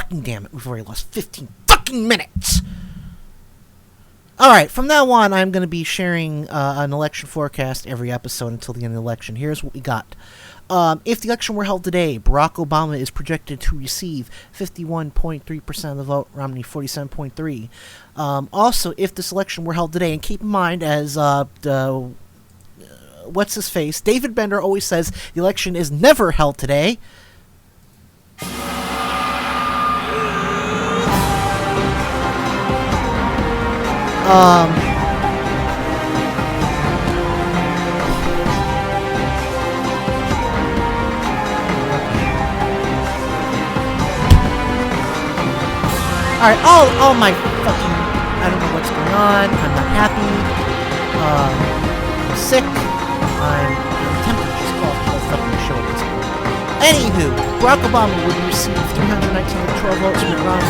fucking damn it, we've already lost 15 fucking minutes! Alright, from now on, I'm going to be sharing an election forecast every episode until the end of the election. Here's what we got. If the election were held today, Barack Obama is projected to receive 51.3% of the vote, Romney 47.3%. Also, if this election were held today, and keep in mind, as what's-his-face, David Bender always says the election is never held today. Alright, all my fucking... I don't know what's going on. I'm not happy. I'm sick. I'm tempted to just call the whole fucking show at this point. Anywho, Barack Obama would receive 319 electoral votes with Romney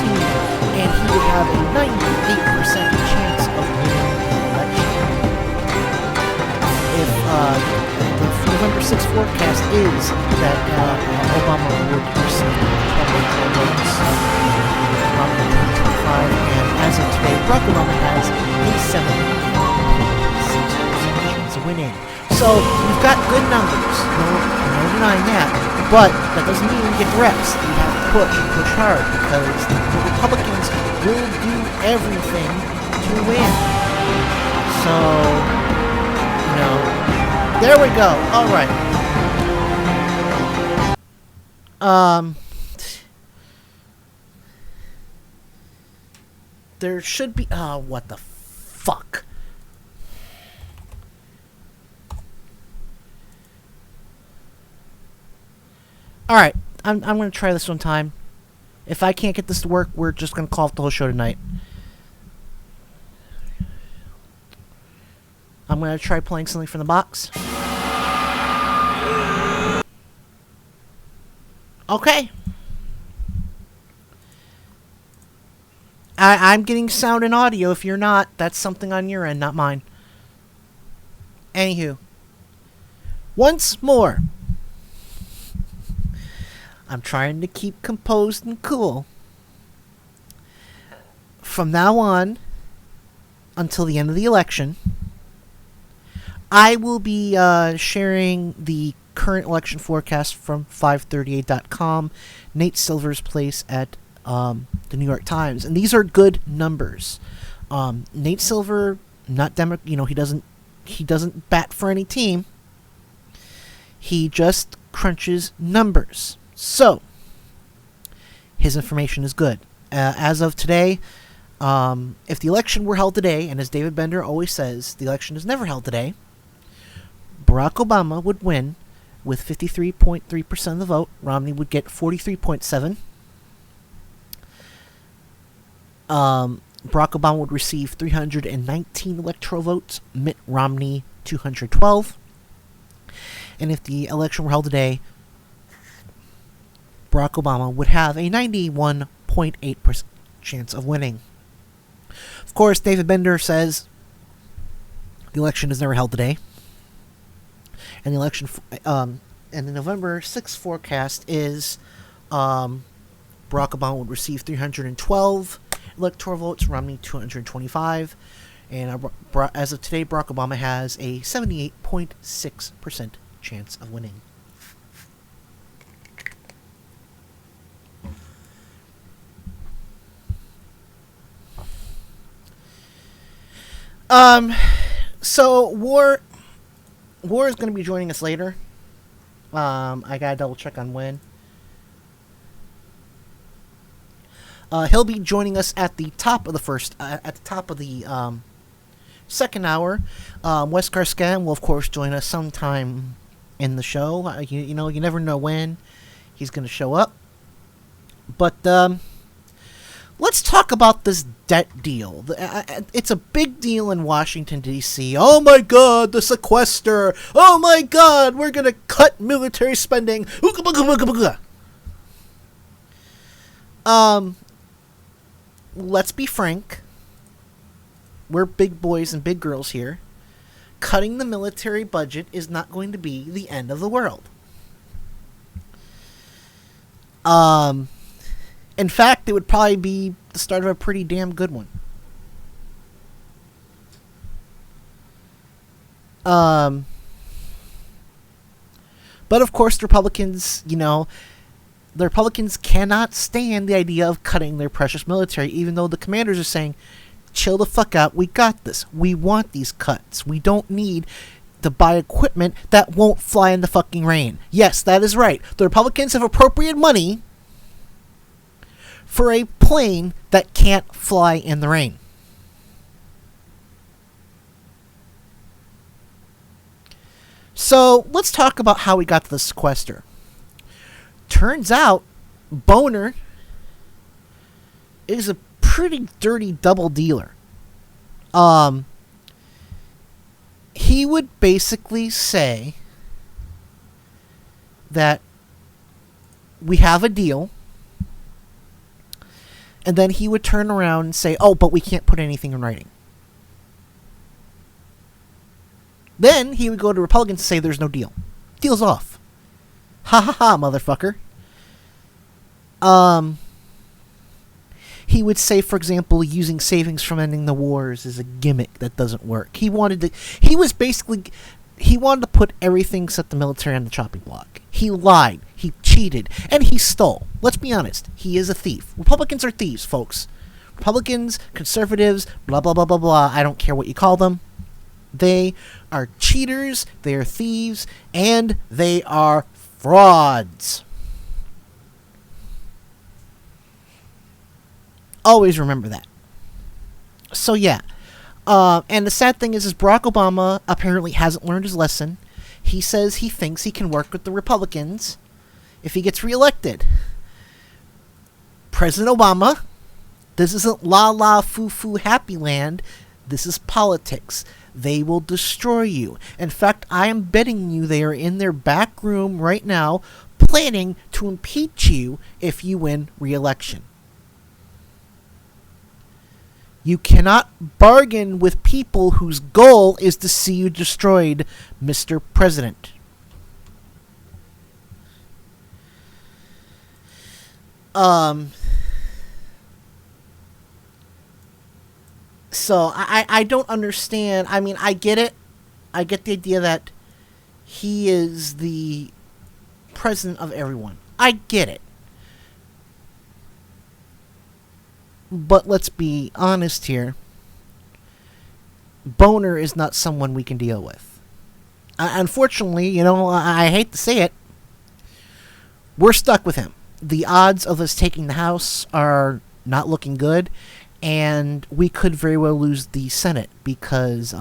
218, and he would have a 98% chance of winning the election. If the November 6th forecast is that Obama would receive 12 electoral votes, Romney 2025, and as of today, Barack Obama has a 76% chance of winning. So we've got good numbers, no denying that, but that doesn't mean we get the reps. We have to push hard, because the Republicans will do everything to win. So, there we go. Alright. There should be... what the fuck? Alright, I'm going to try this one time. If I can't get this to work, we're just going to call it the whole show tonight. I'm going to try playing something from the box. Okay. I'm getting sound and audio. If you're not, that's something on your end, not mine. Anywho. Once more. I'm trying to keep composed and cool. From now on, until the end of the election, I will be sharing the current election forecast from 538.com, Nate Silver's place at the New York Times, and these are good numbers. Nate Silver, not he doesn't bat for any team. He just crunches numbers. So, his information is good. As of today, if the election were held today, and as David Bender always says, the election is never held today, Barack Obama would win with 53.3% of the vote. Romney would get 43.7%. Barack Obama would receive 319 electoral votes. Mitt Romney 212. And if the election were held today, Barack Obama would have a 91.8% chance of winning. Of course, David Bender says the election is never held today. And the election, and the November 6th forecast is Barack Obama would receive 312 electoral votes, Romney 225. And as of today, Barack Obama has a 78.6% chance of winning. So War is going to be joining us later. I gotta double check on when. He'll be joining us at the top of the second hour. Wes Karskan will of course join us sometime in the show. You never know when he's going to show up. But let's talk about this debt deal. It's a big deal in Washington, D.C. Oh my god, the sequester. Oh my god, we're going to cut military spending. Let's be frank. We're big boys and big girls here. Cutting the military budget is not going to be the end of the world. In fact, it would probably be the start of a pretty damn good one. But of course, the Republicans, the Republicans cannot stand the idea of cutting their precious military, even though the commanders are saying, chill the fuck out, we got this. We want these cuts. We don't need to buy equipment that won't fly in the fucking rain. Yes, that is right. The Republicans have appropriated money for a plane that can't fly in the rain. So let's talk about how we got to the sequester. Turns out Boner is a pretty dirty double dealer. He would basically say that we have a deal, and then he would turn around and say, oh, but we can't put anything in writing. Then he would go to Republicans and say there's no deal. Deal's off. Ha ha ha, motherfucker. He would say, for example, using savings from ending the wars is a gimmick that doesn't work. He wanted to put everything except the military on the chopping block. He lied, he cheated, and he stole. Let's be honest, he is a thief. Republicans are thieves, folks. Republicans, conservatives, blah blah blah blah blah, I don't care what you call them. They are cheaters, they are thieves, and they are frauds. Always remember that. So yeah. And the sad thing is Barack Obama apparently hasn't learned his lesson. He says he thinks he can work with the Republicans if he gets reelected. President Obama, this isn't la la foo foo happy land. This is politics. They will destroy you. In fact, I am betting you they are in their back room right now planning to impeach you if you win re-election. You cannot bargain with people whose goal is to see you destroyed, Mr. President. So, I don't understand. I mean, I get it. I get the idea that he is the president of everyone. I get it. But let's be honest here. Boner is not someone we can deal with. Unfortunately, I hate to say it, we're stuck with him. The odds of us taking the House are not looking good, and we could very well lose the Senate because,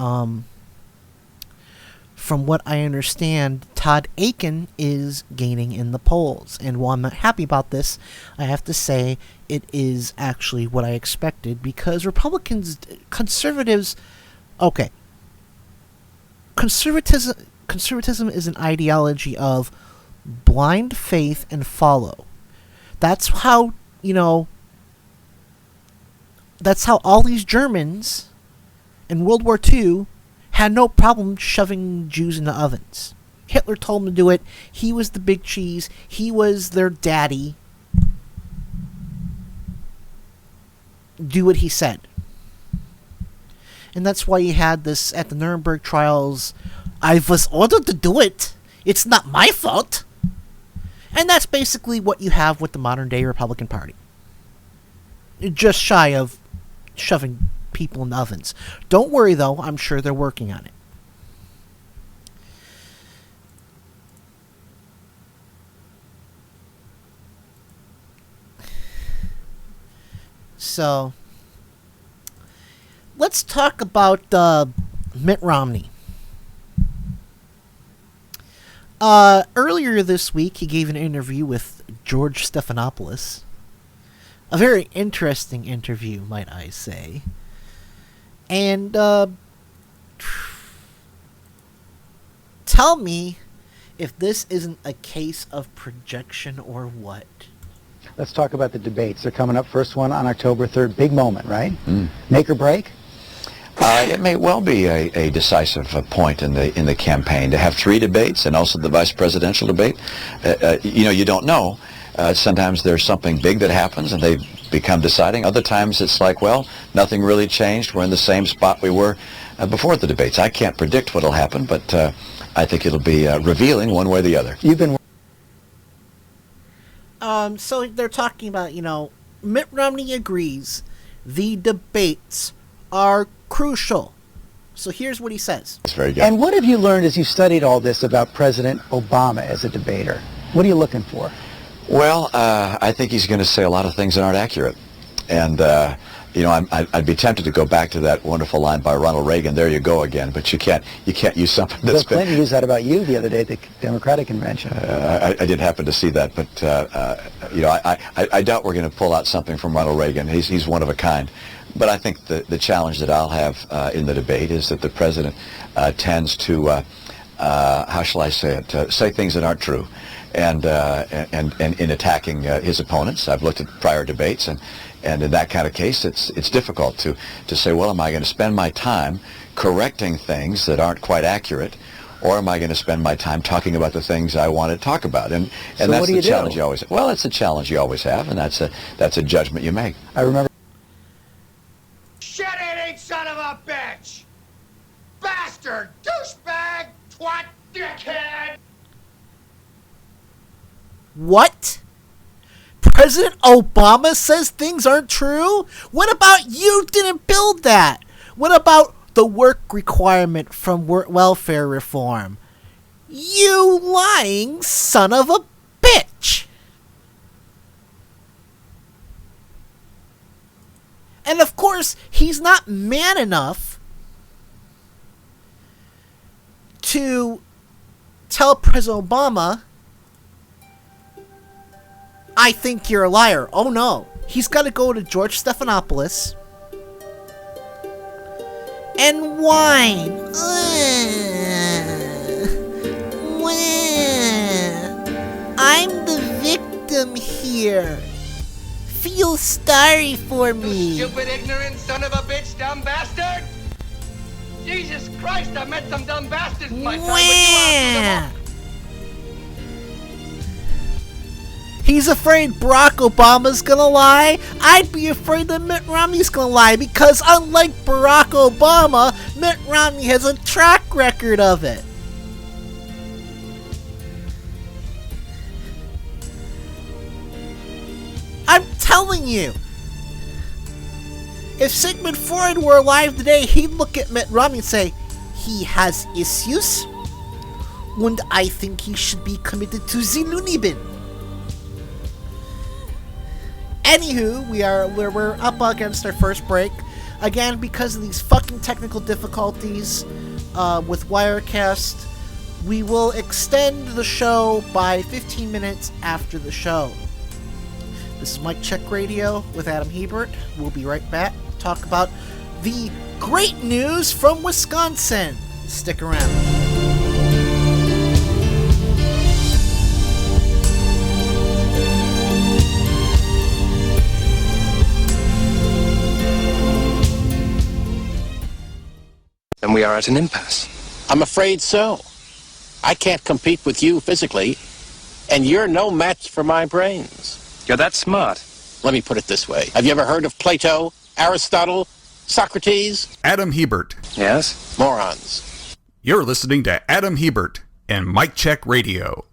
from what I understand, Todd Akin is gaining in the polls. And while I'm not happy about this, I have to say it is actually what I expected because conservatism is an ideology of blind faith and follow. That's how, that's how all these Germans in World War II had no problem shoving Jews into ovens. Hitler told them to do it. He was the big cheese. He was their daddy. Do what he said. And that's why you had this at the Nuremberg trials. I was ordered to do it. It's not my fault. And that's basically what you have with the modern day Republican Party. Just shy of shoving people in ovens. Don't worry though, I'm sure they're working on it. So, let's talk about Mitt Romney. Earlier this week, he gave an interview with George Stephanopoulos. A very interesting interview, might I say. And, tell me if this isn't a case of projection or what. Let's talk about the debates. They're coming up. First one on October 3rd. Big moment, right? Make or break? It may well be a decisive point in the campaign to have three debates and also the vice presidential debate. You don't know. Sometimes there's something big that happens and they become deciding. Other times it's like, well, nothing really changed. We're in the same spot we were before the debates. I can't predict what will happen, but I think it'll be revealing one way or the other. You've been So they're talking about, Mitt Romney agrees the debates are crucial. So here's what he says. It's very good. And what have you learned as you studied all this about President Obama as a debater? What are you looking for? Well, I think he's going to say a lot of things that aren't accurate. And, I'd be tempted to go back to that wonderful line by Ronald Reagan, there you go again, but you can't use something Bill that's been... Clinton used that about you the other day at the Democratic convention. I did happen to see that, but, I doubt we're going to pull out something from Ronald Reagan. He's one of a kind. But I think the challenge that I'll have in the debate is that the president tends to, how shall I say it, say things that aren't true. And in attacking his opponents. I've looked at prior debates, and in that kind of case, it's difficult to say, well, am I going to spend my time correcting things that aren't quite accurate, or am I going to spend my time talking about the things I want to talk about? And So that's what do the you do? challenge you always have. Well, it's a challenge you always have, and that's a judgment you make. I remember Shit-eating son of a bitch! Bastard! Douchebag! Twat! Dickhead! What? President Obama says things aren't true? What about you didn't build that? What about the work requirement from welfare reform? You lying son of a bitch! And of course, he's not man enough to tell President Obama, I think you're a liar. Oh no. He's got to go to George Stephanopoulos and whine. I'm the victim here. Feel sorry for me. Stupid, ignorant son of a bitch, dumb bastard! Jesus Christ, I met some dumb bastards in my time, but you are... He's afraid Barack Obama's gonna lie. I'd be afraid that Mitt Romney's gonna lie, because unlike Barack Obama, Mitt Romney has a track record of it. I'm telling you, if Sigmund Freud were alive today, he'd look at Mitt Romney and say, he has issues, and I think he should be committed to the loony bin. Anywho, we're up against our first break. Again, because of these fucking technical difficulties with Wirecast, we will extend the show by 15 minutes after the show. This is Mike Check Radio with Adam Hebert. We'll be right back to talk about the great news from Wisconsin. Stick around. And we are at an impasse. I'm afraid so. I can't compete with you physically, and you're no match for my brains. You're that smart. Let me put it this way. Have you ever heard of Plato, Aristotle, Socrates? Adam Hebert. Yes? Morons. You're listening to Adam Hebert and Mike Check Radio.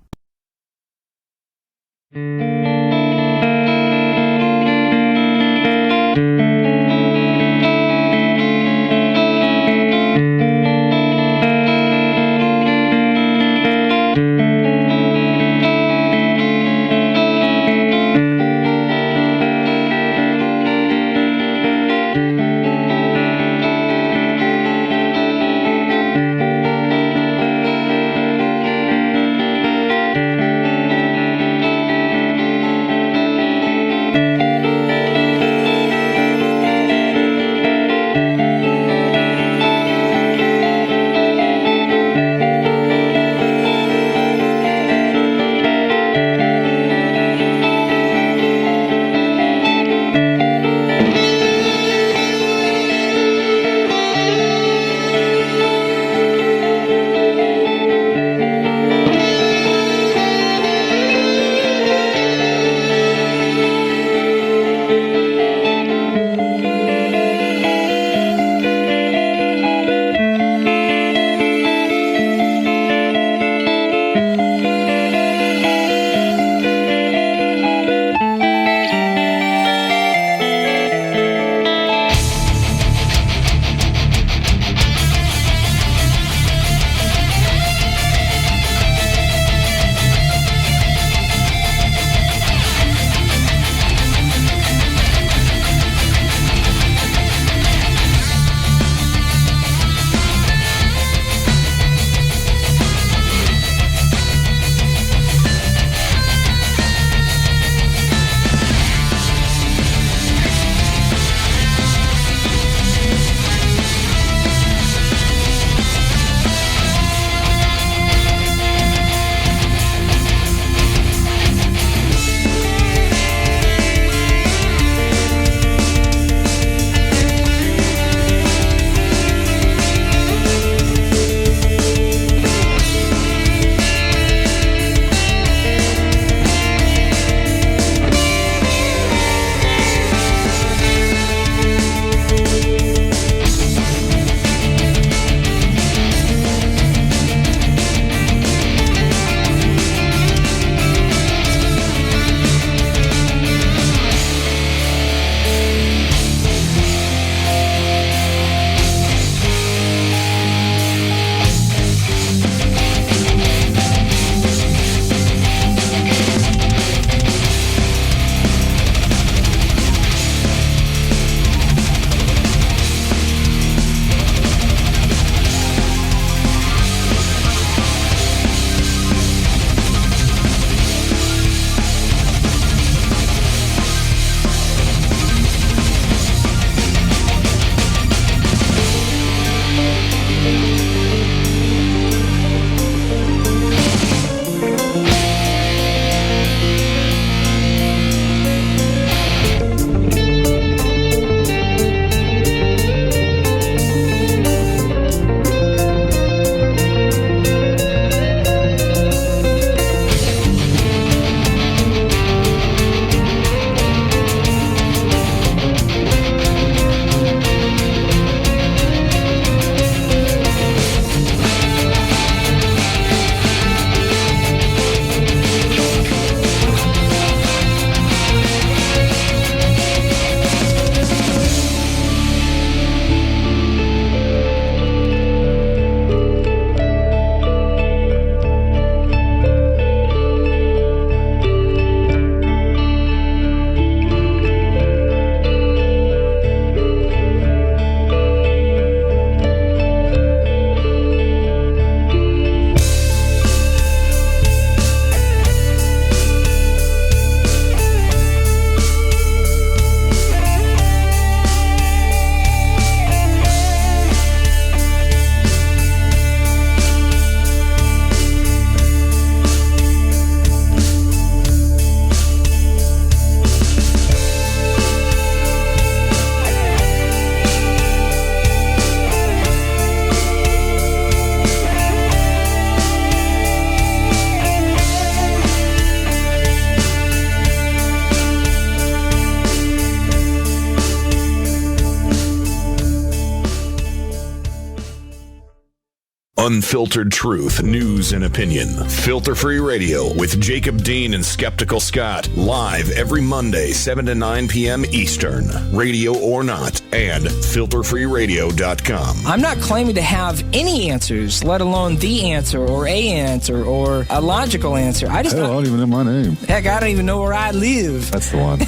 Unfiltered truth, news, and opinion. Filter-free radio with Jacob Dean and Skeptical Scott. Live every Monday, 7 to 9 p.m. Eastern. Radio or not. And filterfreeradio.com. I'm not claiming to have any answers, let alone the answer or a answer or a logical answer. I don't even know my name. Heck, I don't even know where I live. That's the one.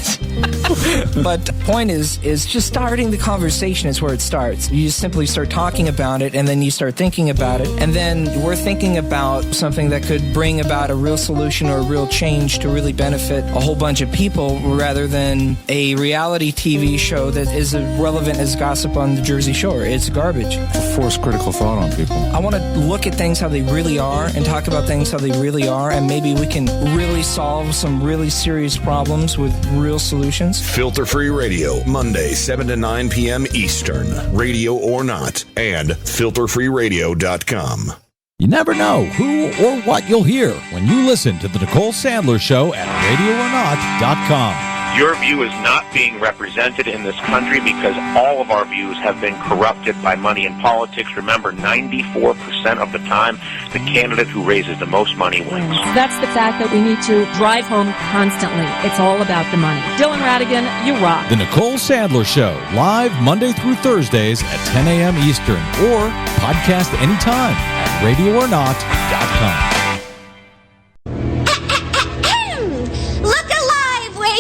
But the point is just starting the conversation is where it starts. You just simply start talking about it, and then you start thinking about it, and then we're thinking about something that could bring about a real solution or a real change to really benefit a whole bunch of people, rather than a reality TV show that is as relevant as gossip on the Jersey Shore. It's garbage. Force critical thought on people. I want to look at things how they really are and talk about things how they really are, and maybe we can really solve some really serious problems with real solutions. Filter-free radio, Monday, 7 to 9 p.m. Eastern. Radio or not. And filterfreeradio.com. You never know who or what you'll hear when you listen to The Nicole Sandler Show at radioornot.com. Your view is not being represented in this country because all of our views have been corrupted by money and politics. Remember, 94% of the time, the candidate who raises the most money wins. That's the fact that we need to drive home constantly. It's all about the money. Dylan Radigan, you rock. The Nicole Sandler Show, live Monday through Thursdays at 10 a.m. Eastern, or podcast anytime at radioornot.com.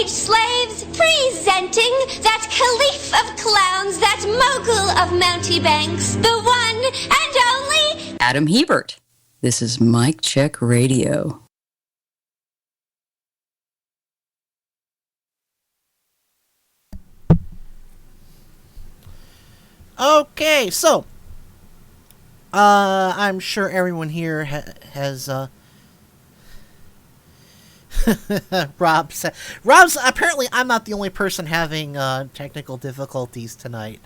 Slaves presenting that caliph of clowns, that mogul of Mounty Banks, the one and only Adam Hebert. This is Mike Check Radio. Okay, so I'm sure everyone here has Rob's apparently I'm not the only person having technical difficulties tonight.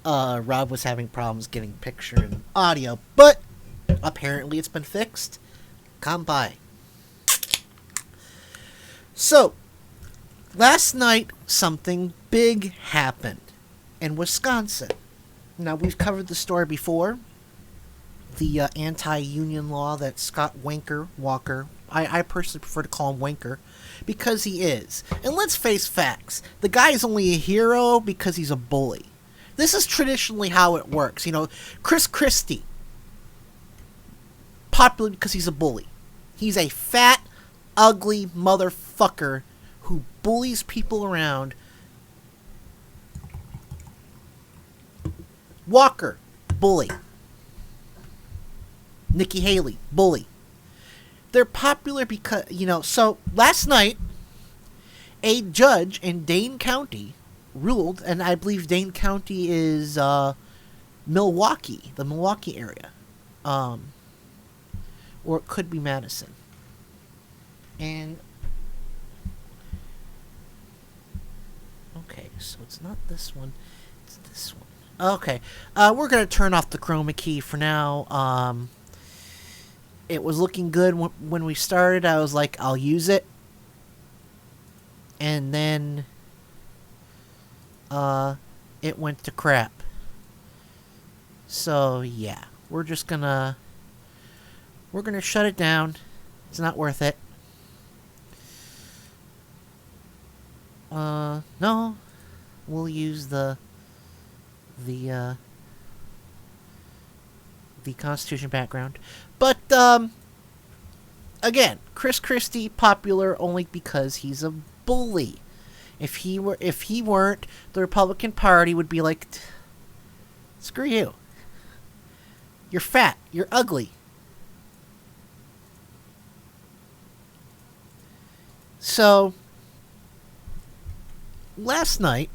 Rob was having problems getting picture and audio, but apparently it's been fixed. Come by. So, last night something big happened in Wisconsin. Now, we've covered the story before. The anti-union law that Scott Walker, I personally prefer to call him Wanker, because he is. And let's face facts. The guy is only a hero because he's a bully. This is traditionally how it works. You know, Chris Christie, popular because he's a bully. He's a fat, ugly motherfucker who bullies people around. Walker, bully. Nikki Haley, bully. They're popular because, so last night, a judge in Dane County ruled, and I believe Dane County is Milwaukee, the Milwaukee area. Or it could be Madison. And, okay, so it's not this one, it's this one. Okay, we're going to turn off the chroma key for now. It was looking good when we started. I was like, I'll use it. And then it went to crap. So, yeah. We're gonna shut it down. It's not worth it. No. We'll use the Constitution background. But, again, Chris Christie, popular only because he's a bully. If he weren't, the Republican Party would be like, screw you. You're fat. You're ugly. So, last night,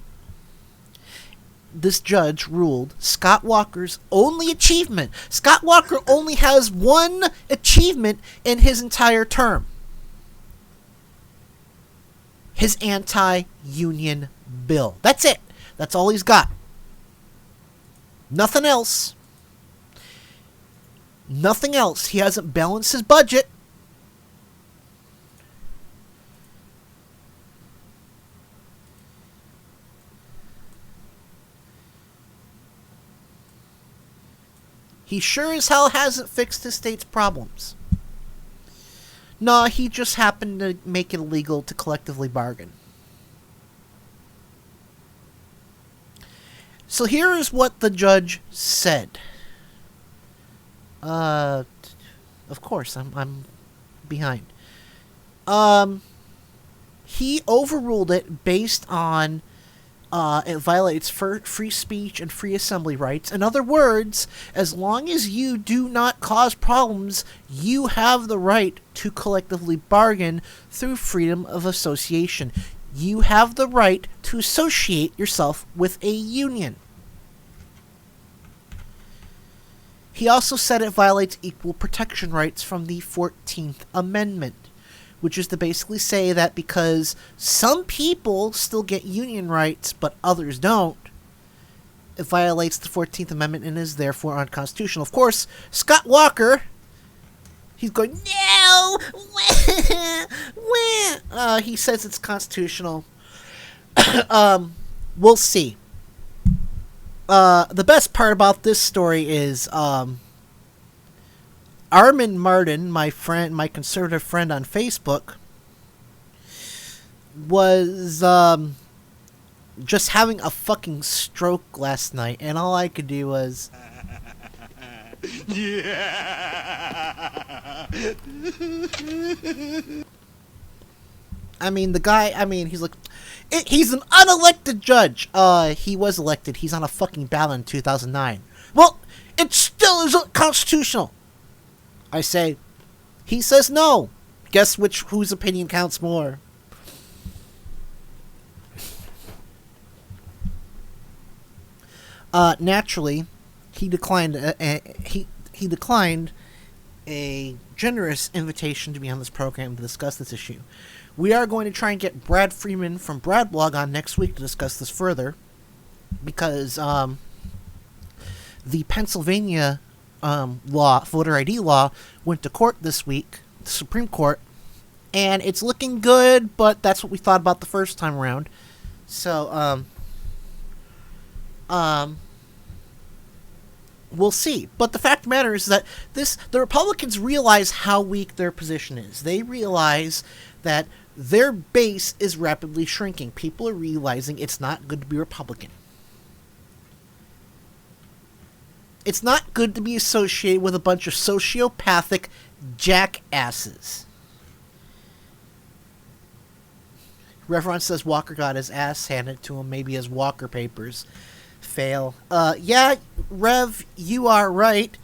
this judge ruled Scott Walker's only achievement. Scott Walker only has one achievement in his entire term. His anti-union bill. That's it. That's all he's got. Nothing else. Nothing else. He hasn't balanced his budget. He sure as hell hasn't fixed his state's problems. No, he just happened to make it illegal to collectively bargain. So here is what the judge said. Of course, I'm behind. He overruled it based on it violates free speech and free assembly rights. In other words, as long as you do not cause problems, you have the right to collectively bargain through freedom of association. You have the right to associate yourself with a union. He also said it violates equal protection rights from the 14th Amendment, which is to basically say that because some people still get union rights but others don't, it violates the 14th Amendment and is therefore unconstitutional. Of course, Scott Walker, he's going, no! He says it's constitutional. We'll see. The best part about this story is Armin Martin, my conservative friend on Facebook, was just having a fucking stroke last night, and all I could do was... I mean, the guy, he's like... He's an unelected judge. He was elected. He's on a fucking ballot in 2009. Well, it still isn't constitutional. I say, he says no. Guess whose opinion counts more? Naturally, he declined. He declined a generous invitation to be on this program to discuss this issue. We are going to try and get Brad Freeman from Bradblog on next week to discuss this further, because the Pennsylvania voter ID law went to court this week, the Supreme Court, and it's looking good, but that's what we thought about the first time around. So, we'll see. But the fact of the matter is that the Republicans realize how weak their position is. They realize that their base is rapidly shrinking. People are realizing it's not good to be Republican. It's not good to be associated with a bunch of sociopathic jackasses. Reverend says Walker got his ass handed to him, maybe his Walker papers. Fail. Yeah, Rev, you are right.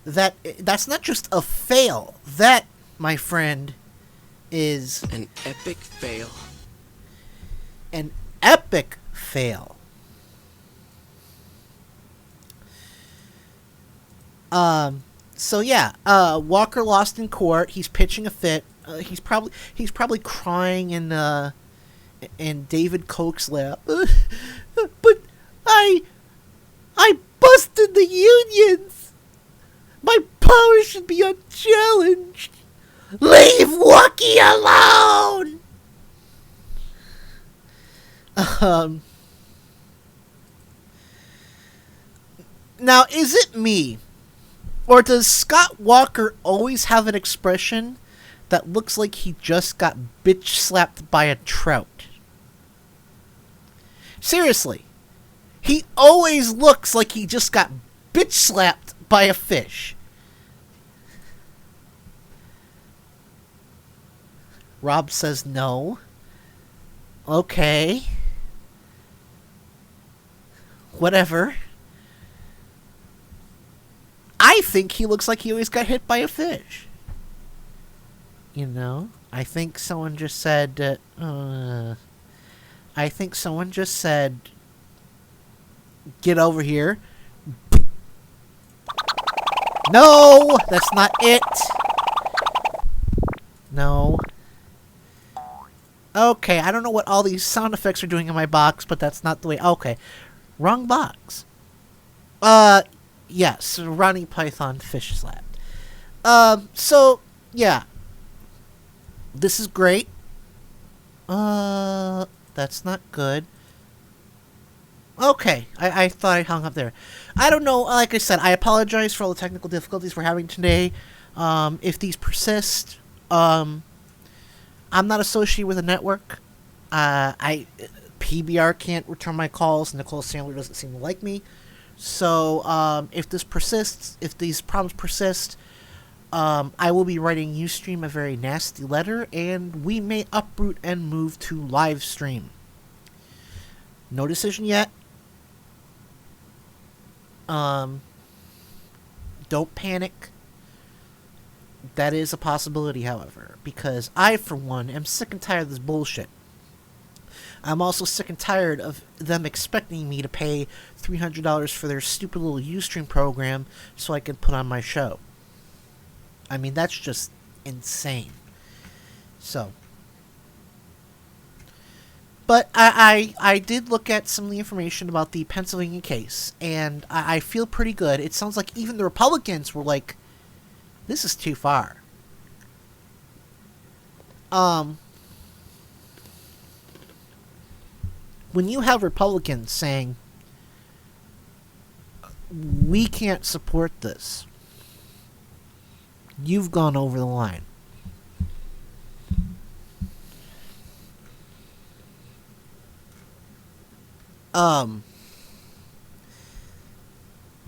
That's not just a fail. That, my friend, is... an epic fail. An epic fail. So yeah, Walker lost in court. He's pitching a fit. He's probably crying in David Koch's lap. But I busted the unions. My power should be unchallenged. Leave Wookie alone. Now, is it me? Or does Scott Walker always have an expression that looks like he just got bitch slapped by a trout? Seriously. He always looks like he just got bitch slapped by a fish. Rob says no. Okay. Whatever. I think he looks like he always got hit by a fish. You know? I think someone just said get over here. No! That's not it. No. Okay, I don't know what all these sound effects are doing in my box, but that's not the way... Okay. Wrong box. Yes, Ronnie Python fish slapped. So, yeah. This is great. That's not good. Okay, I thought I hung up there. I don't know. Like I said, I apologize for all the technical difficulties we're having today. If these persist, I'm not associated with a network. PBR can't return my calls. Nicole Sandler doesn't seem to like me. So if this persists, if these problems persist, I will be writing Ustream a very nasty letter, and we may uproot and move to live stream. No decision yet. Don't panic. That is a possibility, however, because I, for one, am sick and tired of this bullshit. I'm also sick and tired of them expecting me to pay $300 for their stupid little Ustream program so I can put on my show. I mean, that's just insane. So. But I did look at some of the information about the Pennsylvania case, and I feel pretty good. It sounds like even the Republicans were like, this is too far. When you have Republicans saying, we can't support this, you've gone over the line.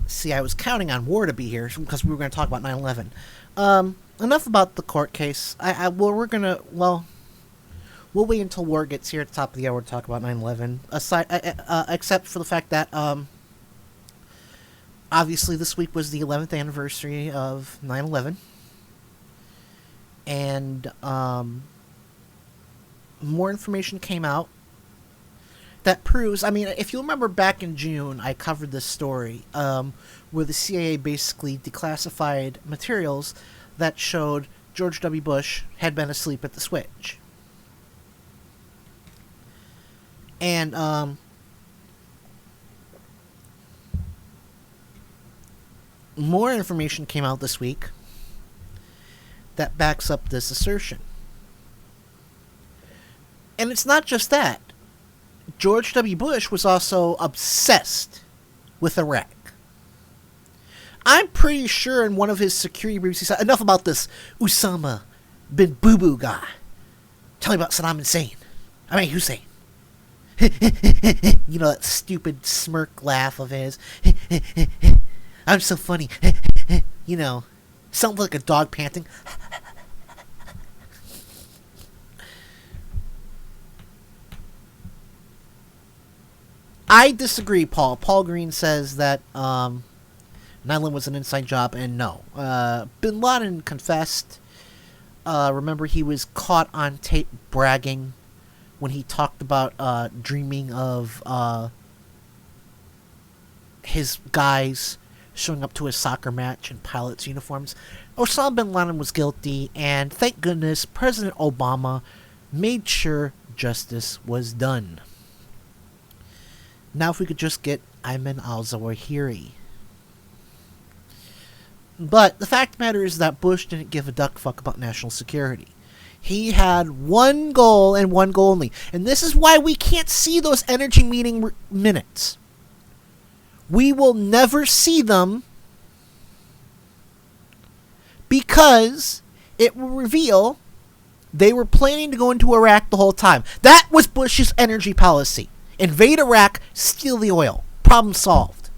See, I was counting on War to be here because we were going to talk about 9/11. Enough about the court case. We'll wait until War gets here at the top of the hour to talk about 9/11. Except for the fact that, obviously this week was the 11th anniversary of 9/11. And, more information came out that proves, I mean, if you remember back in June, I covered this story, where the CIA basically declassified materials that showed George W. Bush had been asleep at the switch. And, more information came out this week that backs up this assertion. And it's not just that. George W. Bush was also obsessed with Iraq. I'm pretty sure in one of his security briefs he said, enough about this Osama bin Boo-Boo guy. Tell me about Saddam Hussein. You know, that stupid smirk laugh of his. I'm so funny. You know, sounds like a dog panting. I disagree, Paul. Paul Green says that 9/11 was an inside job, and no. Bin Laden confessed. Remember, he was caught on tape bragging when he talked about dreaming of his guys showing up to a soccer match in pilots' uniforms. Osama bin Laden was guilty, and thank goodness President Obama made sure justice was done. Now if we could just get Ayman al-Zawahiri. But the fact of the matter is that Bush didn't give a duck fuck about national security. He had one goal and one goal only. And this is why we can't see those energy meeting minutes. We will never see them because it will reveal they were planning to go into Iraq the whole time. That was Bush's energy policy. Invade Iraq, steal the oil. Problem solved.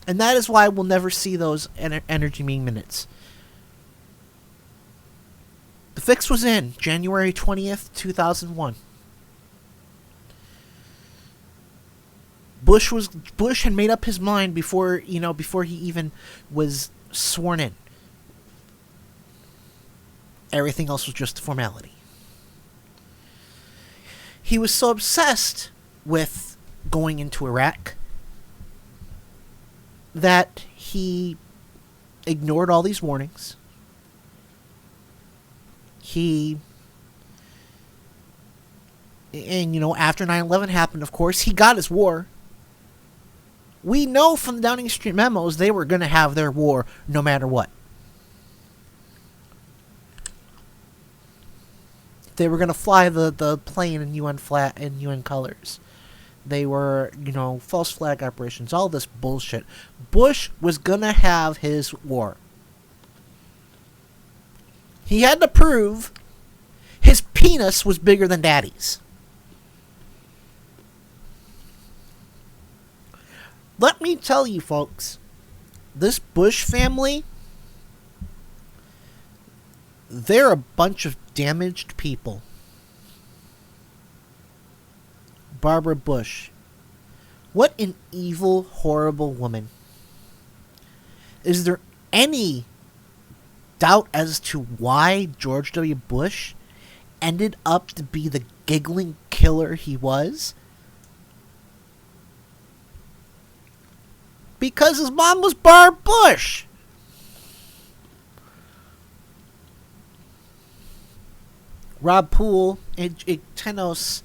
And that is why we'll never see those energy meeting minutes. The fix was in January 20th, 2001. Bush had made up his mind before he even was sworn in. Everything else was just a formality. He was so obsessed with going into Iraq that he ignored all these warnings. After 9/11 happened, of course, he got his war. We know from the Downing Street memos they were going to have their war no matter what. They were going to fly the plane in UN colors. They were, false flag operations, all this bullshit. Bush was going to have his war. He had to prove his penis was bigger than Daddy's. Let me tell you, folks, this Bush family, they're a bunch of damaged people. Barbara Bush. What an evil, horrible woman. Is there any doubt as to why George W. Bush ended up to be the giggling killer he was? Because his mom was Barb Bush. Rob Poole, Tenos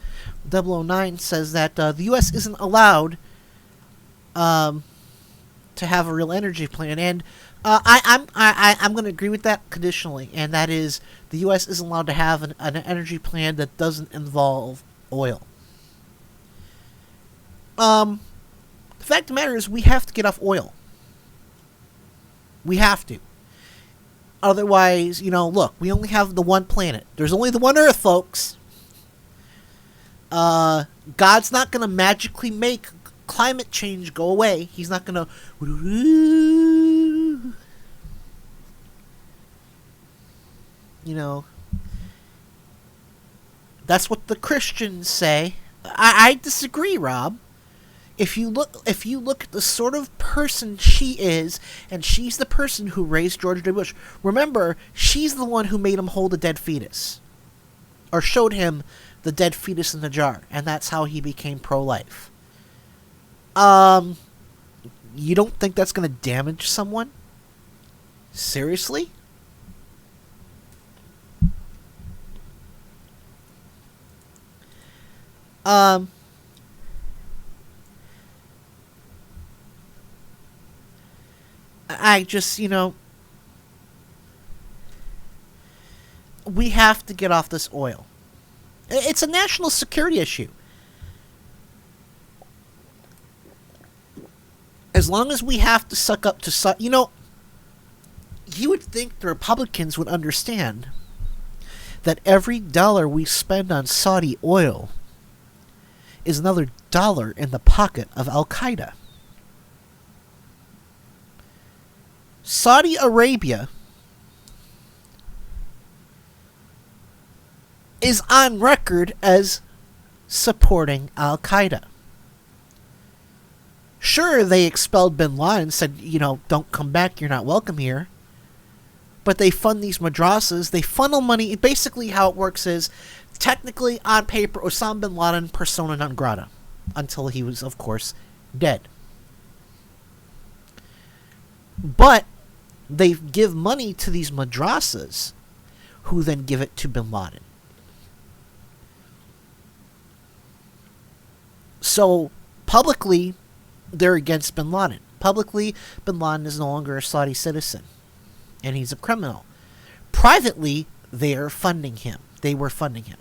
009, says that the U.S. isn't allowed to have a real energy plan, and I'm going to agree with that conditionally, and that is the U.S. isn't allowed to have an energy plan that doesn't involve oil. The fact of the matter is we have to get off oil. We have to. Otherwise, look, we only have the one planet. There's only the one Earth, folks. God's not going to magically make climate change go away. He's not going to... That's what the Christians say. I disagree, Rob. If you look at the sort of person she is, and she's the person who raised George W. Bush. Remember, she's the one who made him hold a dead fetus, or showed him the dead fetus in the jar, and that's how he became pro-life. You don't think that's going to damage someone? Seriously? I just, we have to get off this oil. It's a national security issue. As long as we have to suck up to... you would think the Republicans would understand that every dollar we spend on Saudi oil is another dollar in the pocket of Al-Qaeda. Saudi Arabia is on record as supporting Al-Qaeda. Sure, they expelled bin Laden, said, don't come back, you're not welcome here. But they fund these madrasas, they funnel money. Basically how it works is, technically, on paper, Osama bin Laden, persona non grata. Until he was, of course, dead. But they give money to these madrasas, who then give it to bin Laden. So, publicly, they're against bin Laden. Publicly, bin Laden is no longer a Saudi citizen, and he's a criminal. Privately, they are funding him. They were funding him.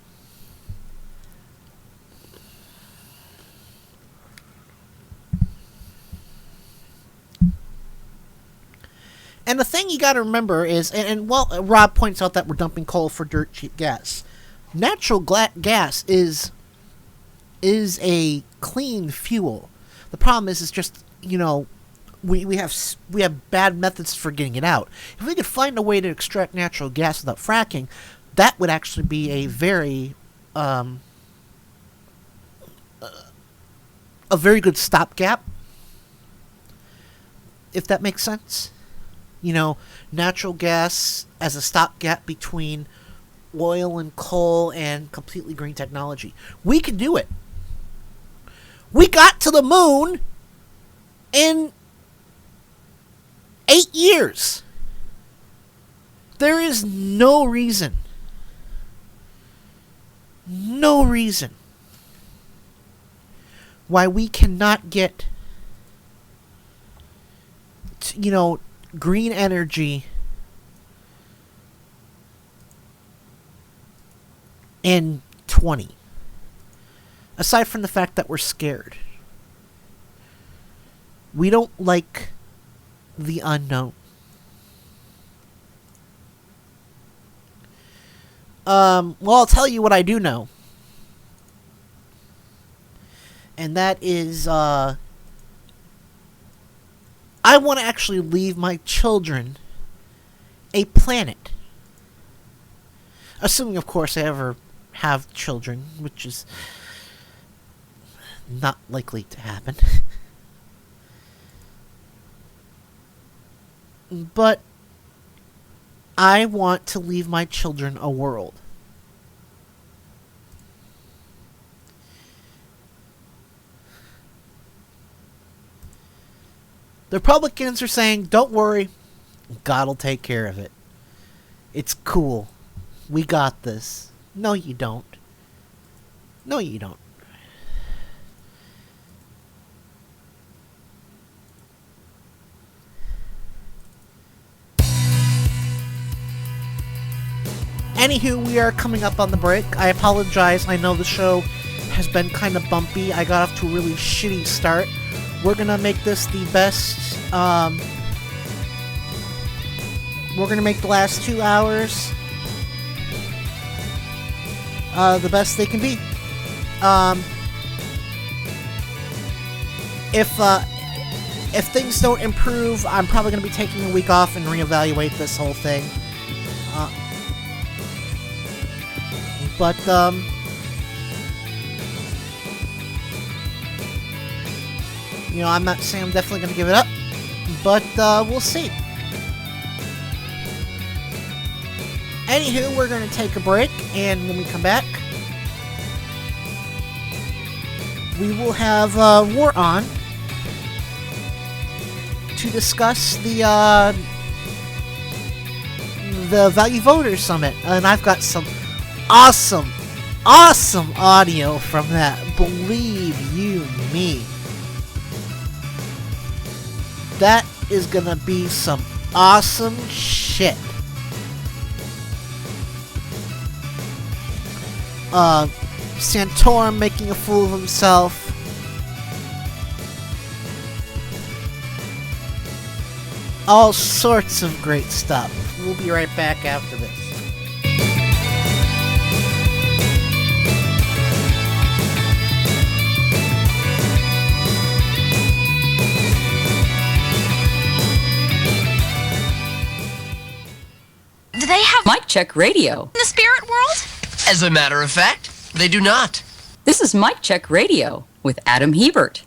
And the thing you got to remember is, Rob points out that we're dumping coal for dirt cheap gas. Natural gas is a clean fuel. The problem is just, we have bad methods for getting it out. If we could find a way to extract natural gas without fracking, that would actually be a very good stopgap, if that makes sense. Natural gas as a stopgap between oil and coal and completely green technology. We can do it. We got to the moon in 8 years. There is no reason why we cannot get, green energy in 20. Aside from the fact that we're scared. We don't like the unknown. Well, I'll tell you what I do know. And that is, I want to actually leave my children a planet. Assuming, of course, I ever have children, which is not likely to happen. But I want to leave my children a world. The Republicans are saying, don't worry, God will take care of it. It's cool. We got this. No, you don't. No, you don't. Anywho, we are coming up on the break. I apologize. I know the show has been kind of bumpy. I got off to a really shitty start. We're gonna make this the best. We're gonna make the last 2 hours the best they can be. If things don't improve, I'm probably gonna be taking a week off and reevaluate this whole thing. But you know, I'm not saying I'm definitely going to give it up, but we'll see. Anywho, we're going to take a break, and when we come back, we will have War On to discuss the Value Voters Summit, and I've got some awesome audio from that. Believe you me. That is gonna be some awesome shit. Santorum making a fool of himself. All sorts of great stuff. We'll be right back after this. Do they have Mic Check Radio in the spirit world? As a matter of fact, they do not. This is Mic Check Radio with Adam Hebert.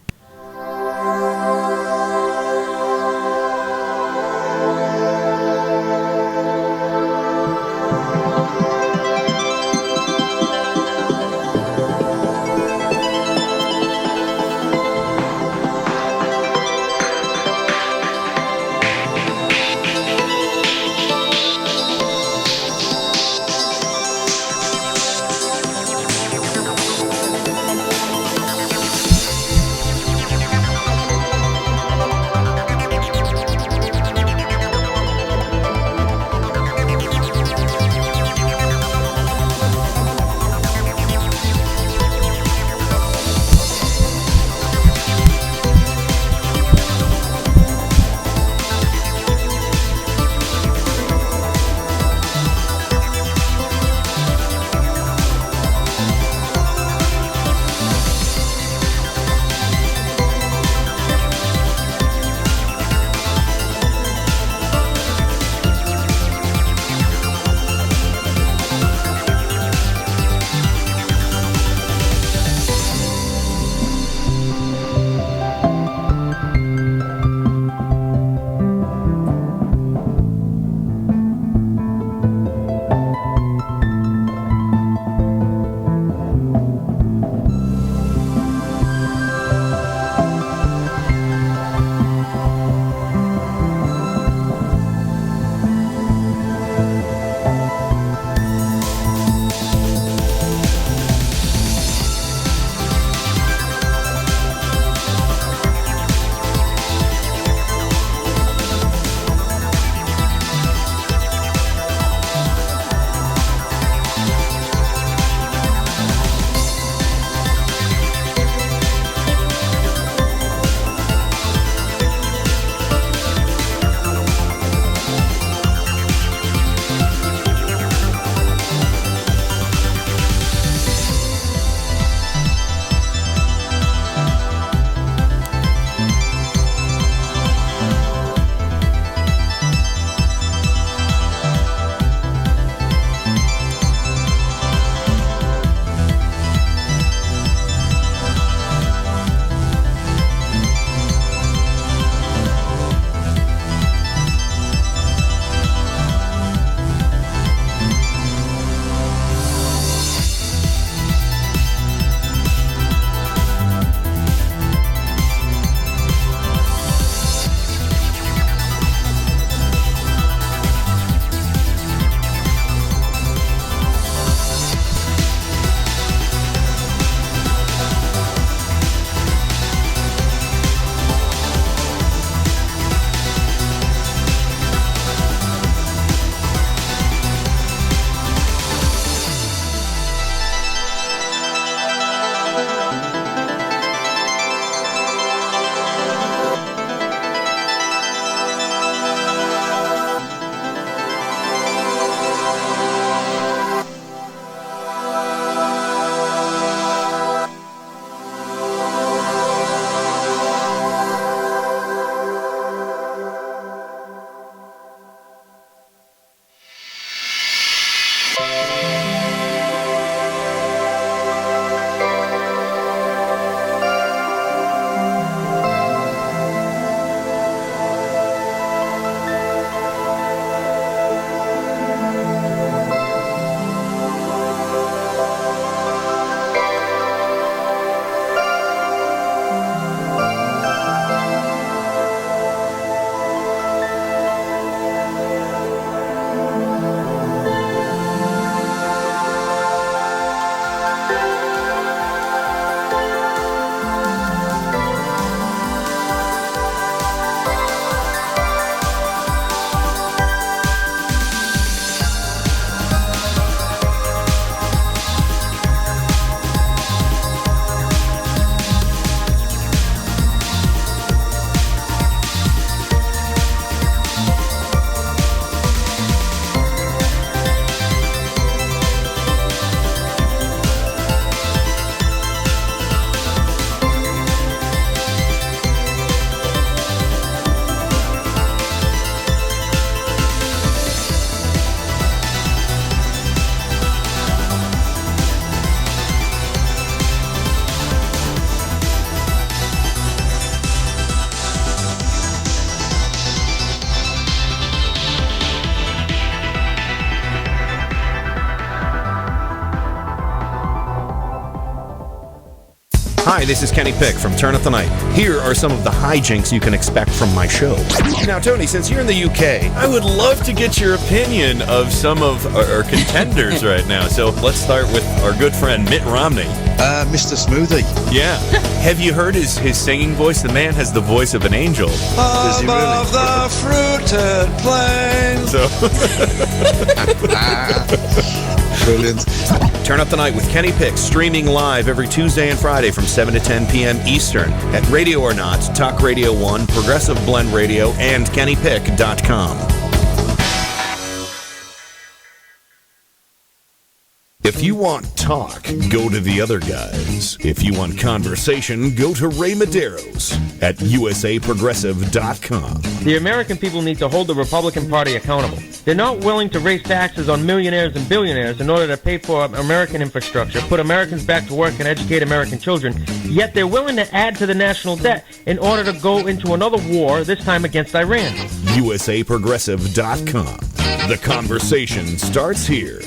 Hi, this is Kenny Pick from Turn Up the Night. Here are some of the hijinks you can expect from my show. Now, Tony, since you're in the UK, I would love to get your opinion of some of our contenders right now. So let's start with our good friend Mitt Romney. Mr. Smoothie. Yeah. Have you heard his singing voice? The man has the voice of an angel. Does he really? The fruited plains. So. Brilliant. Turn Up the Night with Kenny Pick, streaming live every Tuesday and Friday from 7 to 10 p.m. Eastern at Radio or Not, Talk Radio 1, Progressive Blend Radio, and KennyPick.com. If you want talk, go to the other guys. If you want conversation, go to Ray Madero's at USAProgressive.com. The American people need to hold the Republican Party accountable. They're not willing to raise taxes on millionaires and billionaires in order to pay for American infrastructure, put Americans back to work, and educate American children. Yet they're willing to add to the national debt in order to go into another war, this time against Iran. USAProgressive.com. The conversation starts here.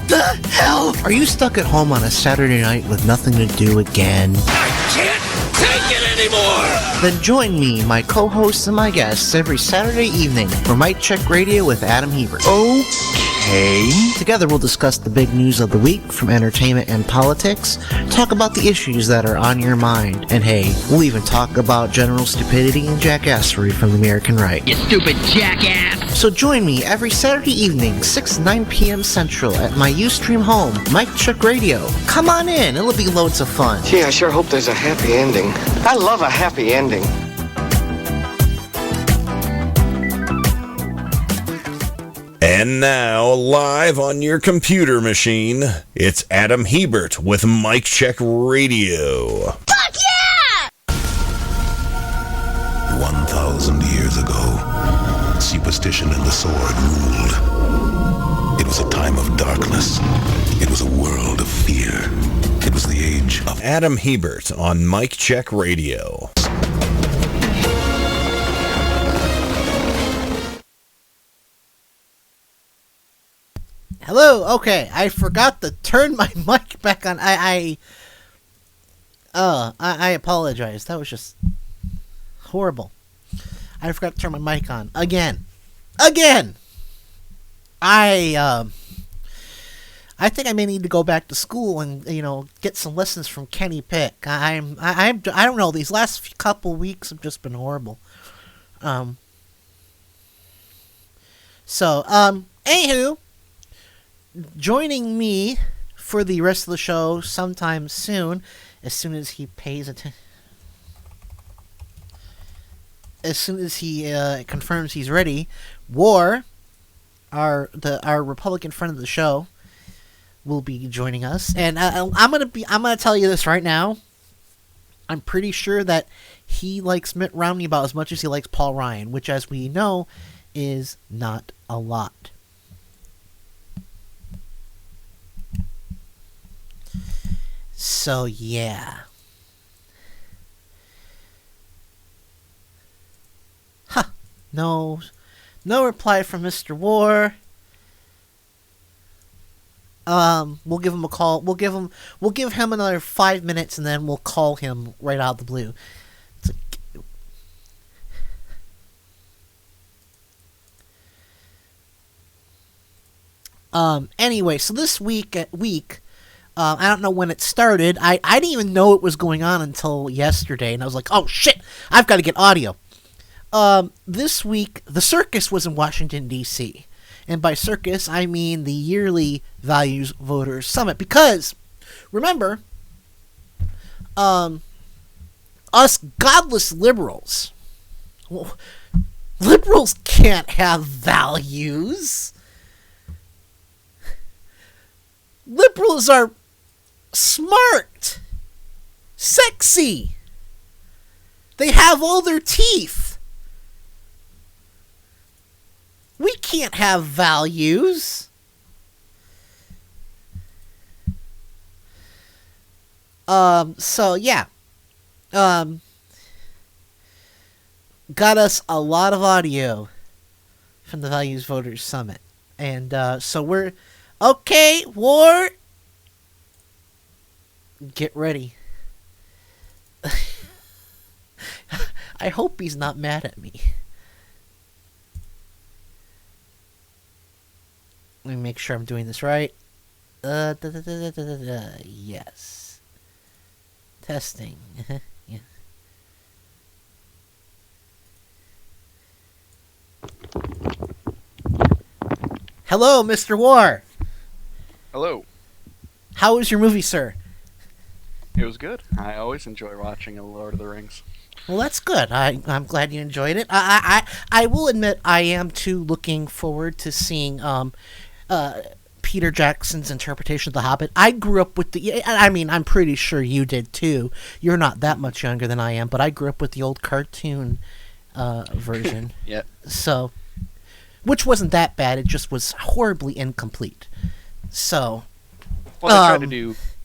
The hell? Are you stuck at home on a Saturday night with nothing to do again? I can't take it anymore! Then join me, my co-hosts, and my guests every Saturday evening for Mic Check Radio with Adam Hebert. Okay. Together we'll discuss the big news of the week from entertainment and politics, talk about the issues that are on your mind, and hey, we'll even talk about general stupidity and jackassery from the American right. You stupid jackass! So join me every Saturday evening, 6 to 9 p.m. Central at my Ustream home, Mic Check Radio. Come on in, it'll be loads of fun. Gee, I sure hope there's a happy ending. I love a happy ending. And now, live on your computer machine, it's Adam Hebert with Mic Check Radio. Fuck yeah! 1,000 years ago, superstition and the sword ruled. It was a time of darkness. It was a world of fear. It was the age of Adam Hebert on Mic Check Radio. Hello. Okay, I forgot to turn my mic back on. I apologize. That was just horrible. I forgot to turn my mic on again. I think I may need to go back to school and get some lessons from Kenny Pick. I don't know. These last couple weeks have just been horrible. Anywho. Joining me for the rest of the show sometime soon, as soon as he pays attention, as soon as he confirms he's ready, War, our Republican friend of the show, will be joining us, and I'm gonna tell you this right now. I'm pretty sure that he likes Mitt Romney about as much as he likes Paul Ryan, which, as we know, is not a lot. So, yeah. Huh. No reply from Mr. War. We'll give him a call. We'll give him another 5 minutes, and then we'll call him right out of the blue. Anyway, so this week, I don't know when it started. I didn't even know it was going on until yesterday, and I was like, oh shit, I've got to get audio. This week, the circus was in Washington, D.C. And by circus, I mean the yearly Values Voters Summit. Because, remember, us godless liberals, liberals can't have values. Liberals are smart, sexy. They have all their teeth. We can't have values. So yeah. Got us a lot of audio from the Values Voters Summit. And so we're okay, War. Get ready. I hope he's not mad at me. Let me make sure I'm doing this right. Yes. Testing. Yeah. Hello, Mr. War. Hello. How was your movie, sir? It was good. I always enjoy watching Lord of the Rings. Well, that's good. I'm glad you enjoyed it. I will admit I am too looking forward to seeing Peter Jackson's interpretation of The Hobbit. I grew up with I'm pretty sure you did too. You're not that much younger than I am, but I grew up with the old cartoon version. Yep. So, which wasn't that bad. It just was horribly incomplete. So, well,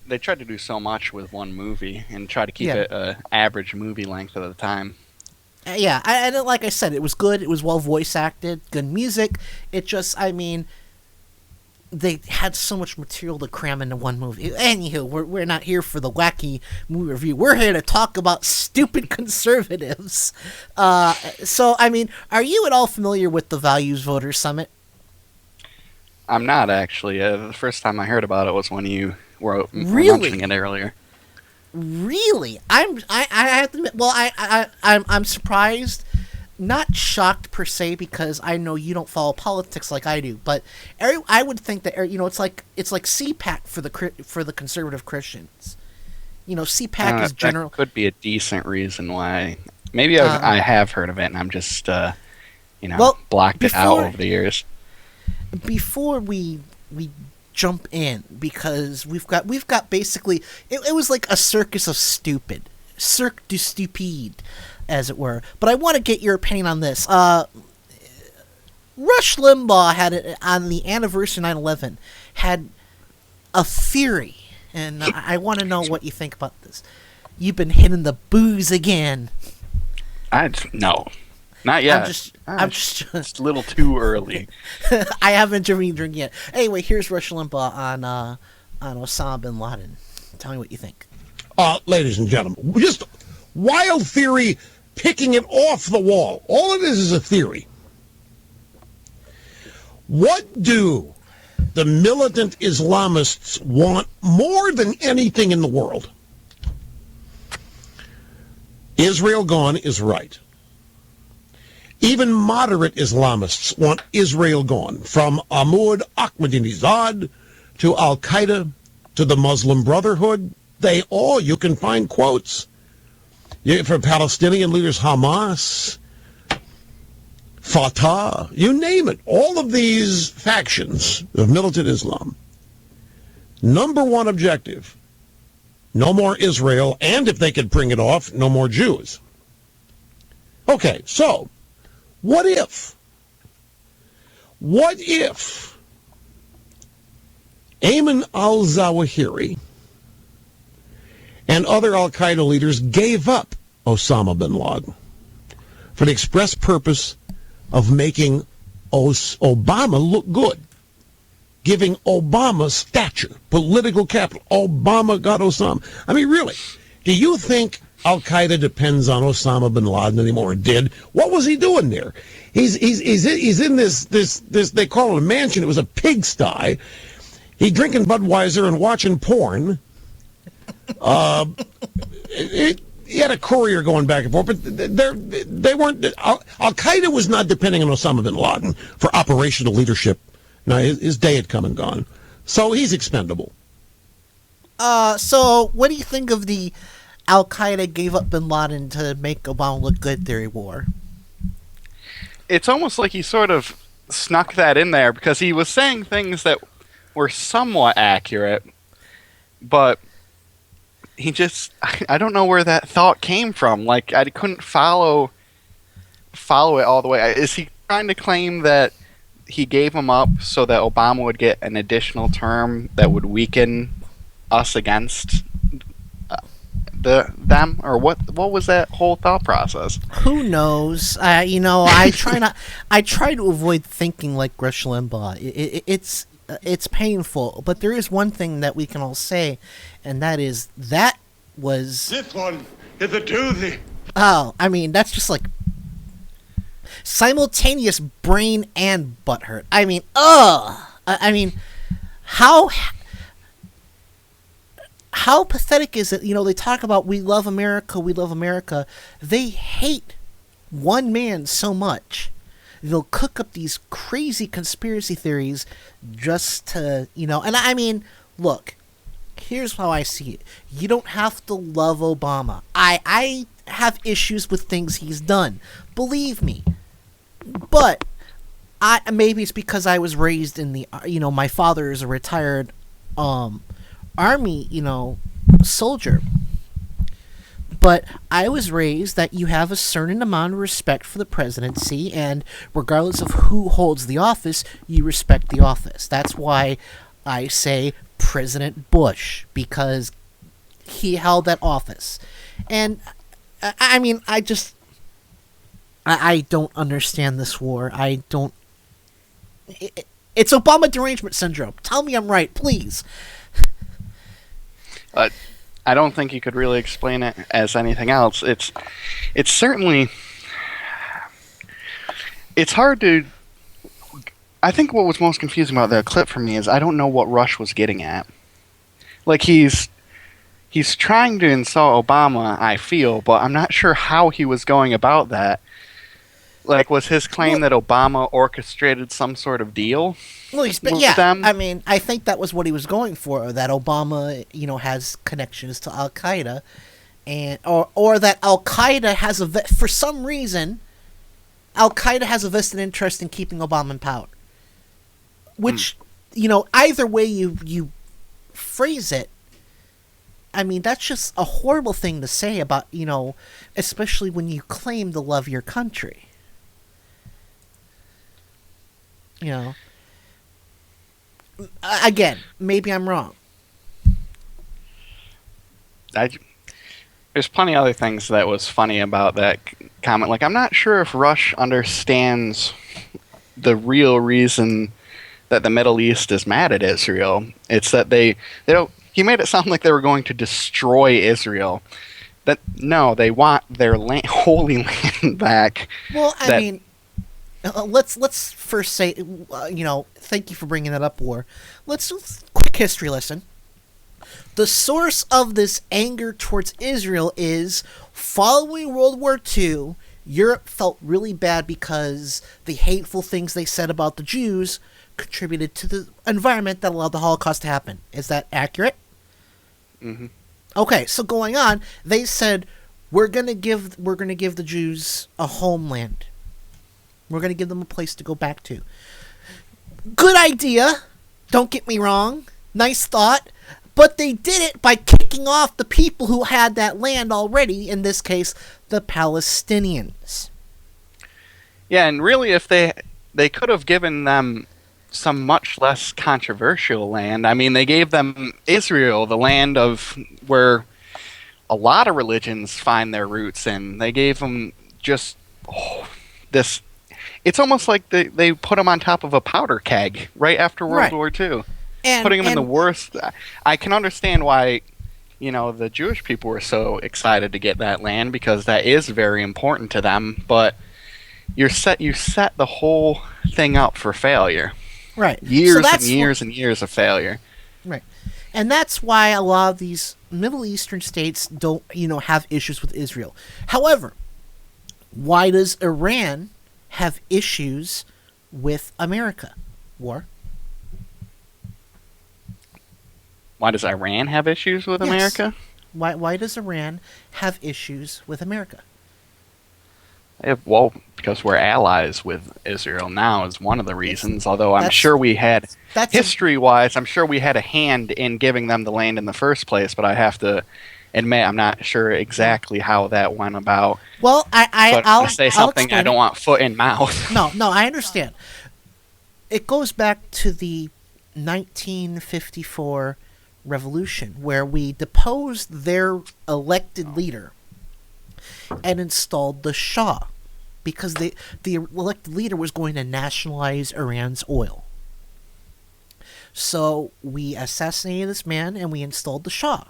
they tried to do so much with one movie and try to keep it average movie length at the time. Yeah, and like I said, it was good. It was well voice acted, good music. It just, they had so much material to cram into one movie. Anywho, we're not here for the wacky movie review. We're here to talk about stupid conservatives. So, are you at all familiar with the Values Voters Summit? I'm not, actually. The first time I heard about it was when you were mentioning it earlier. Really? I have to admit, well, I'm surprised, not shocked per se, because I know you don't follow politics like I do, but I would think that it's like CPAC for the conservative Christians. CPAC is general. That could be a decent reason why. Maybe I have heard of it, and I'm just blocked it out over the years. Before we jump in, because we've got basically it was like a circus of stupid, Cirque du Stupide, as it were. But I want to get your opinion on this. Rush Limbaugh had it on the anniversary 9/11 had a theory, and I want to know what you think about this. You've been hitting the booze again. No. Not yet. I'm just a little too early. I haven't drinking yet. Anyway, here's Rush Limbaugh on Osama bin Laden. Tell me what you think. Ladies and gentlemen, just wild theory, picking it off the wall. All it is a theory. What do the militant Islamists want more than anything in the world? Israel gone is right. Even moderate Islamists want Israel gone, from Ahmad Ahmadinejad to Al-Qaeda to the Muslim Brotherhood. You can find quotes. For Palestinian leaders, Hamas, Fatah, you name it. All of these factions of militant Islam. Number one objective, no more Israel, and if they could bring it off, no more Jews. Okay, so what if Ayman al-Zawahiri and other al-Qaeda leaders gave up Osama bin Laden for the express purpose of making Obama look good, giving Obama stature, political capital? Obama got Osama. Really, do you think Al-Qaeda depends on Osama bin Laden anymore? Did? What was he doing there? He's in this they call it a mansion. It was a pigsty. He drinking Budweiser and watching porn. He had a courier going back and forth, but they weren't. Al-Qaeda was not depending on Osama bin Laden for operational leadership. No, his day had come and gone. So he's expendable. So what do you think of the Al-Qaeda gave up bin Laden to make Obama look good theory war? It's almost like he sort of snuck that in there because he was saying things that were somewhat accurate, but he just, I don't know where that thought came from. Like, I couldn't follow it all the way. Is he trying to claim that he gave him up so that Obama would get an additional term that would weaken us against them, or what was that whole thought process? Who knows? I try to avoid thinking like Rush Limbaugh. It's painful, but there is one thing that we can all say, and that is that was... This one is a doozy. Oh, I mean, that's just like simultaneous brain and butt hurt. I mean, I mean, how pathetic is it? You know, they talk about we love America, we love America. They hate one man so much. They'll cook up these crazy conspiracy theories just to, you know, and I mean, look, here's how I see it. You don't have to love Obama. I have issues with things he's done. Believe me. But maybe it's because I was raised in the, you know, my father is a retired army, you know, soldier. But I was raised that you have a certain amount of respect for the presidency, and regardless of who holds the office, you respect the office. That's why I say President Bush, because he held that office. And I mean, I don't understand this war. It's Obama derangement syndrome. Tell me I'm right, please. I don't think you could really explain it as anything else. It's certainly, it's hard to, I think what was most confusing about that clip for me is I don't know what Rush was getting at. Like, he's trying to insult Obama, I feel, but I'm not sure how he was going about that. Like, was his claim that Obama orchestrated some sort of deal? Well, yeah, I mean, I think that was what he was going for, that Obama, you know, has connections to Al-Qaeda, and or that Al-Qaeda has for some reason, Al-Qaeda has a vested interest in keeping Obama in power. Which, you know, either way you phrase it, I mean, that's just a horrible thing to say about, you know, especially when you claim to love your country. You know, again, maybe I'm wrong. There's plenty of other things that was funny about that comment. Like, I'm not sure if Rush understands the real reason that the Middle East is mad at Israel. It's that they don't. He made it sound like they were going to destroy Israel. That no, they want their holy land back. Well, I mean. Let's first say, you know, thank you for bringing that up, War. Let's quick history lesson. The source of this anger towards Israel is following World War II, Europe felt really bad because the hateful things they said about the Jews contributed to the environment that allowed the Holocaust to happen. Is that accurate? Mm-hmm. Okay, so going on, they said we're gonna give the Jews a homeland. We're going to give them a place to go back to. Good idea. Don't get me wrong. Nice thought. But they did it by kicking off the people who had that land already, in this case, the Palestinians. Yeah, and really if they could have given them some much less controversial land. I mean, they gave them Israel, the land of where a lot of religions find their roots in. They gave them just this... It's almost like they put them on top of a powder keg right after World War II. Putting them in the worst... I can understand why, you know, the Jewish people were so excited to get that land, because that is very important to them, but you set the whole thing up for failure. Right. Years and years and years of failure. Right. And that's why a lot of these Middle Eastern states don't, you know, have issues with Israel. However, why does Iran have issues with America? War? Why does Iran have issues with America? Why does Iran have issues with America? Well, because we're allies with Israel now is one of the reasons, although I'm sure we had, history-wise, I'm sure we had a hand in giving them the land in the first place, but I have to admit I'm not sure exactly how that went about. Well, I'll say something I don't want foot in mouth. No, I understand. It goes back to the 1954 revolution, where we deposed their elected leader and installed the Shah, because the elected leader was going to nationalize Iran's oil. So we assassinated this man and we installed the Shah.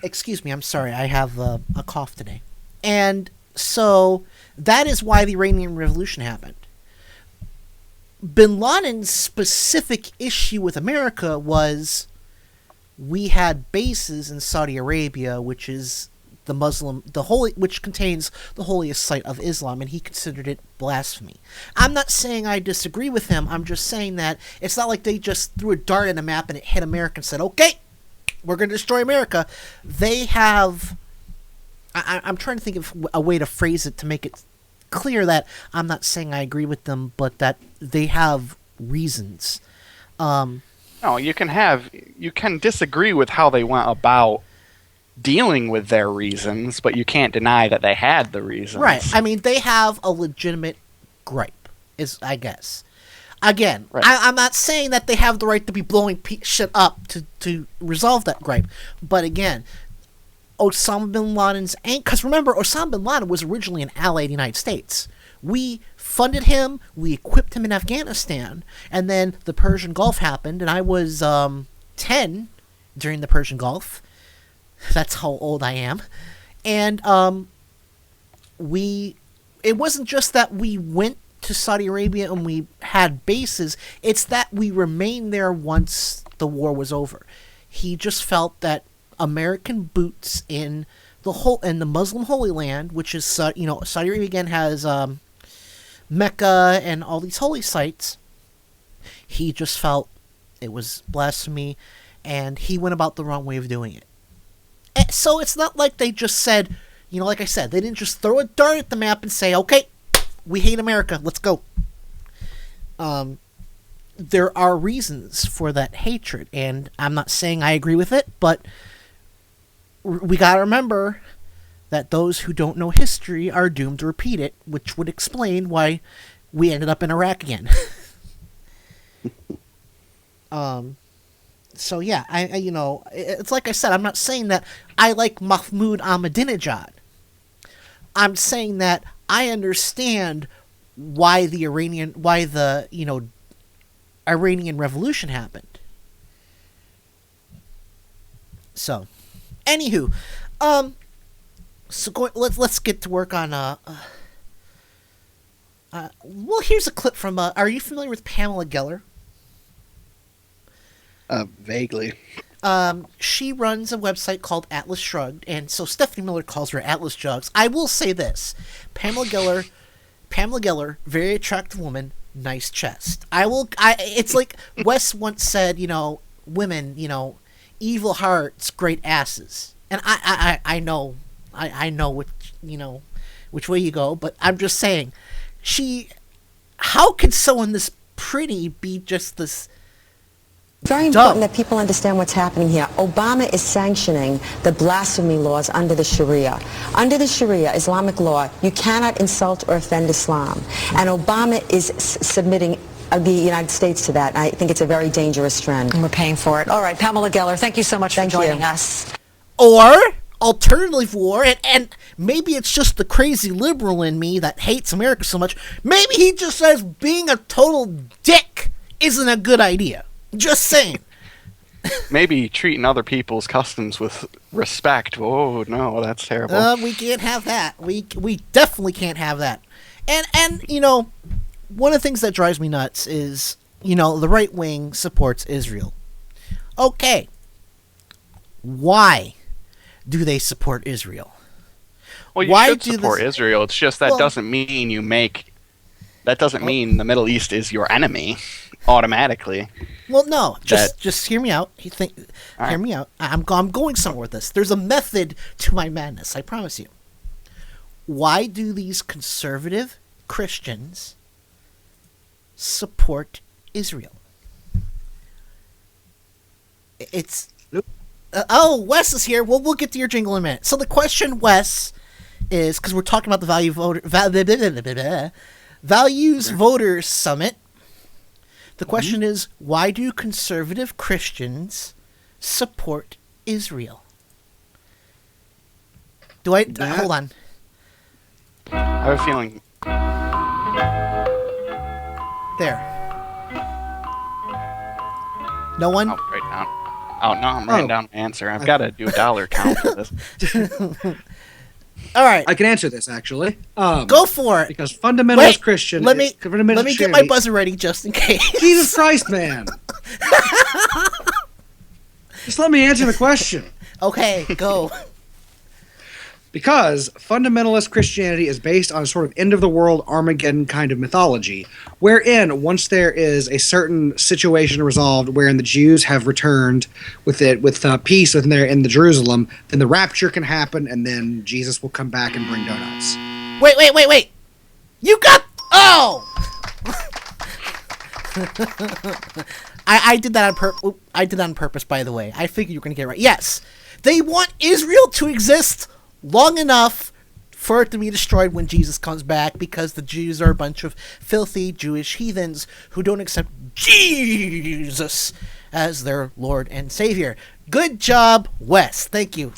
Excuse me, I'm sorry, I have a cough today. And so that is why the Iranian Revolution happened. Bin Laden's specific issue with America was we had bases in Saudi Arabia, which is which contains the holiest site of Islam, and he considered it blasphemy. I'm not saying I disagree with him. I'm just saying that it's not like they just threw a dart at a map and it hit America and said, okay, we're going to destroy America. They have... I'm trying to think of a way to phrase it to make it clear that I'm not saying I agree with them, but that they have reasons. No, you can disagree with how they went about dealing with their reasons, but you can't deny that they had the reasons. Right. I mean, they have a legitimate gripe, I guess. Again, right. I'm not saying that they have the right to be blowing shit up to resolve that gripe. But again, Osama bin Laden's... Because remember, Osama bin Laden was originally an ally of the United States. We funded him, we equipped him in Afghanistan, and then the Persian Gulf happened, and I was 10 during the Persian Gulf. That's how old I am. And it wasn't just that we went to Saudi Arabia and we had bases, it's that we remained there once the war was over. He just felt that American boots in the Muslim Holy Land, which is Saudi Arabia again has Mecca and all these holy sites. He just felt it was blasphemy, and he went about the wrong way of doing it. And so it's not like they just said, like I said, they didn't just throw a dart at the map and say, okay, we hate America, let's go. There are reasons for that hatred, and I'm not saying I agree with it, but we gotta remember that those who don't know history are doomed to repeat it, which would explain why we ended up in Iraq again. So yeah, it's like I said, I'm not saying that I like Mahmoud Ahmadinejad. I'm saying that I understand why the Iranian Revolution happened. So, anywho, let's get to work on well, here's a clip from are you familiar with Pamela Geller? Vaguely. She runs a website called Atlas Shrugged, and so Stephanie Miller calls her Atlas Jugs. I will say this: Pamela Geller, very attractive woman, nice chest. It's like Wes once said, women, evil hearts, great asses. And I know which way you go, but I'm just saying, how could someone this pretty be just this? Very important that people understand what's happening here. Obama is sanctioning the blasphemy laws under the Sharia. Under the Sharia, Islamic law, you cannot insult or offend Islam. And Obama is submitting the United States to that. I think it's a very dangerous trend. And we're paying for it. All right, Pamela Geller, thank you so much for joining us. Or, alternative war, and maybe it's just the crazy liberal in me that hates America so much, maybe he just says being a total dick isn't a good idea. Just saying. Maybe treating other people's customs with respect. Oh, no, that's terrible. We can't have that. We definitely can't have that. And one of the things that drives me nuts is, the right wing supports Israel. Okay. Why do they support Israel? Well, you should support Israel. It's just that doesn't mean that doesn't mean the Middle East is your enemy automatically. Well, no, just hear me out. Hear me out. I'm going somewhere with this. There's a method to my madness, I promise you. Why do these conservative Christians support Israel? It's Wes is here. We'll get to your jingle in a minute. So the question, Wes, is because we're talking about the Values Voters Summit. The question is, why do conservative Christians support Israel? Hold on. I have a feeling. There. No one? I'll write down. Oh, no, I'm writing down my answer. I've got to do a dollar count for this. All right. I can answer this, actually. Go for it. Because fundamentalist Christian... Let me get my buzzer ready just in case. Jesus Christ, man. Just let me answer the question. Okay, go. Because fundamentalist Christianity is based on a sort of end-of-the-world Armageddon kind of mythology, wherein once there is a certain situation resolved wherein the Jews have returned with peace in the Jerusalem, then the rapture can happen, and then Jesus will come back and bring donuts. Wait. You got... Oh! I did that on purpose, by the way. I figured you were going to get it right. Yes, they want Israel to exist long enough for it to be destroyed when Jesus comes back, because the Jews are a bunch of filthy Jewish heathens who don't accept Jesus as their Lord and Savior. Good job, Wes. Thank you.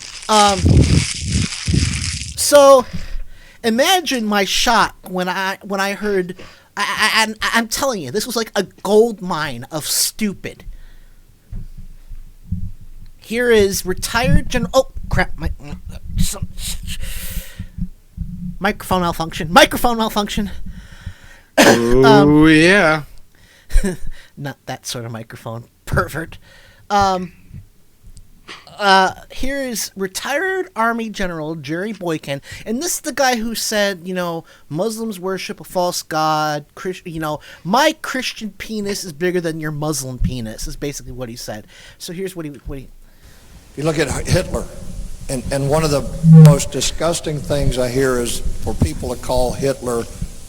So imagine my shock when I heard... I'm telling you, this was like a gold mine of stupid. Here is retired General... Oh, crap. Microphone malfunction. Oh, yeah. Not that sort of microphone. Pervert. Here is retired Army General Jerry Boykin, and this is the guy who said, Muslims worship a false god. My Christian penis is bigger than your Muslim penis, is basically what he said. So here's what he You look at Hitler, and one of the most disgusting things I hear is for people to call Hitler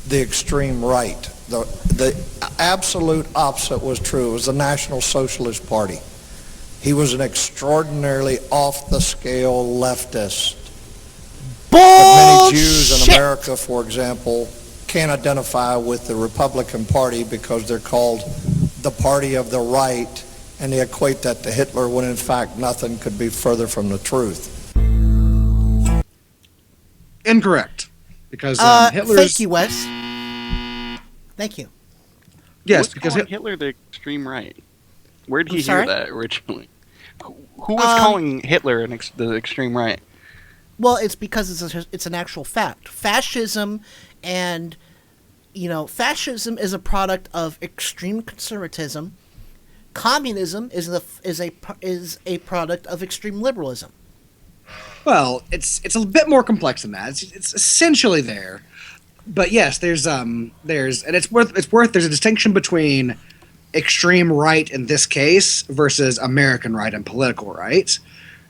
the extreme right. The absolute opposite was true. It was the National Socialist Party. He was an extraordinarily off-the-scale leftist. But many Jews in America, for example, can't identify with the Republican Party because they're called the party of the right, and they equate that to Hitler when in fact nothing could be further from the truth. Incorrect. Because Hitler's... Thank you, Wes. Thank you. Yes, because Hitler the extreme right. Where did he sorry? hear that originally? Who was calling Hitler the extreme right? Well, it's because it's an actual fact. Fascism and, fascism is a product of extreme conservatism. Communism is a product of extreme liberalism. Well, it's a bit more complex than that. It's essentially there. But yes, there's there's a distinction between extreme right in this case versus American right and political right.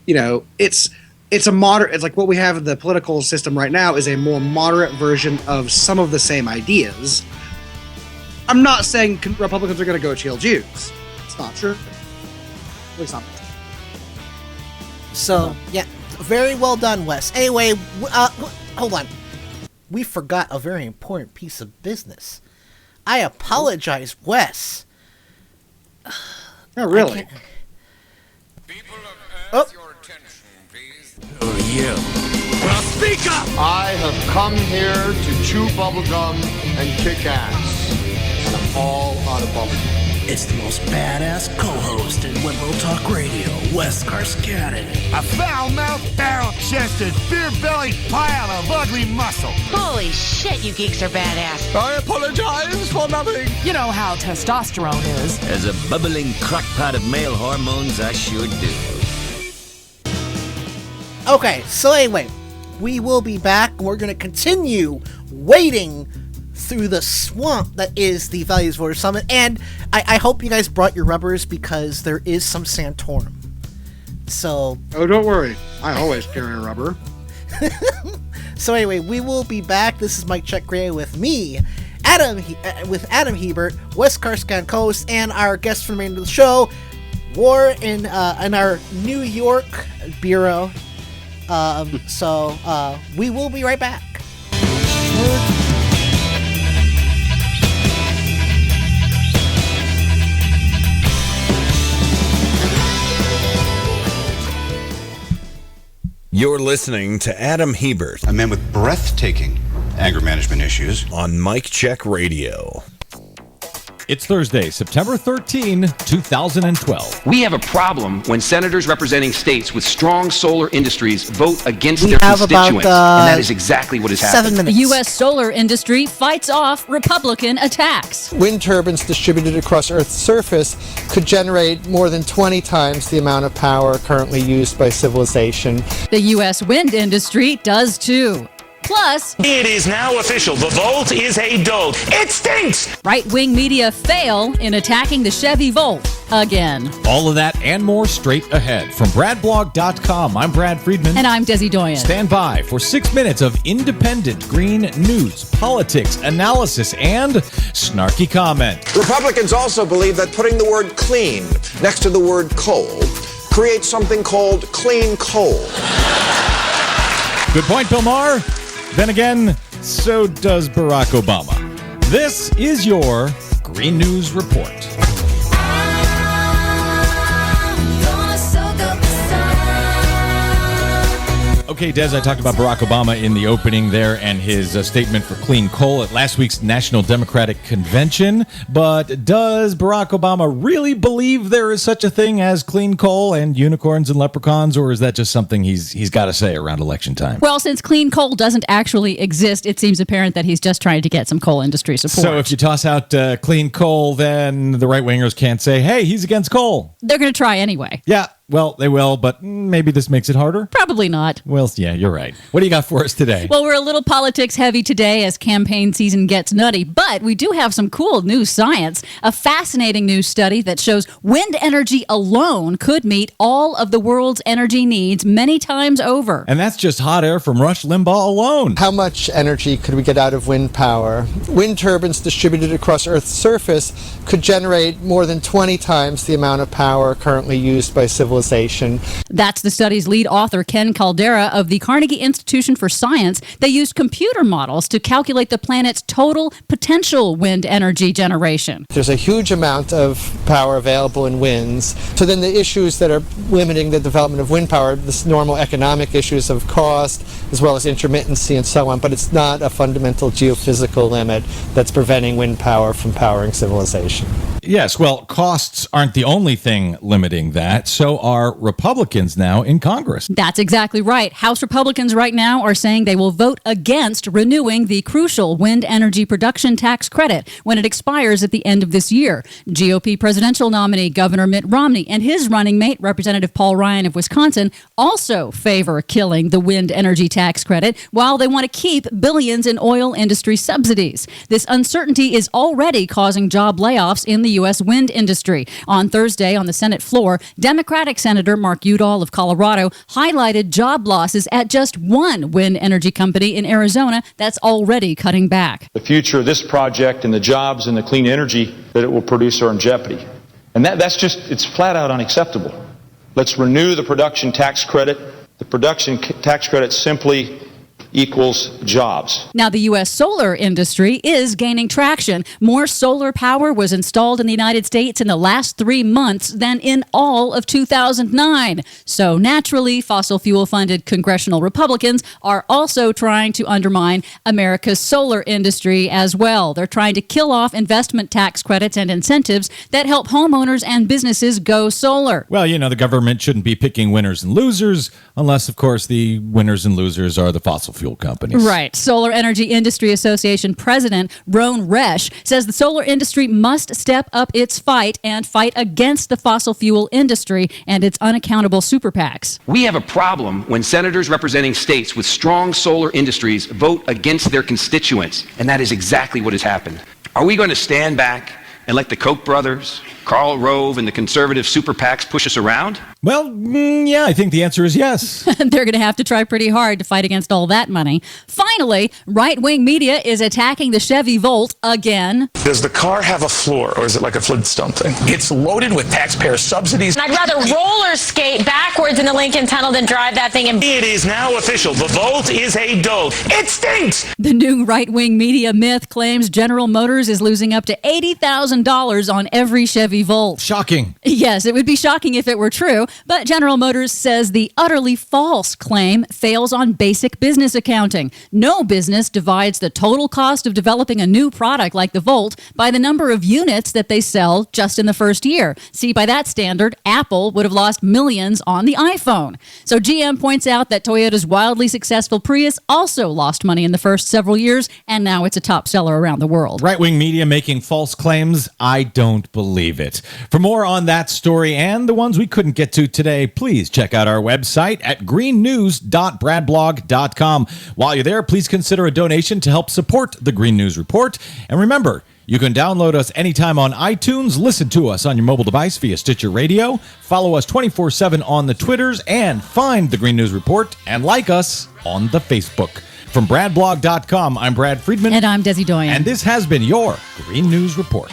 It's a moderate. It's like what we have in the political system right now is a more moderate version of some of the same ideas. I'm not saying Republicans are going to go kill Jews. It's not true. At least not. So yeah, very well done, Wes. Anyway, hold on. We forgot a very important piece of business. I apologize, Wes. Oh, really? Your attention, please. Oh, yeah. Well, speak up! I have come here to chew bubblegum and kick ass. And I'm all out of bubblegum. It's the most badass co-host in liberal talk radio, Wes Carskaddon. A foul-mouthed, barrel-chested, beer-bellied pile of ugly muscle. Holy shit, you geeks are badass. I apologize for nothing. You know how testosterone is. As a bubbling crockpot of male hormones, I sure do. Okay, so anyway, we will be back. We're going to continue wading through the swamp that is the Values Voter Summit, and I hope you guys brought your rubbers because there is some Santorum. So... Oh, don't worry. I always carry a rubber. So anyway, we will be back. This is Mike Check Gray with me, Adam Hebert, Wes Carskaddon co-host, and our guest from the remainder of the show, War in our New York bureau. So we will be right back. You're listening to Adam Hebert, a man with breathtaking anger management issues, on Mike Check Radio. It's Thursday, September 13, 2012. We have a problem when senators representing states with strong solar industries vote against We their have constituents, about, and that is exactly what has happened. 7 minutes. The U.S. solar industry fights off Republican attacks. Wind turbines distributed across Earth's surface could generate more than 20 times the amount of power currently used by civilization. The U.S. wind industry does too. Plus, it is now official. The Volt is a dolt. It stinks! Right-wing media fail in attacking the Chevy Volt again. All of that and more straight ahead. From BradBlog.com, I'm Brad Friedman. And I'm Desi Doyen. Stand by for 6 minutes of independent green news, politics, analysis, and snarky comment. Republicans also believe that putting the word clean next to the word coal creates something called clean coal. Good point, Bill Maher. Then again, so does Barack Obama. This is your Green News Report. Okay, Des, I talked about Barack Obama in the opening there and his statement for clean coal at last week's National Democratic Convention. But does Barack Obama really believe there is such a thing as clean coal and unicorns and leprechauns, or is that just something he's got to say around election time? Well, since clean coal doesn't actually exist, it seems apparent that he's just trying to get some coal industry support. So if you toss out clean coal, then the right-wingers can't say, hey, he's against coal. They're going to try anyway. Yeah. Well, they will, but maybe this makes it harder? Probably not. Well, yeah, you're right. What do you got for us today? Well, we're a little politics heavy today as campaign season gets nutty, but we do have some cool new science. A fascinating new study that shows wind energy alone could meet all of the world's energy needs many times over. And that's just hot air from Rush Limbaugh alone. How much energy could we get out of wind power? Wind turbines distributed across Earth's surface could generate more than 20 times the amount of power currently used by civilization. That's the study's lead author, Ken Caldera of the Carnegie Institution for Science. They used computer models to calculate the planet's total potential wind energy generation. There's a huge amount of power available in winds. So then the issues that are limiting the development of wind power, the normal economic issues of cost, as well as intermittency and so on, but it's not a fundamental geophysical limit that's preventing wind power from powering civilization. Yes, well, costs aren't the only thing limiting that. So are Republicans now in Congress. That's exactly right. House Republicans right now are saying they will vote against renewing the crucial wind energy production tax credit when it expires at the end of this year. GOP presidential nominee Governor Mitt Romney and his running mate, Representative Paul Ryan of Wisconsin, also favor killing the wind energy tax credit while they want to keep billions in oil industry subsidies. This uncertainty is already causing job layoffs in the U.S. wind industry. On Thursday on the Senate floor, Democratic Senator Mark Udall of Colorado highlighted job losses at just one wind energy company in Arizona that's already cutting back. The future of this project and the jobs and the clean energy that it will produce are in jeopardy. And that's just, it's flat out unacceptable. Let's renew the production tax credit. The production tax credit simply equals jobs. Now, the U.S. solar industry is gaining traction. More solar power was installed in the United States in the last 3 months than in all of 2009. So naturally, fossil fuel-funded congressional Republicans are also trying to undermine America's solar industry as well. They're trying to kill off investment tax credits and incentives that help homeowners and businesses go solar. Well, you know, the government shouldn't be picking winners and losers unless, of course, the winners and losers are the fossil fuel companies. Right. Solar Energy Industry Association President Ron Resch says the solar industry must step up its fight and fight against the fossil fuel industry and its unaccountable super PACs. We have a problem when senators representing states with strong solar industries vote against their constituents, and that is exactly what has happened. Are we going to stand back and let the Koch brothers, Karl Rove, and the conservative super PACs push us around? Well, yeah, I think the answer is yes. They're going to have to try pretty hard to fight against all that money. Finally, right-wing media is attacking the Chevy Volt again. Does the car have a floor, or is it like a Flintstone thing? It's loaded with taxpayer subsidies. I'd rather roller skate backwards in the Lincoln Tunnel than drive that thing. It is now official. The Volt is a dolt. It stinks! The new right-wing media myth claims General Motors is losing up to $80,000 $100,000 on every Chevy Volt. Shocking. Yes, it would be shocking if it were true, but General Motors says the utterly false claim fails on basic business accounting. No business divides the total cost of developing a new product like the Volt by the number of units that they sell just in the first year. See, by that standard, Apple would have lost millions on the iPhone. So GM points out that Toyota's wildly successful Prius also lost money in the first several years, and now it's a top seller around the world. Right-wing media making false claims? I don't believe it. For more on that story and the ones we couldn't get to today, please check out our website at greennews.bradblog.com. While you're there, please consider a donation to help support the Green News Report. And remember, you can download us anytime on iTunes, listen to us on your mobile device via Stitcher Radio, follow us 24/7 on the Twitters, and find the Green News Report and like us on the Facebook. From bradblog.com, I'm Brad Friedman. And I'm Desi Doyen. And this has been your Green News Report.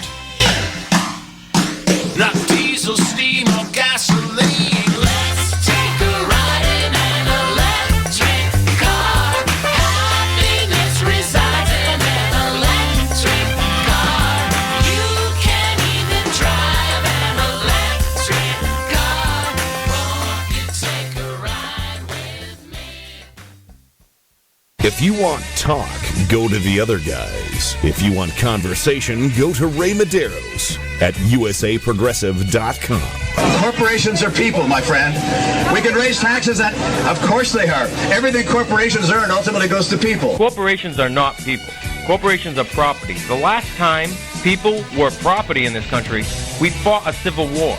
Not diesel, steam, or gasoline. Let's take a ride in an electric car. Happiness resides in an electric car. You can even drive an electric car. Won't you take a ride with me? If you want talk, go to the other guys. If you want conversation, go to Ray Medeiros at usaprogressive.com. Corporations are people, my friend. We can raise taxes, and of course they are. Everything corporations earn ultimately goes to people. Corporations are not people. Corporations are property. The last time people were property in this country, we fought a civil war.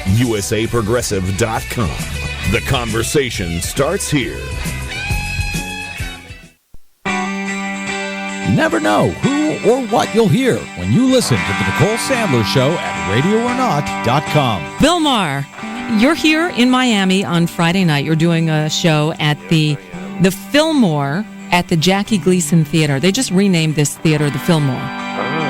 usaprogressive.com. The conversation starts here. You never know who or what you'll hear when you listen to the Nicole Sandler Show at radioornot.com. Bill Maher, you're here in Miami on Friday night. You're doing a show at the Fillmore at the Jackie Gleason Theater. They just renamed this theater the Fillmore.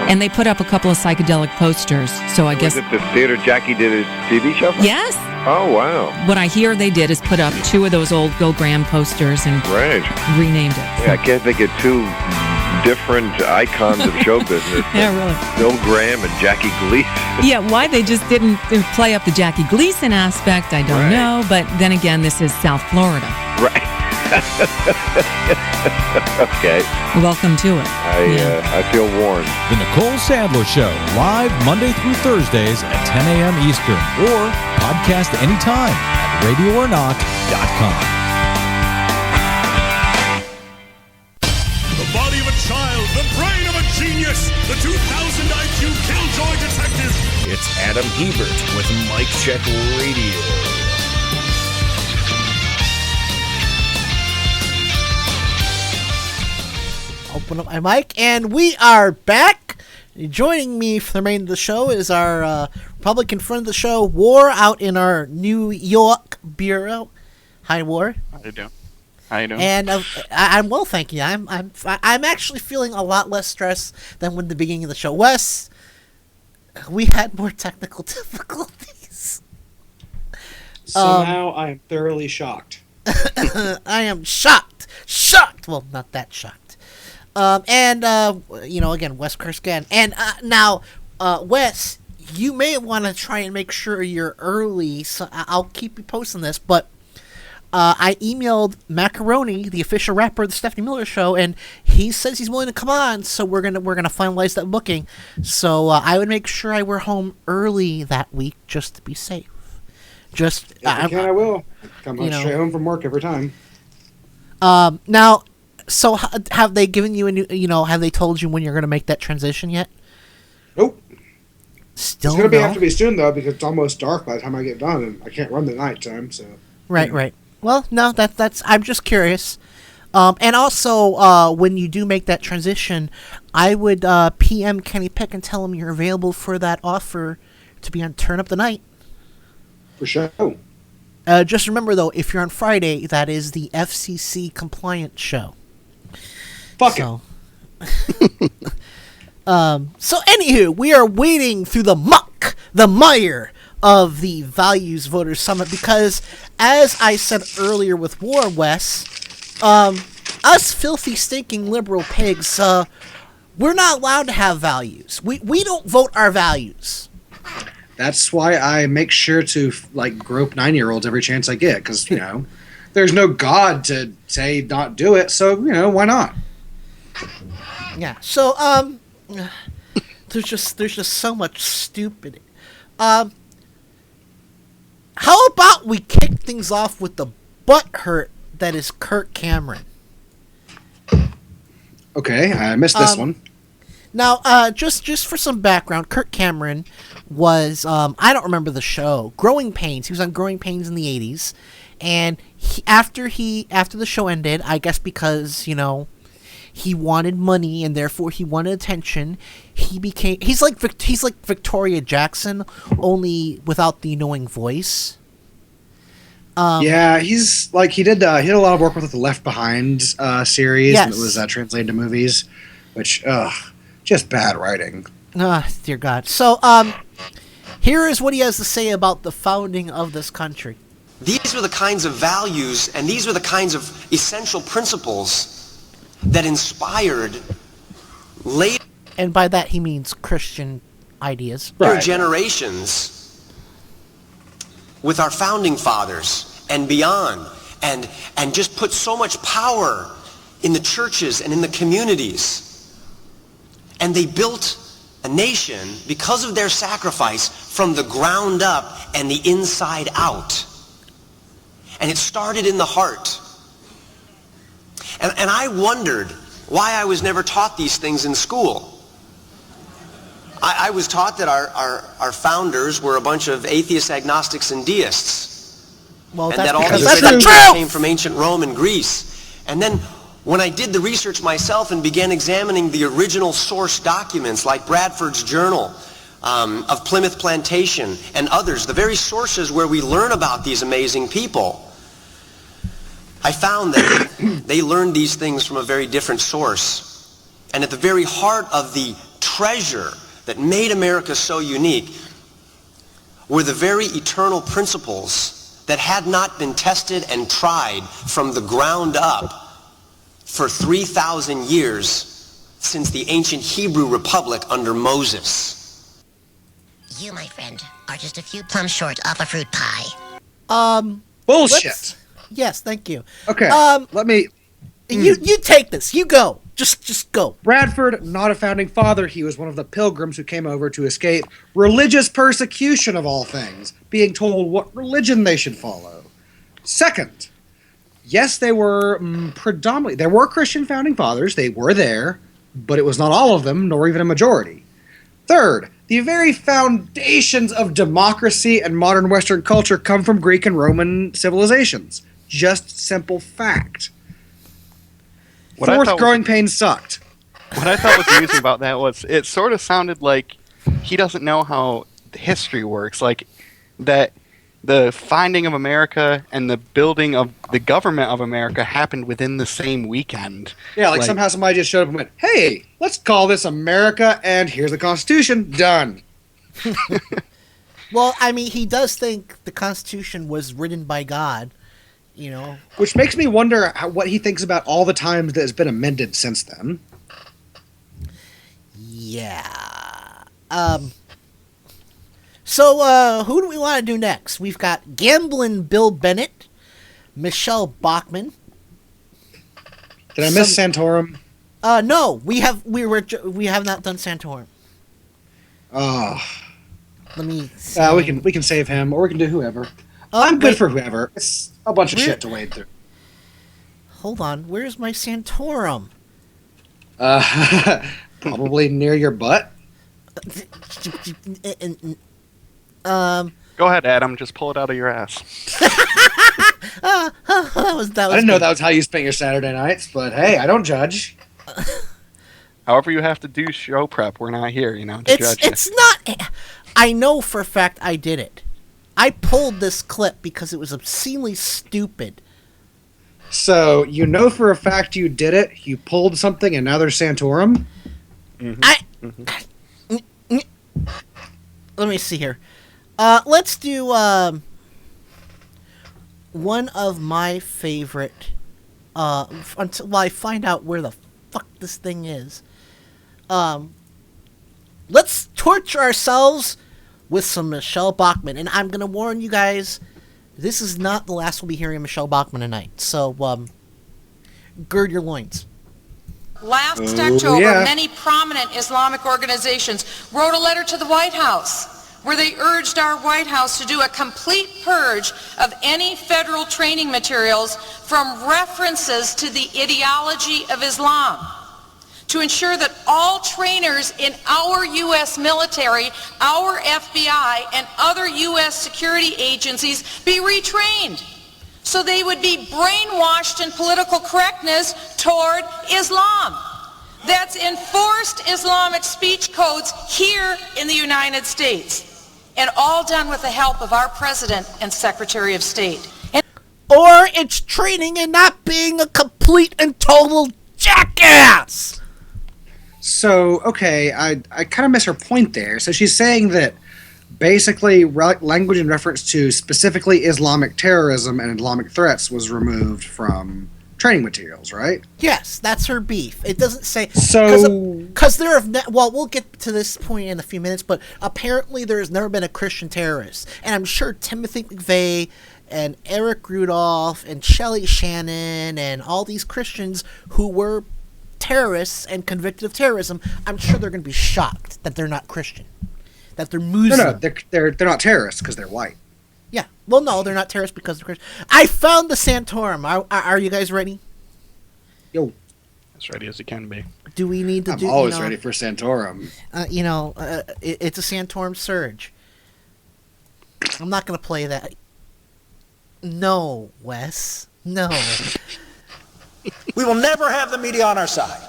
And they put up a couple of psychedelic posters. So I guess... Was it the theater Jackie did his TV show from? Yes. Oh, wow. What I hear they did is put up two of those old Bill Graham posters and renamed it. Yeah, I can't think of two different icons of show business. Yeah, really. Bill Graham and Jackie Gleason. Yeah, why they just didn't play up the Jackie Gleason aspect, I don't know. But then again, this is South Florida. Right. Okay. Welcome to it. I feel warned. The Nicole Sandler Show, live Monday through Thursdays at 10 a.m. Eastern, or podcast anytime at radioornot.com. The body of a child, the brain of a genius, the 2000 IQ Killjoy detective. It's Adam Hebert with Mike Check Radio. Open up my mic, and we are back. Joining me for the remainder of the show is our Republican friend of the show, War, out in our New York bureau. Hi, War. How you doing? How you doing? And I'm well, thank you. I'm actually feeling a lot less stress than when the beginning of the show. Wes, we had more technical difficulties. Somehow I am thoroughly shocked. I am shocked. Well, not that shocked. Again, Wes Kersgan. And now, Wes, you may want to try and make sure you're early, so I'll keep you posted on this, but I emailed Macaroni, the official rapper of the Stephanie Miller Show, and he says he's willing to come on, so we're gonna finalize that booking. So I would make sure I were home early that week just to be safe. If I can, I will. Come straight home from work every time. Now, so have they given you have they told you when you're going to make that transition yet? Nope. Still it's going to have to be soon, though, because it's almost dark by the time I get done, and I can't run the nighttime, so... Right. Well, no, that's I'm just curious. And also, when you do make that transition, I would PM Kenny Pick and tell him you're available for that offer to be on Turn Up the Night. For sure. Just remember, though, if you're on Friday, that is the FCC compliant show. Fuck it. So, anywho, we are wading through the muck, the mire of the Values Voters Summit because, as I said earlier with War West, us filthy, stinking liberal pigs, We're not allowed to have values. We don't vote our values. That's why I make sure to like grope 9-year-olds every chance I get, because there's no God to say not do it. So why not? Yeah. So there's just so much stupid. How about we kick things off with the butthurt that is Kirk Cameron? Okay, I missed this one. Now, just for some background, Kirk Cameron was I don't remember the show, Growing Pains. He was on Growing Pains in the 80s, and after the show ended, I guess because he wanted money and therefore he wanted attention, he's like Victoria Jackson, only without the annoying voice. Yeah, he's like he did a lot of work with the Left Behind series, Yes. and it was translated to movies, which just bad writing. Dear God. So here is what he has to say about the founding of this country. These were the kinds of values and these were the kinds of essential principles that inspired later. And by that he means Christian ideas. Generations with our founding fathers and beyond, and just put so much power in the churches and in the communities. And they built a nation because of their sacrifice from the ground up and the inside out. And it started in the heart. And I wondered why I was never taught these things in school. I was taught that our founders were a bunch of atheists, agnostics, and deists. Well, And that's that all because these that's the traditions truth! came from ancient Rome and Greece. And then when I did the research myself and began examining the original source documents like Bradford's Journal of Plymouth Plantation and others, the very sources where we learn about these amazing people, I found that they learned these things from a very different source. And at the very heart of the treasure that made America so unique were the very eternal principles that had not been tested and tried from the ground up for 3,000 years since the ancient Hebrew Republic under Moses. You, my friend, are just a few plums short of a fruit pie. Bullshit. Yes, thank you. Okay, let me. You take this. You go. Just go. Bradford, not a founding father. He was one of the pilgrims who came over to escape religious persecution of all things, being told what religion they should follow. Second, yes, they were predominantly, there were Christian founding fathers. They were there, but it was not all of them, nor even a majority. Third, the very foundations of democracy and modern Western culture come from Greek and Roman civilizations. Just simple fact. What I Fourth, thought Growing Pains sucked. What I thought was amusing about that was it sort of sounded like he doesn't know how history works. Like that the finding of America and the building of the government of America happened within the same weekend. Yeah, like somehow somebody just showed up and went, hey, let's call this America, and here's the Constitution. Done. Well, I mean, he does think the Constitution was written by God, Which makes me wonder what he thinks about all the times that it's been amended since then. Yeah. So, who do we want to do next? We've got Gamblin' Bill Bennett, Michelle Bachmann. Did I miss Santorum? No, we have not done Santorum. Oh. Let me see. We can save him, or we can do whoever. I'm good for whoever. It's a bunch of shit to wade through. Hold on, where's my Santorum? Probably near your butt. Go ahead, Adam. Just pull it out of your ass. that was I didn't know that was how you spent your Saturday nights, but hey, I don't judge. However you have to do show prep, we're not here, to judge you. It's not. I know for a fact I did it. I pulled this clip because it was obscenely stupid. So, you know for a fact you did it, you pulled something, and now there's Santorum? Let me see here. Let's do one of my favorite until I find out where the fuck this thing is. let's torture ourselves with some Michelle Bachmann. And I'm going to warn you guys, this is not the last we'll be hearing of Michelle Bachmann tonight. So, gird your loins. Last October, many prominent Islamic organizations wrote a letter to the White House where they urged our White House to do a complete purge of any federal training materials from references to the ideology of Islam, to ensure that all trainers in our U.S. military, our FBI, and other U.S. security agencies be retrained so they would be brainwashed in political correctness toward Islam. That's enforced Islamic speech codes here in the United States, and all done with the help of our President and Secretary of State. Or it's training and not being a complete and total jackass! So, okay, I kind of miss her point there. So she's saying that basically language in reference to specifically Islamic terrorism and Islamic threats was removed from training materials, right? Yes, that's her beef. It doesn't say... So... Because there have... Well, we'll get to this point in a few minutes, but apparently there has never been a Christian terrorist. And I'm sure Timothy McVeigh and Eric Rudolph and Shelley Shannon and all these Christians who were terrorists and convicted of terrorism, I'm sure they're going to be shocked that they're not Christian. That they're Muslim. No, they're not terrorists because they're white. Yeah. Well, no, they're not terrorists because they're Christian. I found the Santorum. Are you guys ready? Yo. As ready as you can be. Do we need to I'm always ready for Santorum. It's a Santorum surge. I'm not going to play that. No, Wes. No. We will never have the media on our side.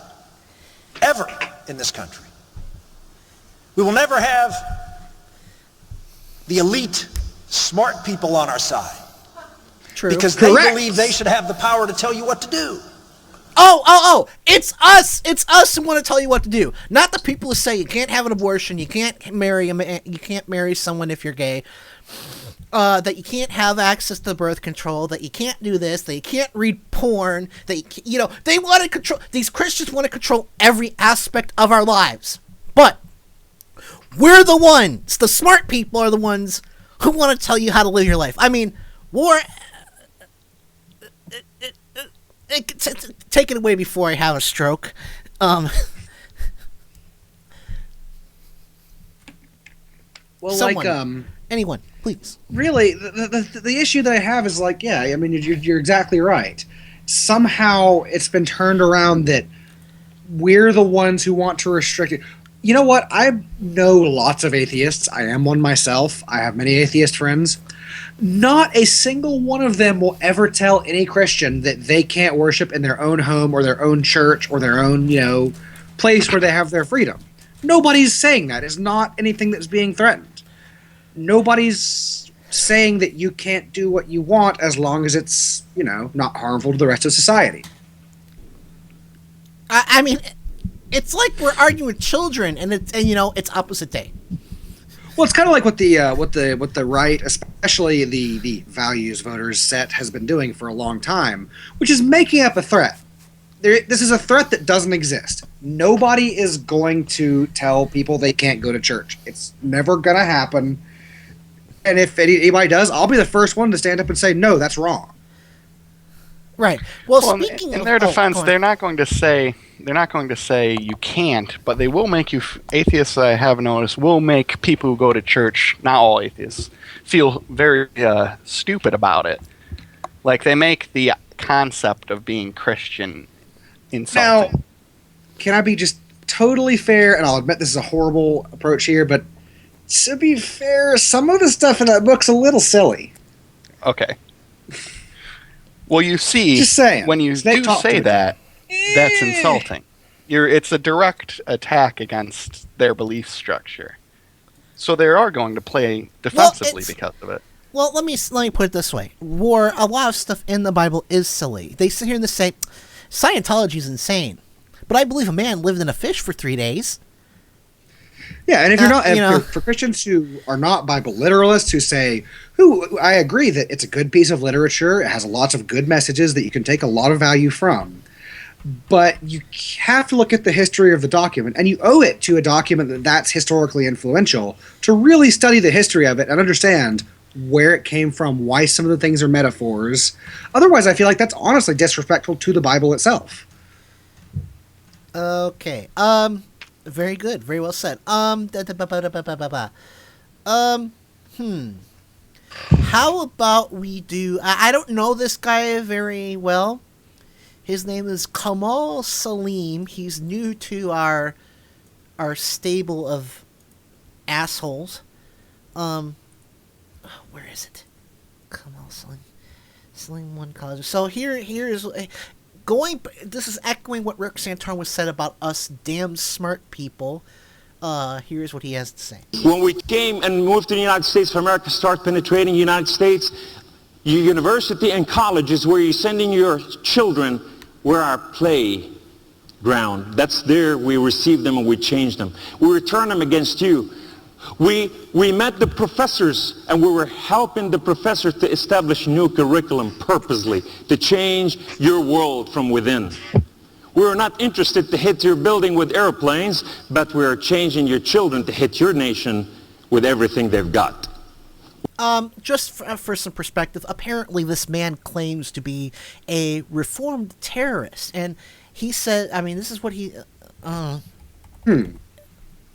Ever in this country. We will never have the elite, smart people on our side. True. Because they believe they should have the power to tell you what to do. Oh, it's us. It's us who want to tell you what to do. Not the people who say you can't have an abortion, you can't marry a man, you can't marry someone if you're gay, that you can't have access to birth control, that you can't do this, that you can't read porn, that they want to control, these Christians want to control every aspect of our lives. But we're the ones, the smart people are the ones who want to tell you how to live your life. I mean, war... Take it away before I have a stroke. Well, someone, anyone, please. Really, the issue that I have is you're exactly right. Somehow it's been turned around that we're the ones who want to restrict it. You know what? I know lots of atheists. I am one myself. I have many atheist friends. Not a single one of them will ever tell any Christian that they can't worship in their own home or their own church or their own, place where they have their freedom. Nobody's saying that. It's not anything that's being threatened. Nobody's saying that you can't do what you want as long as it's, not harmful to the rest of society. I mean, it's like we're arguing with children, and it's opposite day. Well, it's kind of like what the right, especially the values voters set, has been doing for a long time, which is making up a threat. This is a threat that doesn't exist. Nobody is going to tell people they can't go to church. It's never going to happen. And if anybody does, I'll be the first one to stand up and say, no, that's wrong. Right. Well, speaking in their defense, they're not going to say you can't, but they will make you, atheists I have noticed, will make people who go to church, not all atheists, feel very stupid about it. Like, they make the concept of being Christian insulting. Now, can I be just totally fair, and I'll admit this is a horrible approach here, but to be fair, some of the stuff in that book's a little silly. Okay. Well, you see, Just saying. when you do say that, that's insulting. It's a direct attack against their belief structure. So they are going to play defensively because of it. Well, let me put it this way. A lot of stuff in the Bible is silly. They sit here and they say, Scientology is insane. But I believe a man lived in a fish for 3 days. Yeah, and if you're not, for Christians who are not Bible literalists, who I agree that it's a good piece of literature, it has lots of good messages that you can take a lot of value from. But you have to look at the history of the document, and you owe it to a document that's historically influential to really study the history of it and understand where it came from, why some of the things are metaphors. Otherwise, I feel like that's honestly disrespectful to the Bible itself. Okay. Very good. Very well said. How about we do... I don't know this guy very well. His name is Kamal Salim. He's new to our stable of assholes. Where is it? Kamal Salim. Salim One College. So here's going. This is echoing what Rick Santorum was said about us damn smart people. Here's what he has to say. When we came and moved to the United States of America, start penetrating the United States, your university and colleges where you're sending your children were our playground. That's there we received them and we changed them. We returned them against you. We met the professors and we were helping the professors to establish new curriculum purposely to change your world from within. We were not interested to hit your building with airplanes, but we are changing your children to hit your nation with everything they've got. Just for some perspective, apparently this man claims to be a reformed terrorist, and he said, I mean, this is what he...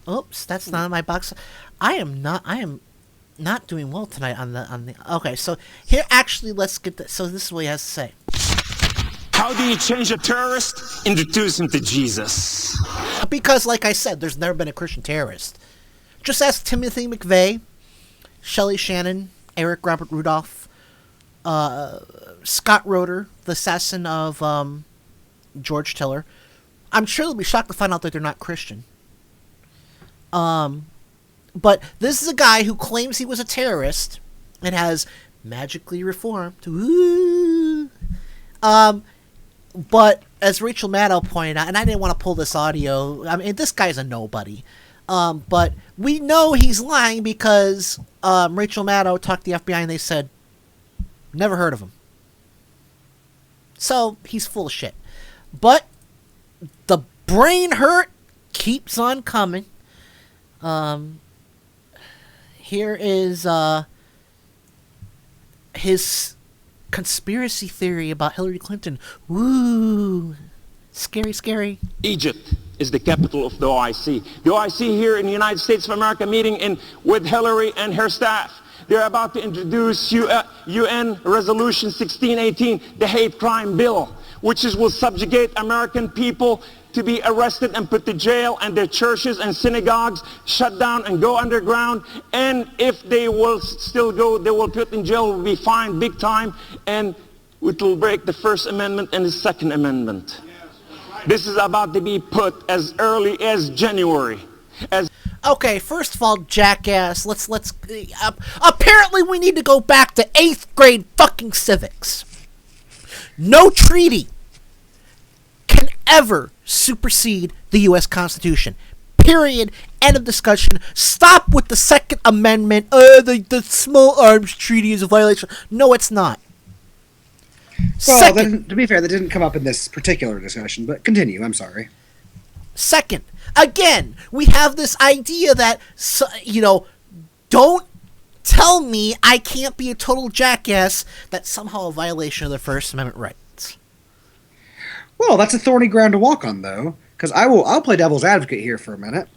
Oops, that's not in my box. I am not doing well tonight on the... Okay, so here, actually, let's get this. So this is what he has to say. How do you change a terrorist? Introduce him to Jesus. Because, like I said, there's never been a Christian terrorist. Just ask Timothy McVeigh, Shelley Shannon, Eric Robert Rudolph, Scott Roeder, the assassin of George Tiller. I'm sure they'll be shocked to find out that they're not Christian. But this is a guy who claims he was a terrorist and has magically reformed. Woo! But as Rachel Maddow pointed out, and I didn't want to pull this audio, I mean, this guy's a nobody. But we know he's lying because Rachel Maddow talked to the FBI and they said, never heard of him. So he's full of shit. But the brain hurt keeps on coming. Here is his conspiracy theory about Hillary Clinton. Woo! Scary, scary. Egypt is the capital of the OIC. The OIC here in the United States of America meeting with Hillary and her staff. They're about to introduce UN Resolution 1618, the hate crime bill, which will subjugate American people to be arrested and put to jail, and their churches and synagogues shut down and go underground. And if they will still go, they will put in jail, will be fined big time, and it will break the First Amendment and the Second Amendment. This is about to be put as early as January. Okay, first of all, jackass, let's apparently we need to go back to 8th grade fucking civics. No treaty can ever supersede the U.S. Constitution. Period. End of discussion. Stop with the Second Amendment. The Small Arms Treaty is a violation. No, it's not. Well, then, to be fair, that didn't come up in this particular discussion, but continue, I'm sorry. Second, again, we have this idea that, don't tell me I can't be a total jackass. That's somehow a violation of the First Amendment rights. Well, that's a thorny ground to walk on, though, because I'll play devil's advocate here for a minute.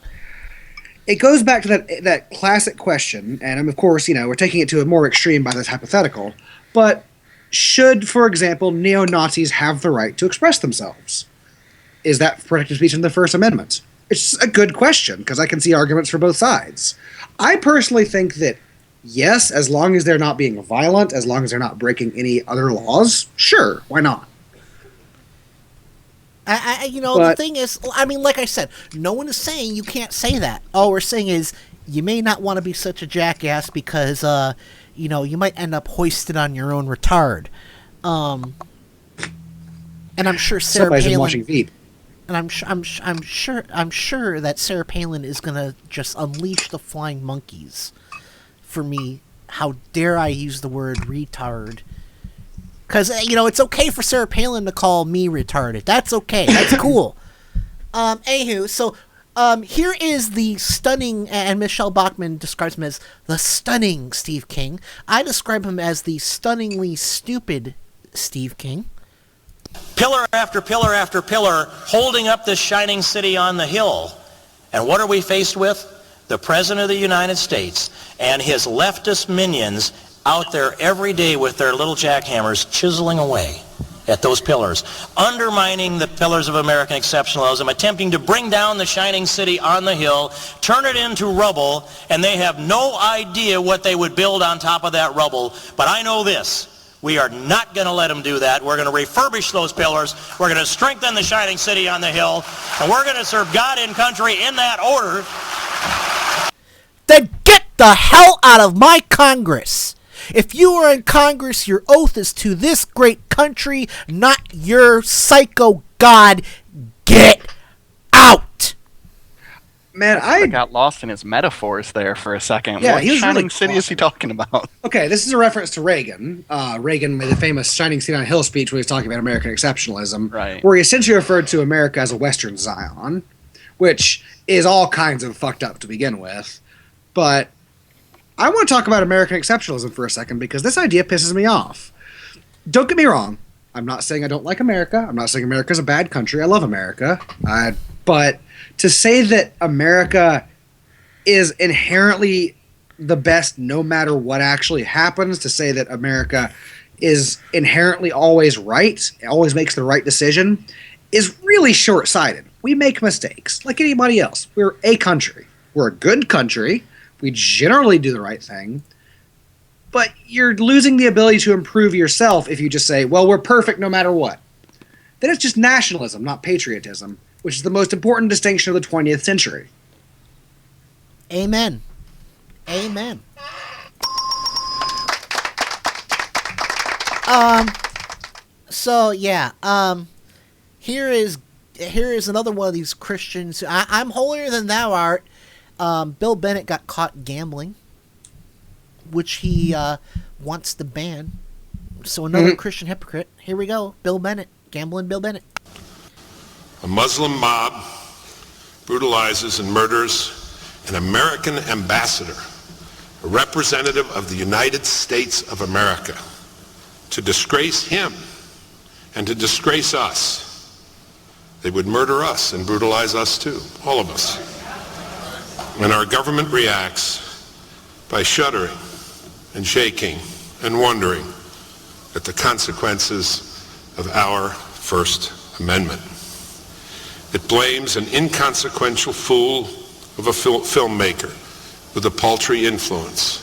It goes back to that classic question, and of course, we're taking it to a more extreme by this hypothetical, but should, for example, neo-Nazis have the right to express themselves? Is that protected speech in the First Amendment? It's a good question, because I can see arguments for both sides. I personally think that, yes, as long as they're not being violent, as long as they're not breaking any other laws, sure, why not? The thing is, I mean, like I said, no one is saying you can't say that. All we're saying is you may not want to be such a jackass because, you might end up hoisted on your own retard. And I'm sure Sarah Palin. Watching Veep. And I'm sure that Sarah Palin is gonna just unleash the flying monkeys for me. How dare I use the word retard Because, it's okay for Sarah Palin to call me retarded. That's okay. That's cool. Anywho, so here is the stunning, and Michelle Bachmann describes him as the stunning Steve King. I describe him as the stunningly stupid Steve King. Pillar after pillar after pillar, holding up this shining city on the hill. And what are we faced with? The President of the United States and his leftist minions out there every day with their little jackhammers chiseling away at those pillars, undermining the pillars of American exceptionalism, attempting to bring down the shining city on the hill, turn it into rubble, and they have no idea what they would build on top of that rubble. But I know this. We are not going to let them do that. We're going to refurbish those pillars. We're going to strengthen the shining city on the hill. And we're going to serve God and country in that order. Then get the hell out of my Congress. If you are in Congress, your oath is to this great country, not your psycho god. Get out. Man, I got lost in his metaphors there for a second. Yeah, what he was shining really city is he talking about? Okay, this is a reference to Reagan. Reagan made the famous Shining City on a Hill speech when he was talking about American exceptionalism, right, where he essentially referred to America as a Western Zion, which is all kinds of fucked up to begin with. But I want to talk about American exceptionalism for a second because this idea pisses me off. Don't get me wrong. I'm not saying I don't like America. I'm not saying America's a bad country. I love America. But to say that America is inherently the best no matter what actually happens, to say that America is inherently always right, always makes the right decision, is really short-sighted. We make mistakes like anybody else. We're a country. We're a good country. We generally do the right thing. But you're losing the ability to improve yourself if you just say, well, we're perfect no matter what. Then it's just nationalism, not patriotism, which is the most important distinction of the 20th century. Amen. Amen. So yeah. Here is another one of these Christians. I'm holier than thou art. Bill Bennett got caught gambling, which he wants to ban. So another Christian hypocrite. Here we go. Bill Bennett. Gambling Bill Bennett. A Muslim mob brutalizes and murders an American ambassador, a representative of the United States of America, to disgrace him and to disgrace us. They would murder us and brutalize us too, all of us. And our government reacts by shuddering and shaking and wondering at the consequences of our First Amendment. It blames an inconsequential fool of a filmmaker with a paltry influence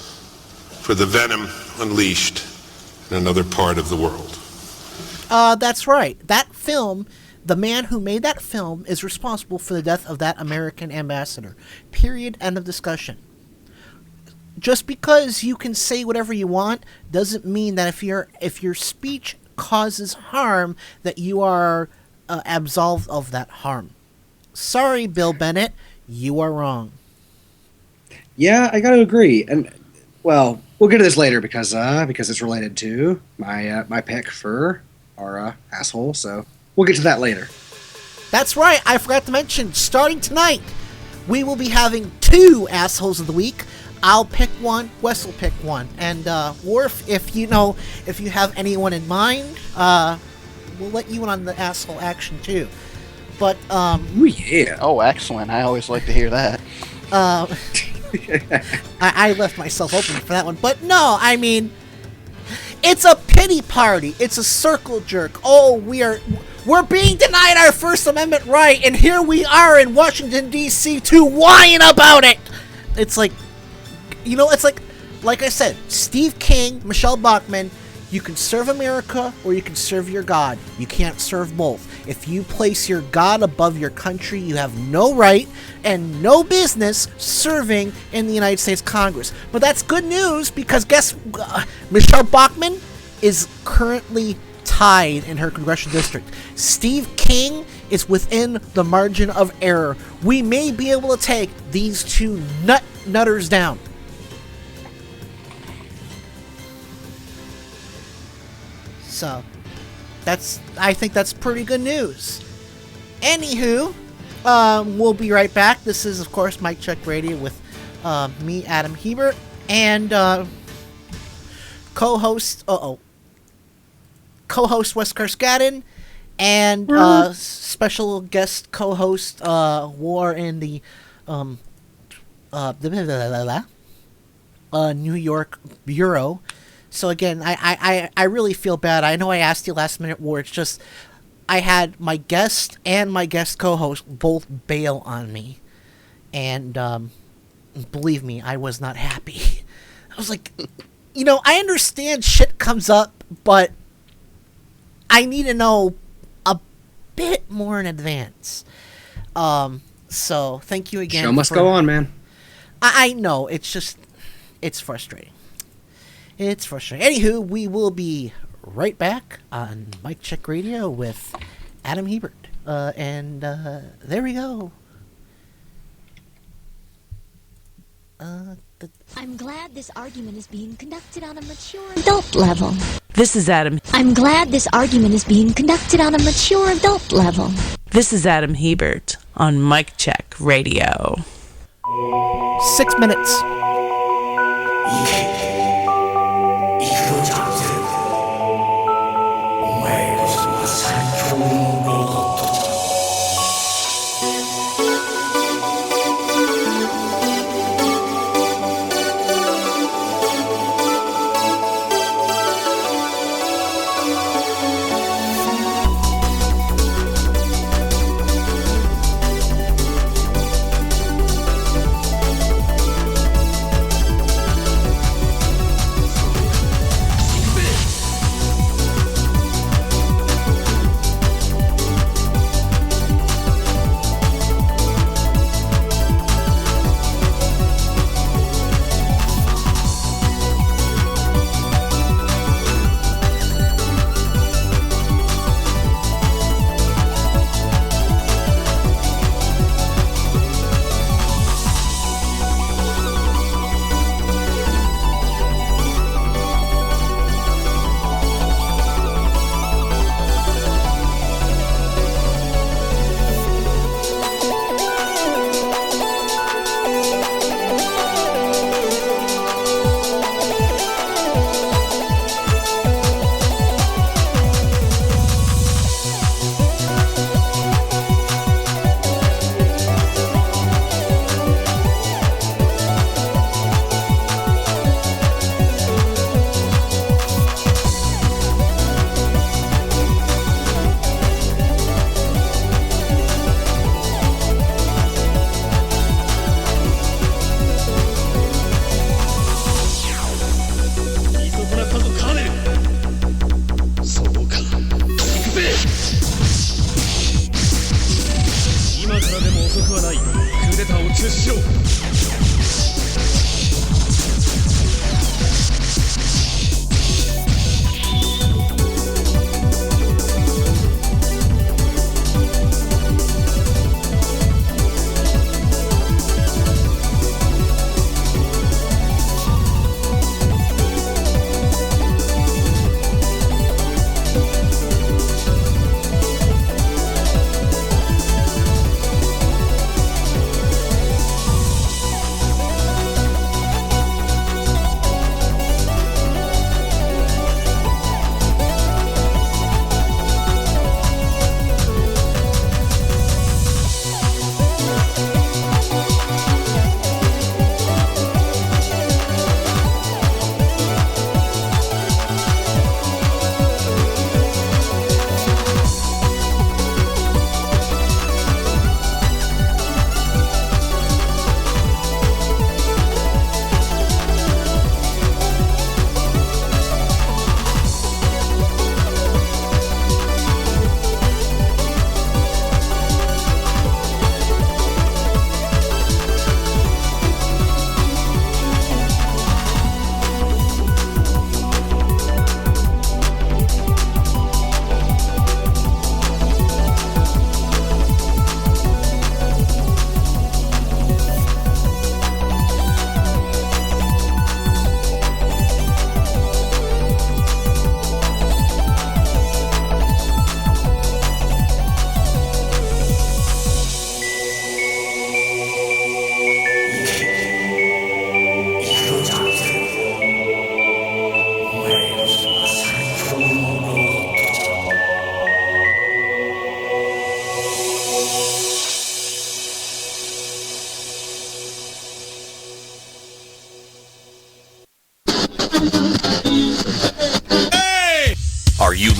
for the venom unleashed in another part of the world. That's right. That film, the man who made that film is responsible for the death of that American ambassador. Period. End of discussion. Just because you can say whatever you want doesn't mean that if your speech causes harm that you are absolved of that harm. Sorry, Bill Bennett, you are wrong. Yeah, I got to agree. And well, we'll get to this later because it's related to my pick for our asshole. So we'll get to that later. That's right. I forgot to mention, starting tonight, we will be having 2 assholes of the week. I'll pick one, Wes will pick one, and Worf, if you have anyone in mind, we'll let you in on the asshole action too. But Ooh, yeah. Oh, excellent! I always like to hear that. I left myself open for that one, but no, I mean, it's a pity party. It's a circle jerk. Oh, we're being denied our First Amendment right, and here we are in Washington D.C. to whine about it. It's like. It's like I said, Steve King, Michelle Bachmann, you can serve America or you can serve your God. You can't serve both. If you place your God above your country, you have no right and no business serving in the United States Congress. But that's good news because Michelle Bachmann is currently tied in her congressional district. Steve King is within the margin of error. We may be able to take these 2 nutters down. So I think that's pretty good news. Anywho, we'll be right back. This is, of course, Mike Check Radio with me, Adam Hebert, and co-host Wes Karskadin, and special guest co-host War in the New York Bureau. So again, I really feel bad. I know I asked you last minute, War. It's just I had my guest and my guest co-host both bail on me, and believe me, I was not happy. I was like, I understand shit comes up, but I need to know a bit more in advance. So thank you again. Show must go on, man. I know, it's frustrating. It's frustrating. Anywho, we will be right back on Mike Check Radio with Adam Hebert. And there we go. I'm glad this argument is being conducted on a mature adult level. This is Adam. I'm glad this argument is being conducted on a mature adult level. This is Adam Hebert on Mike Check Radio. 6 minutes.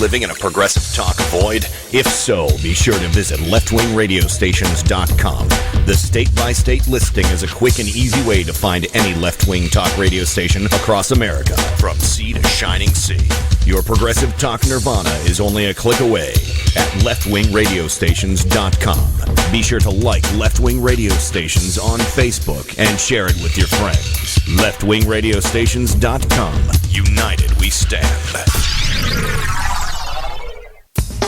living in a progressive talk void? If so, be sure to visit leftwingradiostations.com. The state-by-state listing is a quick and easy way to find any left-wing talk radio station across America, from sea to shining sea. Your progressive talk nirvana is only a click away at leftwingradiostations.com. Be sure to like Left Wing Radio Stations on Facebook and share it with your friends. leftwingradiostations.com. United we stand.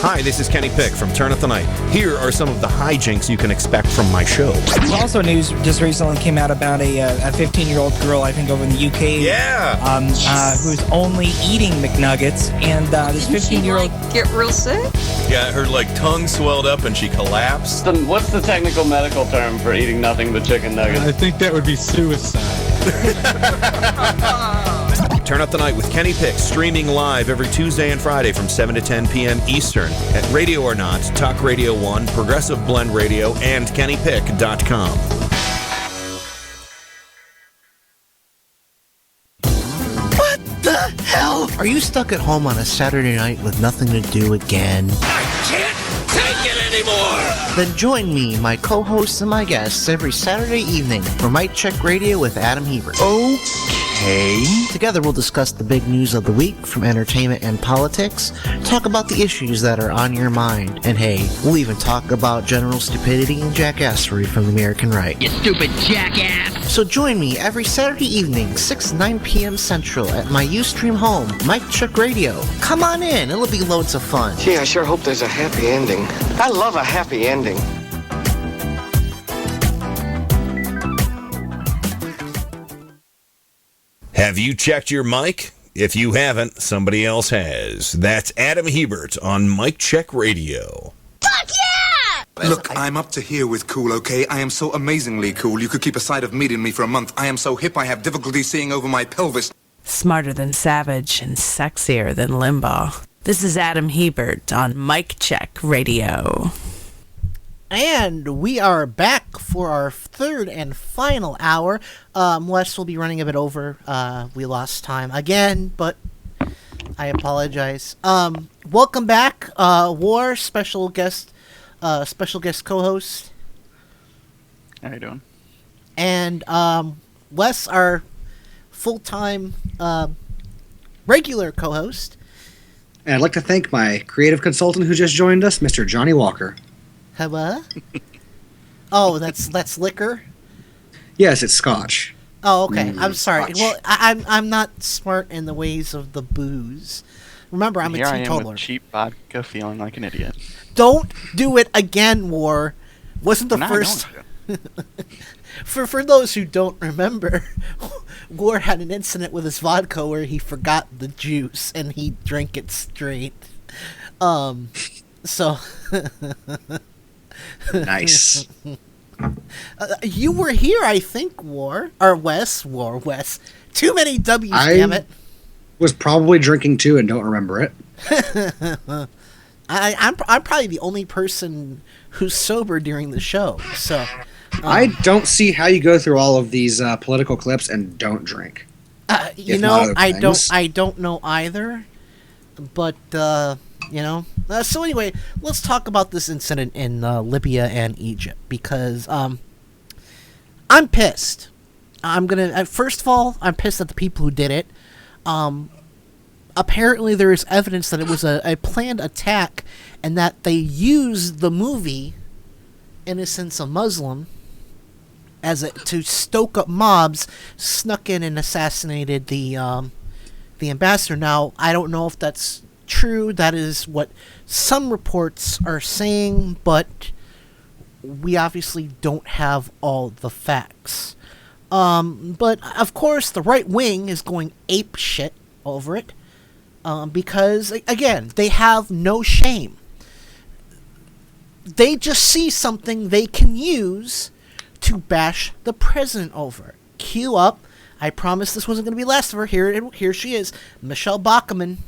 Hi, this is Kenny Pick from Turn Up the Night. Here are some of the hijinks you can expect from my show. Also, news just recently came out about a 15-year-old girl, I think, over in the UK. Yeah. Who's only eating McNuggets, and this 15-year-old get real sick. Yeah, her tongue swelled up and she collapsed. Then what's the technical medical term for eating nothing but chicken nuggets? I think that would be suicide. Turn Up the Night with Kenny Pick, streaming live every Tuesday and Friday from 7 to 10 p.m. Eastern at Radio or Not, Talk Radio 1, Progressive Blend Radio, and KennyPick.com. What the hell? Are you stuck at home on a Saturday night with nothing to do again? I can't take it anymore! Then join me, my co-hosts, and my guests every Saturday evening for Mic Check Radio with Adam Hebert. Okay. Together we'll discuss the big news of the week from entertainment and politics, talk about the issues that are on your mind, and hey, we'll even talk about general stupidity and jackassery from the American right. You stupid jackass! So join me every Saturday evening, 6 to 9 p.m. Central at my Ustream home, Mic Check Radio. Come on in, it'll be loads of fun. Gee, I sure hope there's a happy ending. I love a happy ending. Have you checked your mic? If you haven't, somebody else has. That's Adam Hebert on Mic Check Radio. Fuck yeah! Look, I'm up to here with cool, okay? I am so amazingly cool, you could keep a sight of meat in me for a month. I am so hip, I have difficulty seeing over my pelvis. Smarter than Savage and sexier than Limbaugh. This is Adam Hebert on Mic Check Radio. And we are back for our third and final hour. Wes will be running a bit over. We lost time again, but I apologize. Welcome back, War special guest co-host. How you doing? And Wes, our full-time regular co-host. And I'd like to thank my creative consultant who just joined us, Mr. Johnny Walker. Hello? Oh, that's liquor? Yes, it's scotch. Oh, okay. I'm sorry. Scotch. Well, I'm not smart in the ways of the booze. Remember, I'm Here a I am teetotaler. with cheap vodka, feeling like an idiot. Don't do it again, War. Wasn't the I'm not first. going For those who don't remember, War had an incident with his vodka where he forgot the juice and he drank it straight. So. Nice. You were here, I think, War. Or Wes. Too many W's, damn it. Was probably drinking too and don't remember it. I'm probably the only person who's sober during the show. So I don't see how you go through all of these political clips and don't drink. You know, I don't know either. But so anyway, let's talk about this incident in Libya and Egypt because I'm pissed. First of all, I'm pissed at the people who did it. Apparently there is evidence that it was a planned attack and that they used the movie Innocence of Muslim to stoke up mobs, snuck in and assassinated the ambassador. Now, I don't know if that's true. That is what some reports are saying, but we obviously don't have all the facts. But of course, the right wing is going ape shit over it because, again, they have no shame. They just see something they can use to bash the president over. Cue up. I promised this wasn't going to be last of her. Here she is, Michelle Bachmann.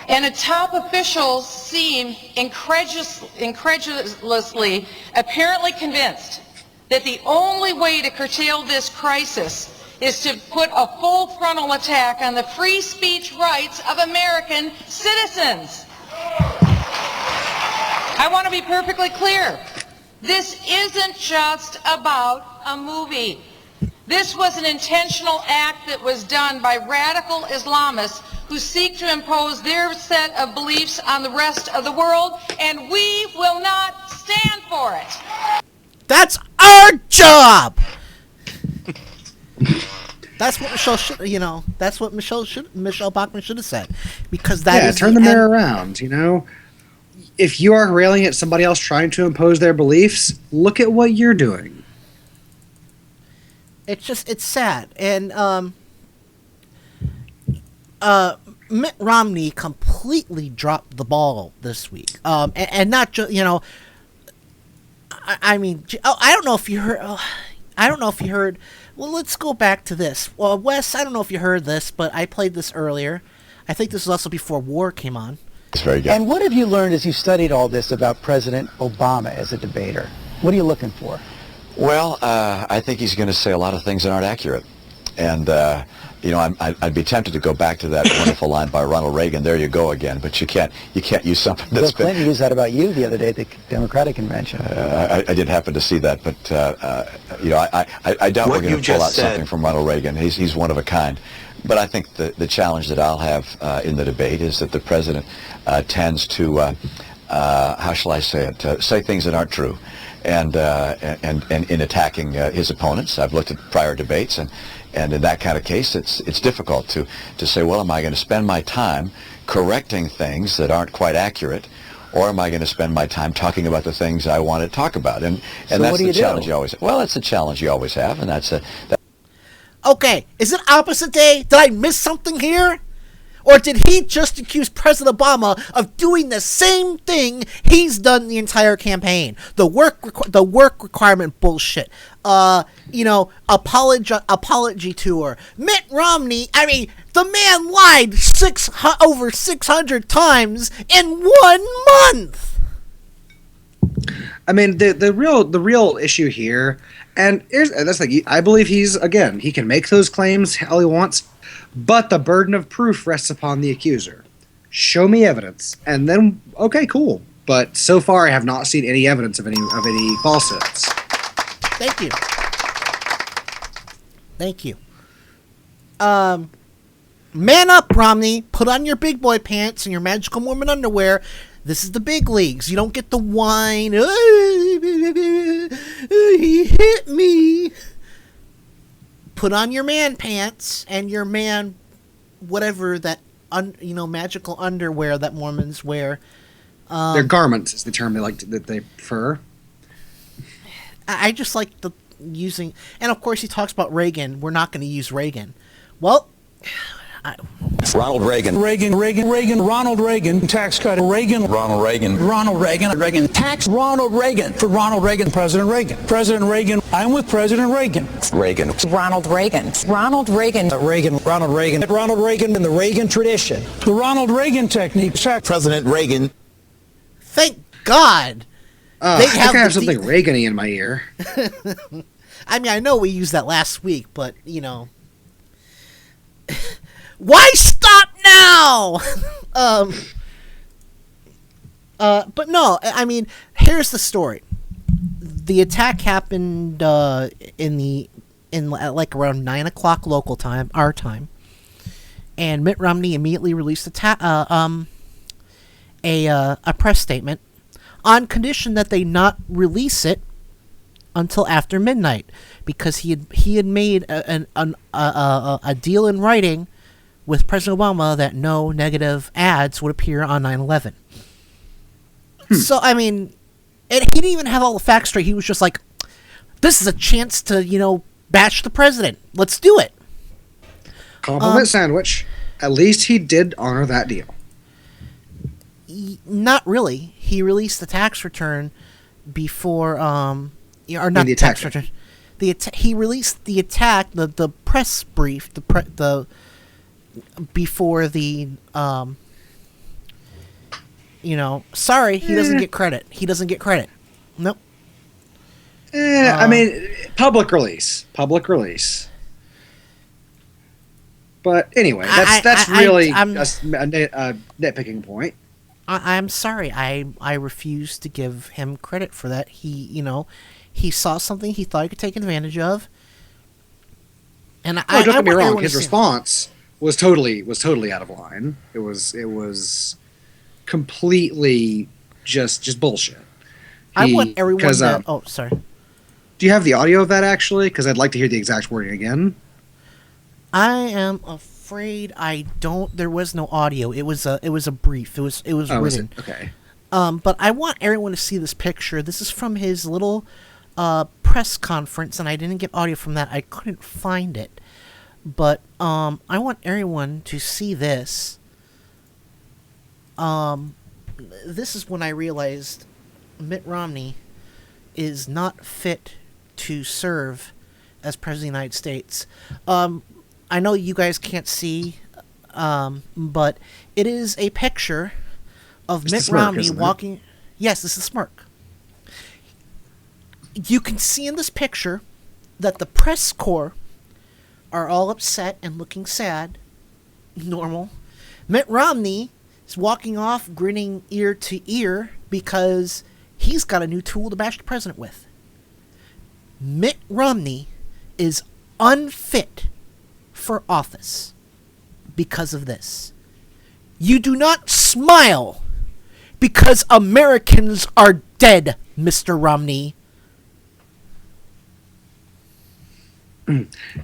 And a top official seemed incredulously, apparently convinced that the only way to curtail this crisis is to put a full frontal attack on the free speech rights of American citizens. I want to be perfectly clear. This isn't just about a movie. This was an intentional act that was done by radical Islamists who seek to impose their set of beliefs on the rest of the world, and we will not stand for it. That's our job. That's what Michelle should, that's what Michelle Bachmann should have said, because that is turn the mirror around. If you are railing at somebody else trying to impose their beliefs, look at what you're doing. It's sad, and Mitt Romney completely dropped the ball this week, and not just I mean, I don't know if you heard. I don't know if you heard. Well, let's go back to this. Well, Wes, I don't know if you heard this, but I played this earlier. I think this was also before War came on. It's very good. And what have you learned as you studied all this about President Obama as a debater? What are you looking for? Well, I think he's going to say a lot of things that aren't accurate. And, I'd be tempted to go back to that wonderful line by Ronald Reagan, "There you go again," but you can't use something that's Bill Clinton used that about you the other day at the Democratic Convention. I did happen to see that, but, I doubt we're going to pull out something from Ronald Reagan. He's one of a kind. But I think the challenge that I'll have in the debate is that the president tends to, how shall I say it, say things that aren't true. And in attacking his opponents. I've looked at prior debates, and in that kind of case, it's difficult to say, well, am I going to spend my time correcting things that aren't quite accurate, or am I going to spend my time talking about the things I want to talk about? And so that's the challenge you always have. Well, it's a challenge you always have, and that's Okay, is it opposite day? Did I miss something here? Or did he just accuse President Obama of doing the same thing he's done the entire campaign? The work requirement bullshit. Apology tour. Mitt Romney, I mean, the man lied over 600 times in 1 month. I mean, the real issue here, and that's like, I believe he can make those claims all he wants. But the burden of proof rests upon the accuser. Show me evidence, and then okay, cool. But so far, I have not seen any evidence of any falsehoods. Thank you. Man up, Romney. Put on your big boy pants and your magical Mormon underwear. This is the big leagues. You don't get the whine. He hit me. Put on your man pants and your man, whatever that, magical underwear that Mormons wear. Their garments is the term that they prefer. I just like using, and of course he talks about Reagan. We're not going to use Reagan. Well, Ronald Reagan. Reagan, Ronald Reagan, tax cut, Ronald Reagan, tax Ronald Reagan, for Ronald Reagan, President Reagan, I'm with President Reagan. Ronald Reagan, Ronald Reagan in the Reagan tradition. The Ronald Reagan technique, President Reagan. Thank God. I think I have something Reagan-y in my ear. I mean, I know we used that last week, but, why stop now? But no, I mean, here's the story. The attack happened at like around 9 o'clock local time, our time, and Mitt Romney immediately released a press statement on condition that they not release it until after midnight, because he had made a deal in writing with President Obama that no negative ads would appear on 9/11. So, I mean, and he didn't even have all the facts straight. He was just like, this is a chance to, bash the president. Let's do it. Compliment sandwich. At least he did honor that deal. Not really. He released the tax return before, or not the tax return. He released the press brief, before the sorry, he doesn't get credit. Nope. I mean, public release. But anyway, that's really just a nitpicking point. I'm sorry. I refuse to give him credit for that. He saw something he thought he could take advantage of. And don't get me wrong. His response was totally out of line. It was completely just bullshit. I want everyone to... oh, sorry. Do you have the audio of that, actually? Because I'd like to hear the exact wording again. I am afraid I don't. There was no audio. It was a brief. It was written. Was it? Okay. But I want everyone to see this picture. This is from his little press conference, and I didn't get audio from that. I couldn't find it. But I want everyone to see this. This is when I realized Mitt Romney is not fit to serve as President of the United States. I know you guys can't see, but it is a picture of Mitt Romney walking... Yes, this is smirk. You can see in this picture that the press corps are all upset and looking sad. Normal. Mitt Romney is walking off grinning ear to ear because he's got a new tool to bash the president with. Mitt Romney is unfit for office because of this. You do not smile because Americans are dead, Mr. Romney.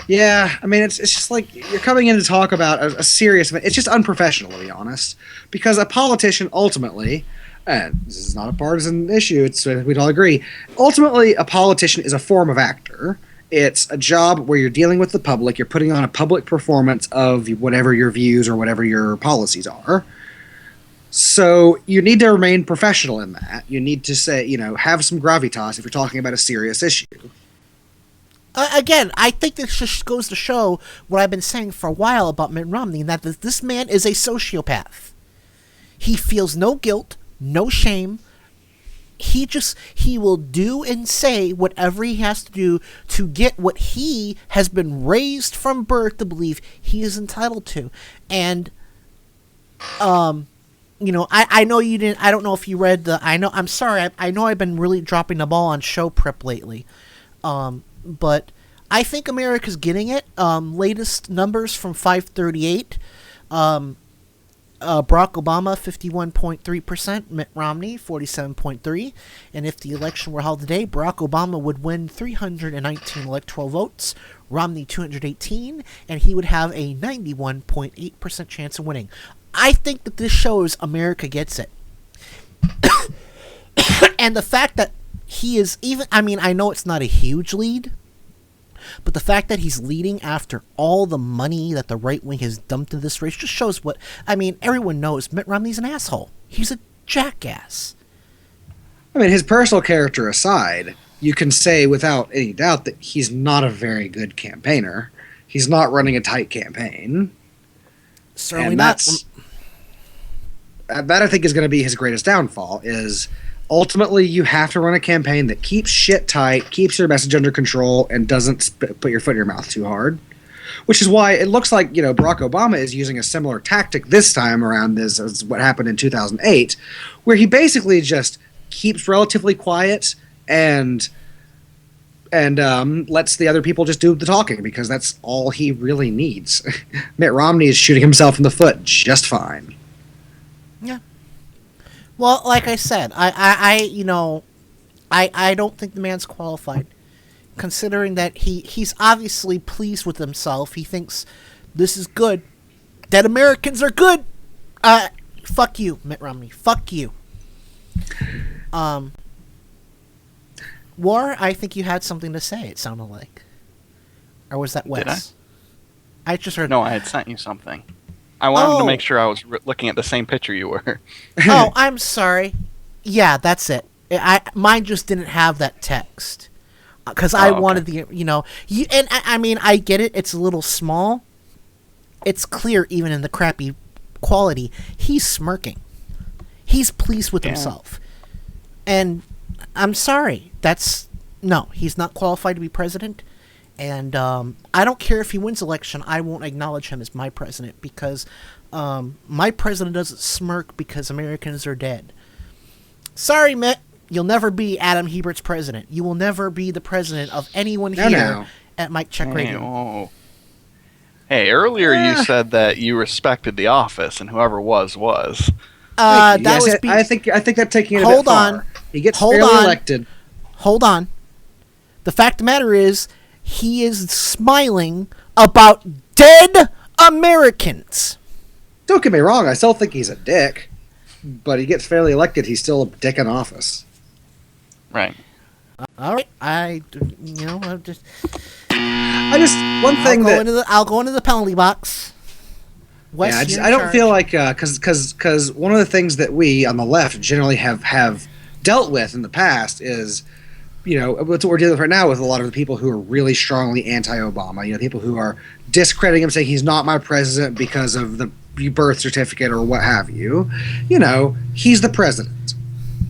Yeah, I mean, it's just like you're coming in to talk about a serious event. It's just unprofessional, to be honest, because a politician ultimately, and this is not a partisan issue, we'd all agree, ultimately a politician is a form of actor. It's a job where you're dealing with the public, you're putting on a public performance of whatever your views or whatever your policies are. So you need to remain professional in that. You need to say, have some gravitas if you're talking about a serious issue. Again, I think this just goes to show what I've been saying for a while about Mitt Romney, and that this man is a sociopath. He feels no guilt, no shame. He will do and say whatever he has to do to get what he has been raised from birth to believe he is entitled to. And, I know you didn't, I don't know if you read I'm sorry, I know I've been really dropping the ball on show prep lately. But I think America's getting it. Latest numbers from 538. Barack Obama, 51.3%. Mitt Romney, 47.3%. And if the election were held today, Barack Obama would win 319 electoral votes, Romney 218, and he would have a 91.8% chance of winning. I think that this shows America gets it. And the fact that he is I know it's not a huge lead, but the fact that he's leading after all the money that the right wing has dumped into this race just shows everyone knows Mitt Romney's an asshole. He's a jackass. His personal character aside, you can say without any doubt that he's not a very good campaigner. He's not running a tight campaign. Certainly not. That I think is going to be his greatest downfall is... Ultimately, you have to run a campaign that keeps shit tight, keeps your message under control, and doesn't put your foot in your mouth too hard. Which is why it looks like, Barack Obama is using a similar tactic this time around this as what happened in 2008, where he basically just keeps relatively quiet and lets the other people just do the talking, because that's all he really needs. Mitt Romney is shooting himself in the foot just fine. Yeah. Well, like I said, I don't think the man's qualified, considering that he's obviously pleased with himself. He thinks this is good. Dead Americans are good. Fuck you, Mitt Romney. Fuck you. War, I think you had something to say, it sounded like. Or was that Wes? Did I just heard... No, I had sent you something. I wanted to make sure I was looking at the same picture you were. Oh, I'm sorry. Yeah, that's it. Mine just didn't have that text. Because I wanted the, I get it. It's a little small. It's clear even in the crappy quality. He's smirking. He's pleased with himself. And I'm sorry. No, he's not qualified to be president. And I don't care if he wins election, I won't acknowledge him as my president, because my president doesn't smirk because Americans are dead. Sorry, Mitt, you'll never be Adam Hebert's president. You will never be the president of anyone here at Mike Check Radio. Oh. Hey, earlier you said that you respected the office, and whoever was. I think that's taking it a bit far. He gets fairly elected. Hold on. The fact of the matter is, he is smiling about dead Americans. Don't get me wrong, I still think he's a dick, but he gets fairly elected. He's still a dick in office. Right. All right. I'll go into the penalty box. Wes, I don't feel like because one of the things that we on the left generally have dealt with in the past is, what we're dealing with right now with a lot of the people who are really strongly anti-Obama. People who are discrediting him, saying he's not my president because of the birth certificate or what have you. He's the president.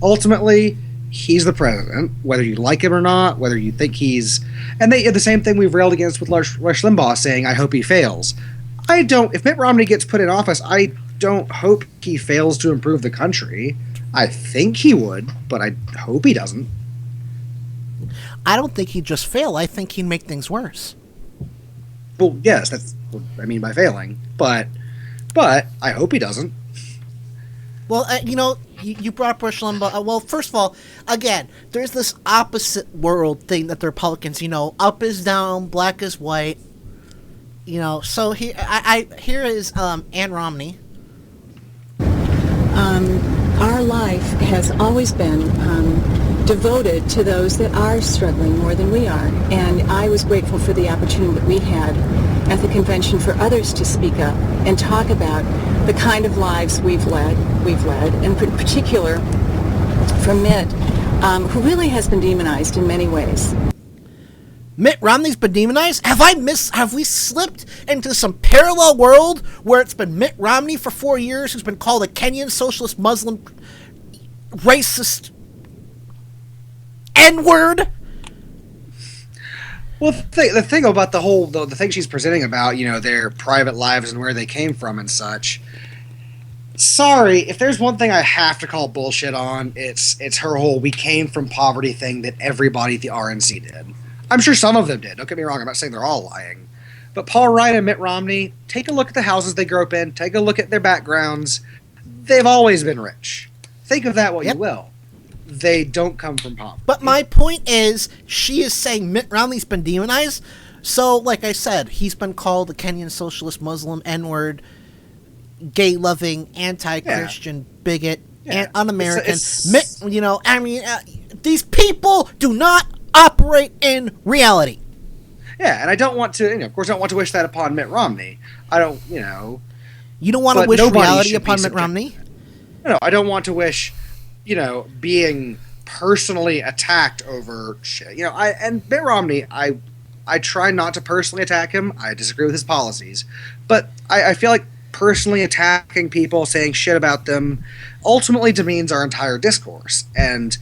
Ultimately, he's the president, whether you like him or not, whether you think he's... And the same thing we've railed against with Rush Limbaugh, saying, I hope he fails. If Mitt Romney gets put in office, I don't hope he fails to improve the country. I think he would, but I hope he doesn't. I don't think he'd just fail. I think he'd make things worse. Well, yes, that's what I mean by failing. But I hope he doesn't. Well, you brought up Rush Limbaugh. Well, first of all, again, there's this opposite world thing that the Republicans, up is down, black is white. So here is Ann Romney. Our life has always been devoted to those that are struggling more than we are. And I was grateful for the opportunity that we had at the convention for others to speak up and talk about the kind of lives we've led, and in particular for Mitt, who really has been demonized in many ways. Mitt Romney's been demonized? Have we slipped into some parallel world where it's been Mitt Romney for 4 years who's been called a Kenyan socialist Muslim racist N-word? Well, the thing about the thing she's presenting about, their private lives and where they came from and such. Sorry, if there's one thing I have to call bullshit on, it's her whole "we came from poverty" thing that everybody at the RNC did. I'm sure some of them did. Don't get me wrong. I'm not saying they're all lying. But Paul Ryan and Mitt Romney, take a look at the houses they grew up in. Take a look at their backgrounds. They've always been rich. Think of that what you will. They don't come from poverty. But my point is, she is saying Mitt Romney's been demonized. So, like I said, he's been called a Kenyan socialist Muslim N-word, gay-loving, anti-Christian bigot, and un-American. These people do not operate in reality. Yeah, and I don't want to, of course, I don't want to wish that upon Mitt Romney. I don't, You don't want to wish reality upon Mitt Romney? No, I don't want to wish, being personally attacked over shit. And Mitt Romney, I try not to personally attack him. I disagree with his policies. But I feel like personally attacking people, saying shit about them, ultimately demeans our entire discourse. And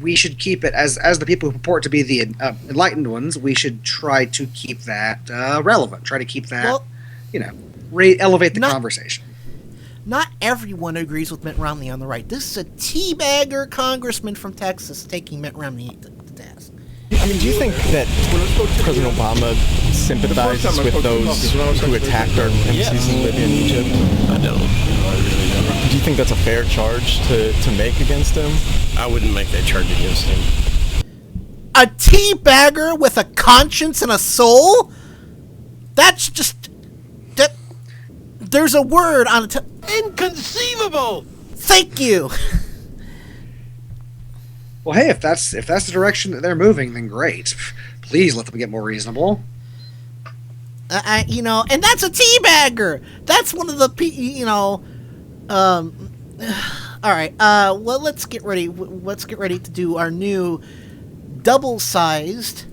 we should keep it, as the people who purport to be the enlightened ones, we should try to keep that relevant. Try to keep that, elevate the conversation. Not everyone agrees with Mitt Romney on the right. This is a teabagger congressman from Texas taking Mitt Romney to task. Do you think that President Obama sympathizes with those who attacked our embassies in Libya and Egypt? I don't. Do you think that's a fair charge to make against him? I wouldn't make that charge against him. A teabagger with a conscience and a soul? That's just... There's a word on it. Inconceivable! Thank you! Well, hey, if that's the direction that they're moving, then great. Please let them get more reasonable. And that's a teabagger. That's one of the all right. Well, let's get ready. Let's get ready to do our new double-sized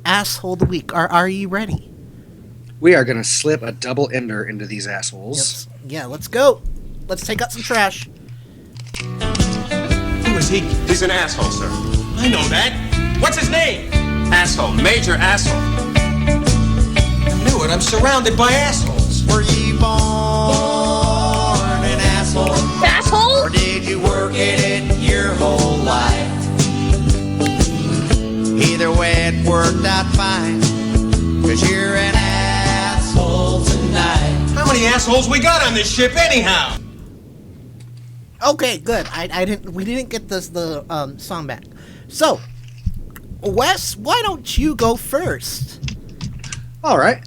asshole of the week. Are you ready? We are gonna slip a double ender into these assholes. Yeah, let's go. Let's take out some trash. Who is he? He's an asshole, sir. I know that. What's his name? Asshole. Major asshole. do it. I'm surrounded by assholes. Were ye born an asshole? Asshole? Or did you work at it your whole life? Either way, it worked out fine. Cause you're an asshole tonight. How many assholes we got on this ship anyhow? Okay, good. We didn't get the song back. So, Wes, why don't you go first? All right.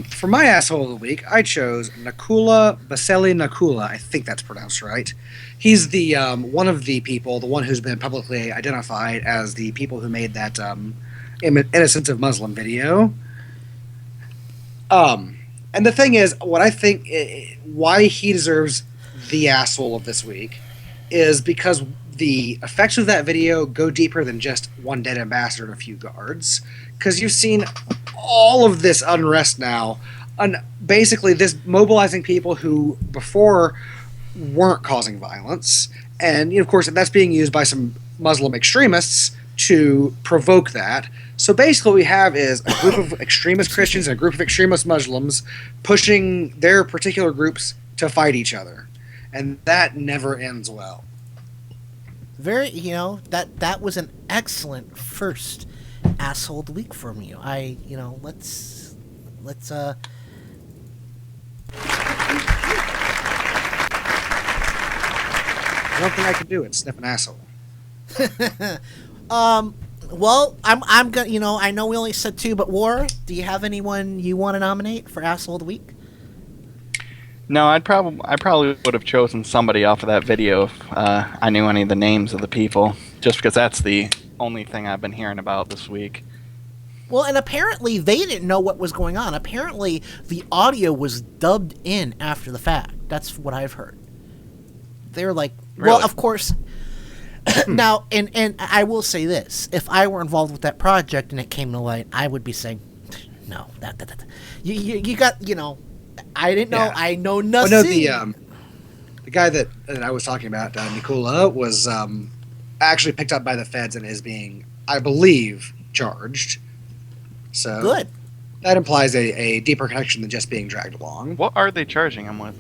For my asshole of the week, I chose Nakula Baseli Nakula. I think that's pronounced right. He's the one of the people, the one who's been publicly identified as the people who made that Innocence of Muslim video. And the thing is, what I think, why he deserves the asshole of this week is because the effects of that video go deeper than just one dead ambassador and a few guards. Because you've seen all of this unrest now, and basically this mobilizing people who before weren't causing violence, and of course that's being used by some Muslim extremists to provoke that. So basically what we have is a group of extremist Christians and a group of extremist Muslims pushing their particular groups to fight each other, and that never ends well. Very, that was an excellent first asshole of the week from you. Let's One thing I can do is sniff an asshole. Well, I'm gonna, I know we only said 2, but War, do you have anyone you want to nominate for asshole of the week? No, I probably would have chosen somebody off of that video if I knew any of the names of the people, just because that's the only thing I've been hearing about this week. Well, and apparently they didn't know what was going on. Apparently the audio was dubbed in after the fact. That's what I've heard. They're like, Really? well, of course. Now, and I will say this: if I were involved with that project and it came to light, I would be saying, no, that. You got, I didn't know. Yeah. I know nothing. Well, no, the guy that I was talking about, Nicola, was actually picked up by the feds and is being, I believe, charged. So good. That implies a deeper connection than just being dragged along. What are they charging him with?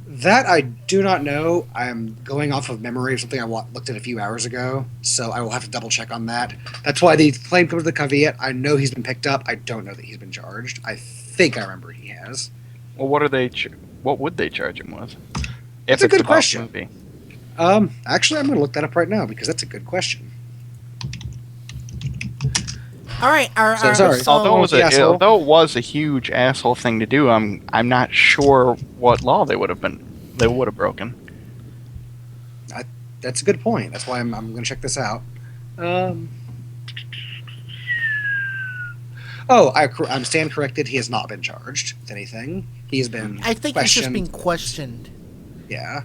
That I do not know. I'm going off of memory of something I looked at a few hours ago, so I will have to double check on that. That's why the claim comes to the caveat. I know he's been picked up. I don't know that he's been charged. I think I remember he has. Well, what would they charge him with? That's a good question. Actually, I'm going to look that up right now because that's a good question. All right. Although it was a huge asshole thing to do, I'm not sure what law they would have broken. That's a good point. That's why I'm going to check this out. I'm stand corrected. He has not been charged with anything. He's been I think questioned. He's just being questioned. Yeah,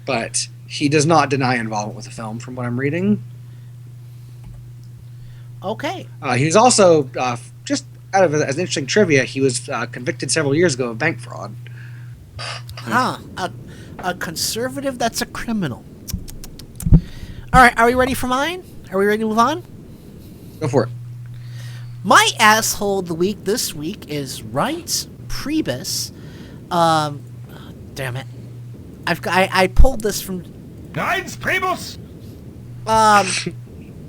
but he does not deny involvement with the film, from what I'm reading. Okay. He's also, just out of as an interesting trivia, he was convicted several years ago of bank fraud. A conservative that's a criminal. All right, are we ready for mine? Are we ready to move on? Go for it. My asshole of the week this week is Reince Priebus. Damn it. I pulled this from... Reince Priebus!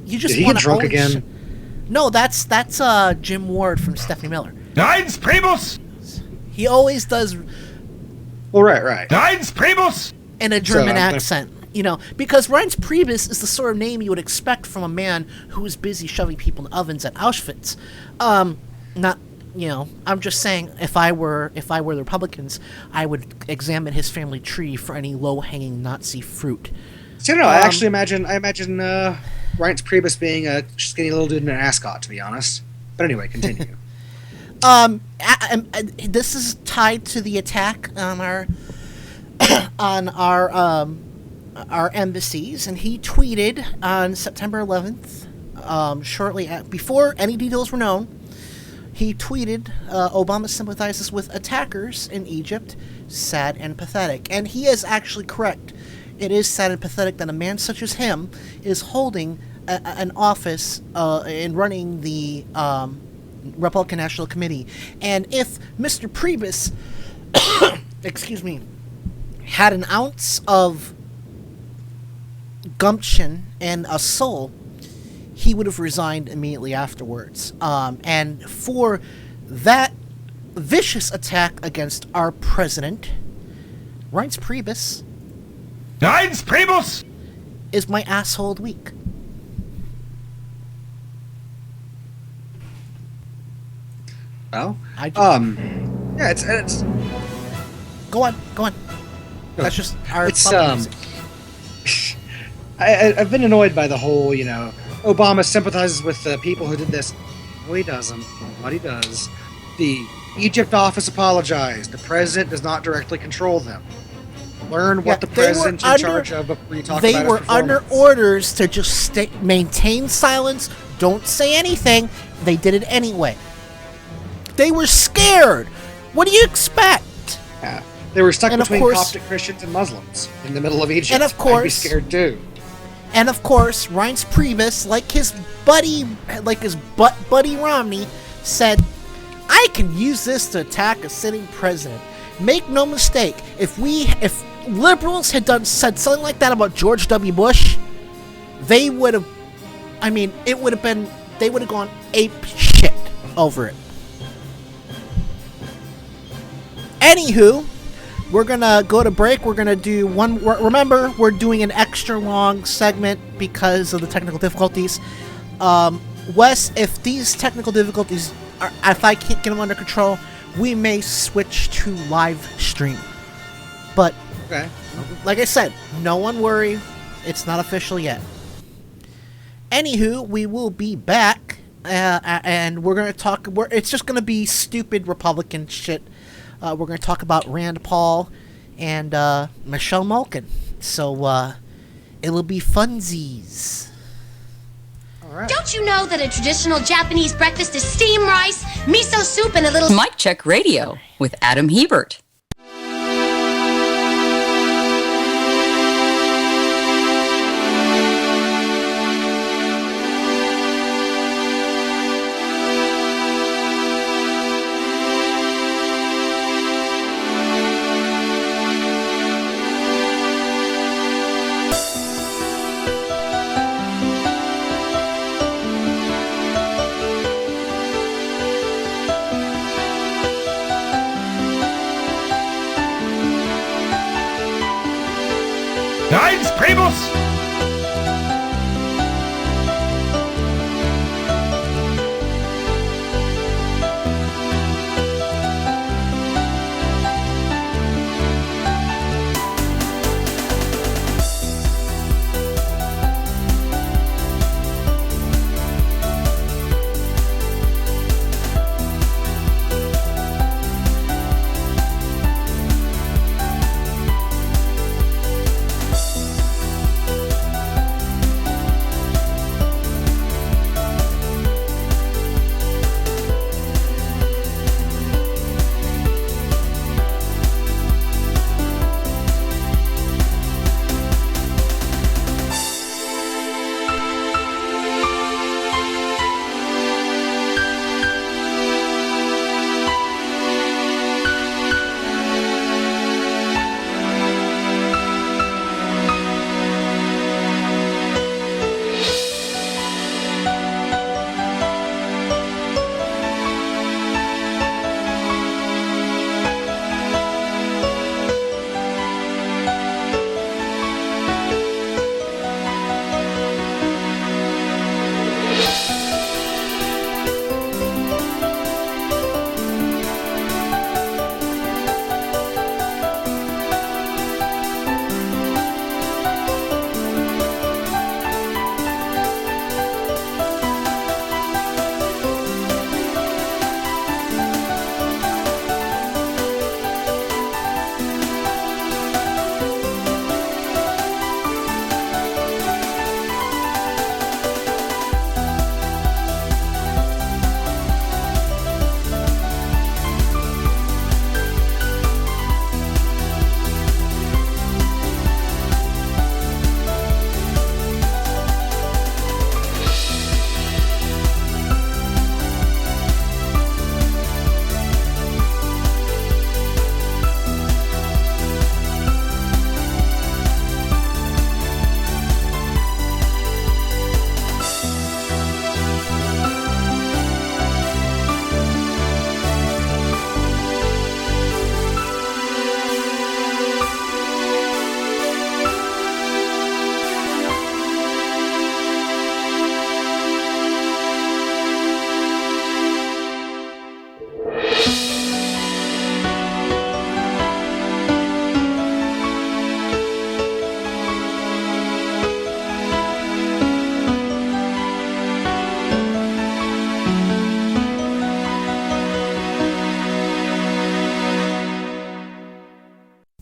You just Did he get drunk again? No, that's Jim Ward from Stephanie Miller. Reince Priebus! He always does... Well, right. Reince Priebus! In a German accent. Because Reince Priebus is the sort of name you would expect from a man who was busy shoving people in ovens at Auschwitz. I'm just saying, if I were the Republicans, I would examine his family tree for any low-hanging Nazi fruit. So, I imagine Reince Priebus being a skinny little dude in an ascot, to be honest. But anyway, continue. This is tied to the attack on our embassies, and he tweeted on September 11th, before any details were known. He tweeted, Obama sympathizes with attackers in Egypt, sad and pathetic. And he is actually correct. It is sad and pathetic that a man such as him is holding an office and running the Republican National Committee. And if Mr. Priebus, excuse me, had an ounce of gumption and a soul, he would have resigned immediately afterwards. And for that vicious attack against our president, Reince Priebus is my asshole of the week. Well, yeah, it's. Go on. That's just our. It's I've been annoyed by the whole, Obama sympathizes with the people who did this. No, he doesn't. What he does, the Egypt office apologized. The president does not directly control them. Learn what the president's in charge of before you talk about his They were under orders to just maintain silence. Don't say anything. They did it anyway. They were scared. What do you expect? Yeah. They were stuck between Coptic Christians and Muslims in the middle of Egypt. And of course, I'd be scared too. And of course, Reince Priebus, like his buddy Romney, said, "I can use this to attack a sitting president." Make no mistake, if liberals had said something like that about George W. Bush, they would have. They would have gone ape shit over it. Anywho, we're gonna go to break. We're gonna do one. Remember, we're doing an extra long segment because of the technical difficulties. Wes, if these technical difficulties if I can't get them under control, we may switch to live stream. But like I said, no one worry. It's not official yet. Anywho, we will be back, and we're gonna talk. It's just gonna be stupid Republican shit. We're going to talk about Rand Paul and Michelle Malkin. So it'll be funsies. All right. Don't you know that a traditional Japanese breakfast is steamed rice, miso soup, and a little... Mic Check Radio with Adam Hebert. Heinz Priebus!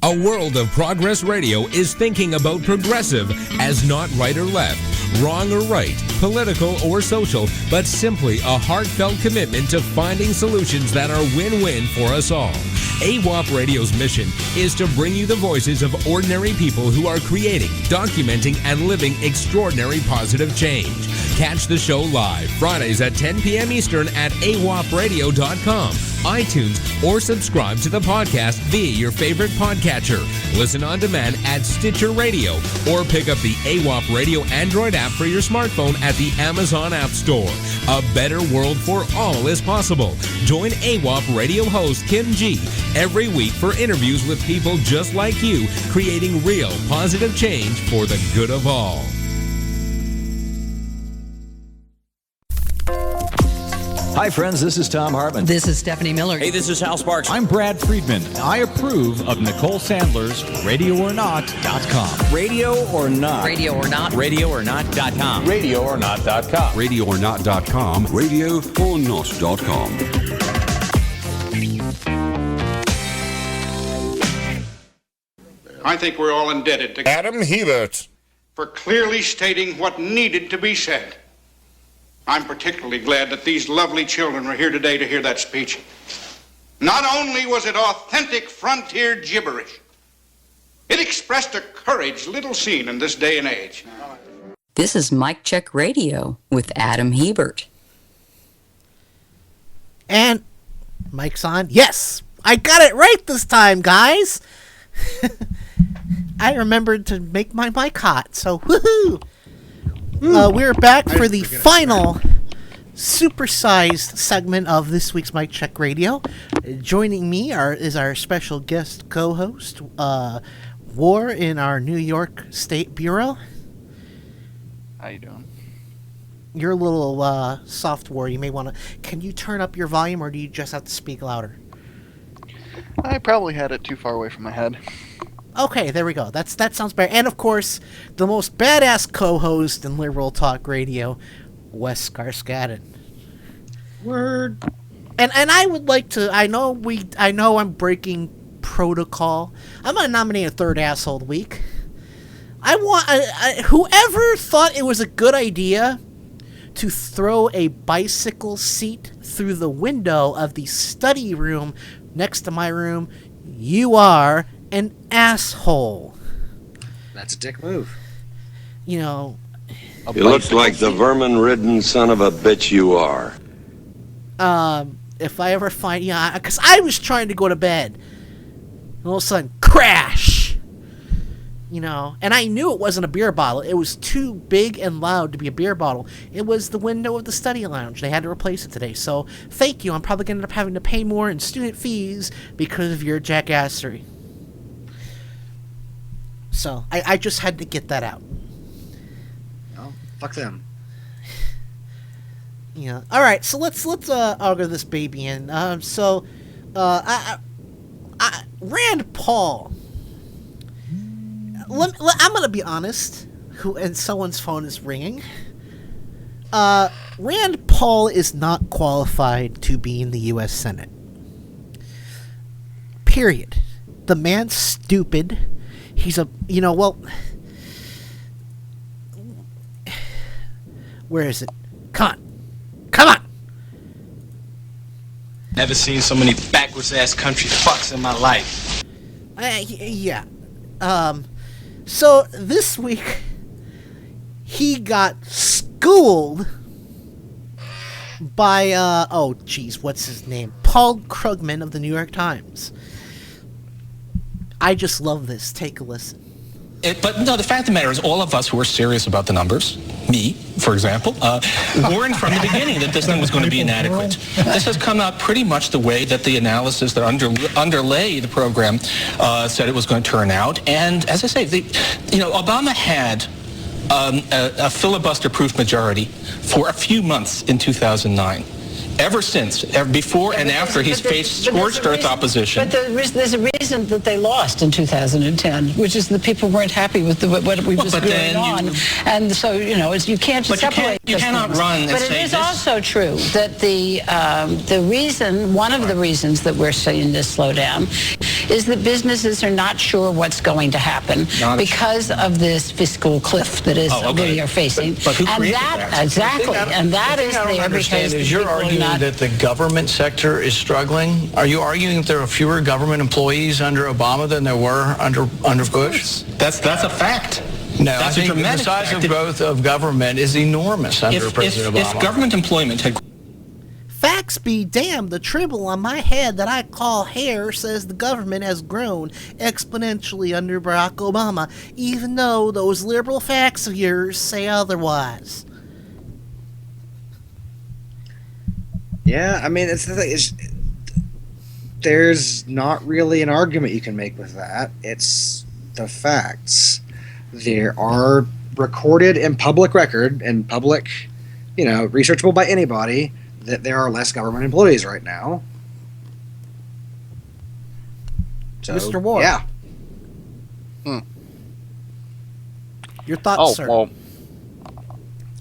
A World of Progress Radio is thinking about progressive as not right or left, wrong or right, political or social, but simply a heartfelt commitment to finding solutions that are win-win for us all. AWOP Radio's mission is to bring you the voices of ordinary people who are creating, documenting, and living extraordinary positive change. Catch the show live Fridays at 10 p.m. Eastern at awopradio.com, iTunes, or subscribe to the podcast via your favorite podcatcher. Listen on demand at Stitcher Radio, or pick up the AWOP Radio Android app for your smartphone at the Amazon App Store. A better world for all is possible. Join AWOP Radio host Kim G every week for interviews with people just like you, creating real positive change for the good of all. Hi, friends. This is Tom Hartman. This is Stephanie Miller. Hey, this is Hal Sparks. I'm Brad Friedman. I approve of Nicole Sandler's RadioOrNot.com. Radio or Not. Radio or Not. RadioOrNot.com. RadioOrNot.com. RadioOrNot.com. RadioOrNot.com. I think we're all indebted to Adam Hebert for clearly stating what needed to be said. I'm particularly glad that these lovely children are here today to hear that speech. Not only was it authentic frontier gibberish, it expressed a courage little seen in this day and age. This is Mike Check Radio with Adam Hebert. And mic's on. Yes, I got it right this time, guys. I remembered to make my mic hot, so woohoo! We're back for the final supersized segment of this week's Mike Check Radio. Joining me is our special guest co-host, War in our New York State Bureau. How you doing? You're a little soft, War. You may want to... Can you turn up your volume, or do you just have to speak louder? I probably had it too far away from my head. Okay, there we go. That sounds better. And of course, the most badass co-host in Liberal Talk Radio, Wes Scarskaddon. Word. And I would like to. I know I'm breaking protocol. I'm gonna nominate a third asshole of the week. I want whoever thought it was a good idea to throw a bicycle seat through the window of the study room next to my room. You are an asshole. That's a dick move. You know. You look like the vermin-ridden son of a bitch you are. If I ever find... Yeah, because I was trying to go to bed. And all of a sudden, crash! You know, and I knew it wasn't a beer bottle. It was too big and loud to be a beer bottle. It was the window of the study lounge. They had to replace it today. So, thank you. I'm probably going to end up having to pay more in student fees because of your jackassery. So, I just had to get that out. Oh, fuck them. Yeah. All right. So let's auger this baby in. Rand Paul. I'm gonna be honest. And someone's phone is ringing. Rand Paul is not qualified to be in the U.S. Senate. Period. The man's stupid. He's a, where is it? Come on! Never seen so many backwards-ass country fucks in my life. Yeah. So, this week, he got schooled by, what's his name? Paul Krugman of the New York Times. I just love this. Take a listen. But no, the fact of the matter is all of us who are serious about the numbers, me, for example, warned from the beginning that this thing was going to be inadequate. This has come out pretty much the way that the analysis that underlay the program said it was going to turn out. And as I say, Obama had a filibuster-proof majority for a few months in 2009. ever since, before and after he's faced scorched earth opposition. But there's a reason that they lost in 2010, which is the people weren't happy with what was going on. And so, you can't just separate. You cannot run and But say it is this. also true that one of the reasons that we're seeing this slowdown is that businesses are not sure what's going to happen because of this fiscal cliff that we are facing. But who created that? Exactly, and that is there because is you're arguing that the government sector is struggling? Are you arguing that there are fewer government employees under Obama than there were under Bush? That's a fact. No, That's I think a dramatic the size fact. of growth of government is enormous under President Obama. If government employment had... Facts be damned, the tribble on my head that I call hair says the government has grown exponentially under Barack Obama, even though those liberal facts of yours say otherwise. Yeah, I mean, it's the thing. There's not really an argument you can make with that. It's the facts. There are recorded in public record and public, researchable by anybody, that there are less government employees right now. So, Mr. Ward. Yeah. Your thoughts, sir? Well,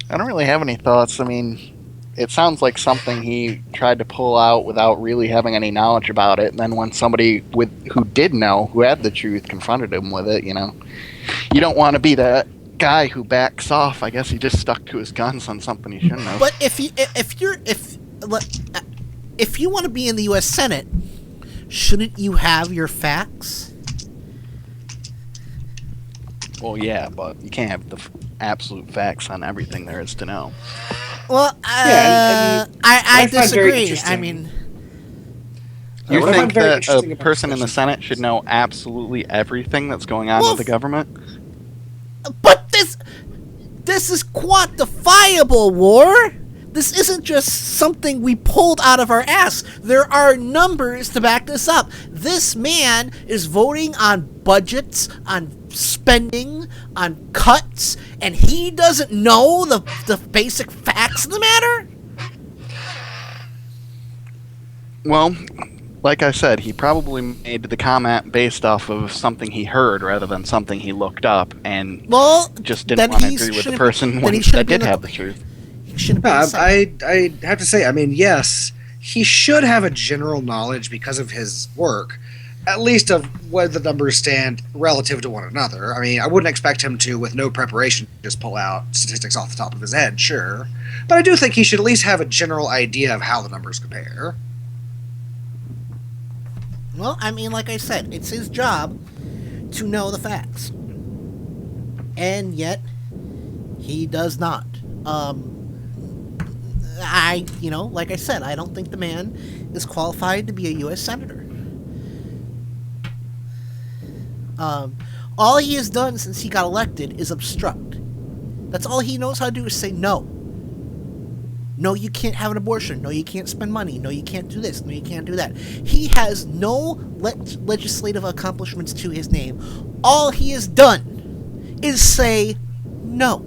I don't really have any thoughts. I mean, it sounds like something he tried to pull out without really having any knowledge about it. And then when somebody who did know, who had the truth, confronted him with it, you don't want to be that guy who backs off. I guess he just stuck to his guns on something he shouldn't have. But if you want to be in the U.S. Senate, shouldn't you have your facts? Well, yeah, but you can't have the absolute facts on everything there is to know. Well, I disagree. I mean, you think that a person in the Senate should know absolutely everything that's going on with the government? But this is quantifiable, War. This isn't just something we pulled out of our ass. There are numbers to back this up. This man is voting on budgets, on spending, on cuts, and he doesn't know the basic facts of the matter? Well, like I said, he probably made the comment based off of something he heard rather than something he looked up, and just didn't want to agree with the person that did have the truth. I have to say, I mean, yes, he should have a general knowledge because of his work, at least of where the numbers stand relative to one another. I mean, I wouldn't expect him to, with no preparation, just pull out statistics off the top of his head, sure. But I do think he should at least have a general idea of how the numbers compare. Well, I mean, like I said, it's his job to know the facts. And yet, he does not. Like I said, I don't think the man is qualified to be a U.S. Senator. All he has done since he got elected is obstruct. That's all he knows how to do is say no. No, you can't have an abortion. No, you can't spend money. No, you can't do this. No, you can't do that. He has no legislative accomplishments to his name. All he has done is say no.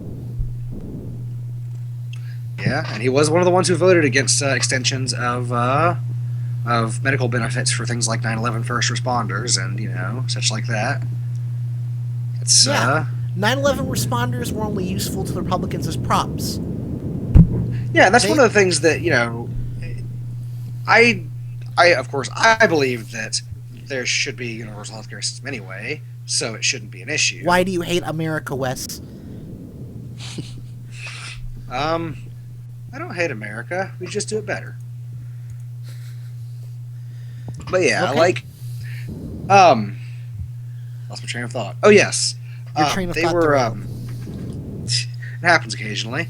Yeah, and he was one of the ones who voted against extensions of medical benefits for things like 9/11 first responders and, such like that. It's 9/11 responders were only useful to the Republicans as props. Yeah, that's one of the things that, I of course, I believe that there should be a universal healthcare system anyway, so it shouldn't be an issue. Why do you hate America, Wes? I don't hate America. We just do it better. But yeah, Okay. Lost my train of thought. Oh yes, Your train of they thought were. derailed. It happens occasionally.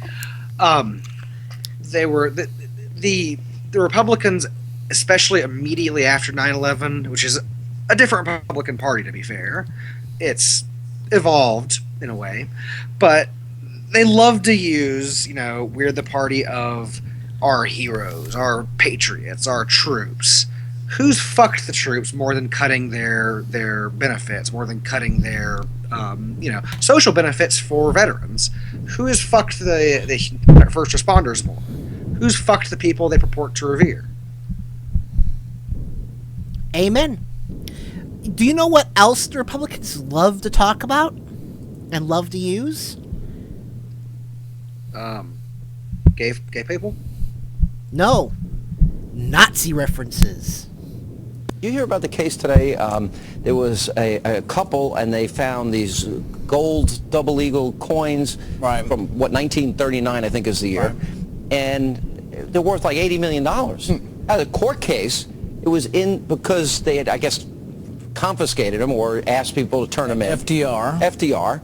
They were the Republicans, especially immediately after 9/11, which is a different Republican Party, to be fair. It's evolved in a way, but they love to use, we're the party of our heroes, our patriots, our troops. Who's fucked the troops more than cutting their benefits, more than cutting their social benefits for veterans? Who has fucked the first responders more? who's fucked the people they purport to revere. Amen. Do you know what else the Republicans love to talk about and love to use? Gay people? No. Nazi references. You hear about the case today? There was a couple, and they found these gold double eagle coins from, 1939, I think is the year. Right. And they're worth like $80 million. Now, the court case, it was in because they had, I guess, confiscated them or asked people to turn them in. FDR.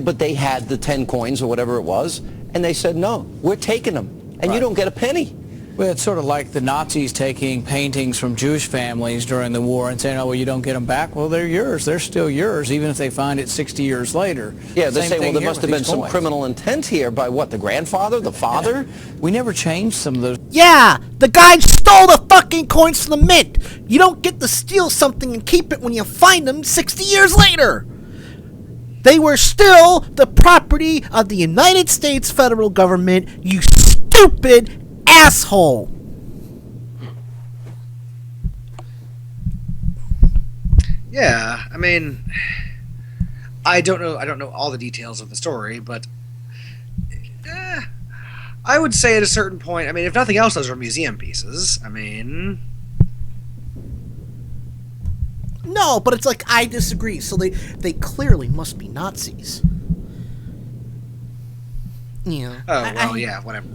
But they had the 10 coins or whatever it was, and they said, no, we're taking them, and you don't get a penny. Well, it's sort of like the Nazis taking paintings from Jewish families during the war and saying, oh, well, you don't get them back. Well, they're yours. They're still yours, even if they find it 60 years later. Yeah, they say, well, there must have been some criminal intent here by what, the grandfather, the father? We never changed some of those. Yeah, the guy stole the fucking coins from the mint. You don't get to steal something and keep it when you find them 60 years later. They were still the property of the United States federal government, you stupid asshole. Yeah, I mean, I don't know all the details of the story, but I would say at a certain point, I mean, if nothing else, those are museum pieces. I mean, no, but it's like, I disagree. So they clearly must be Nazis. Yeah. Oh, well, yeah, whatever.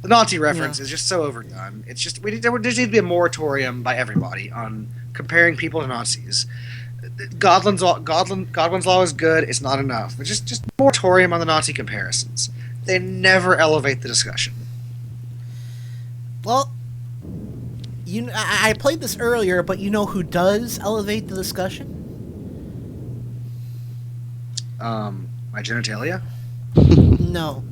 The Nazi reference is just so overdone. It's just, there needs to be a moratorium by everybody on comparing people to Nazis. Godwin's law is good. It's not enough. There's just moratorium on the Nazi comparisons. They never elevate the discussion. Well, I played this earlier, but you know who does elevate the discussion? My genitalia? No.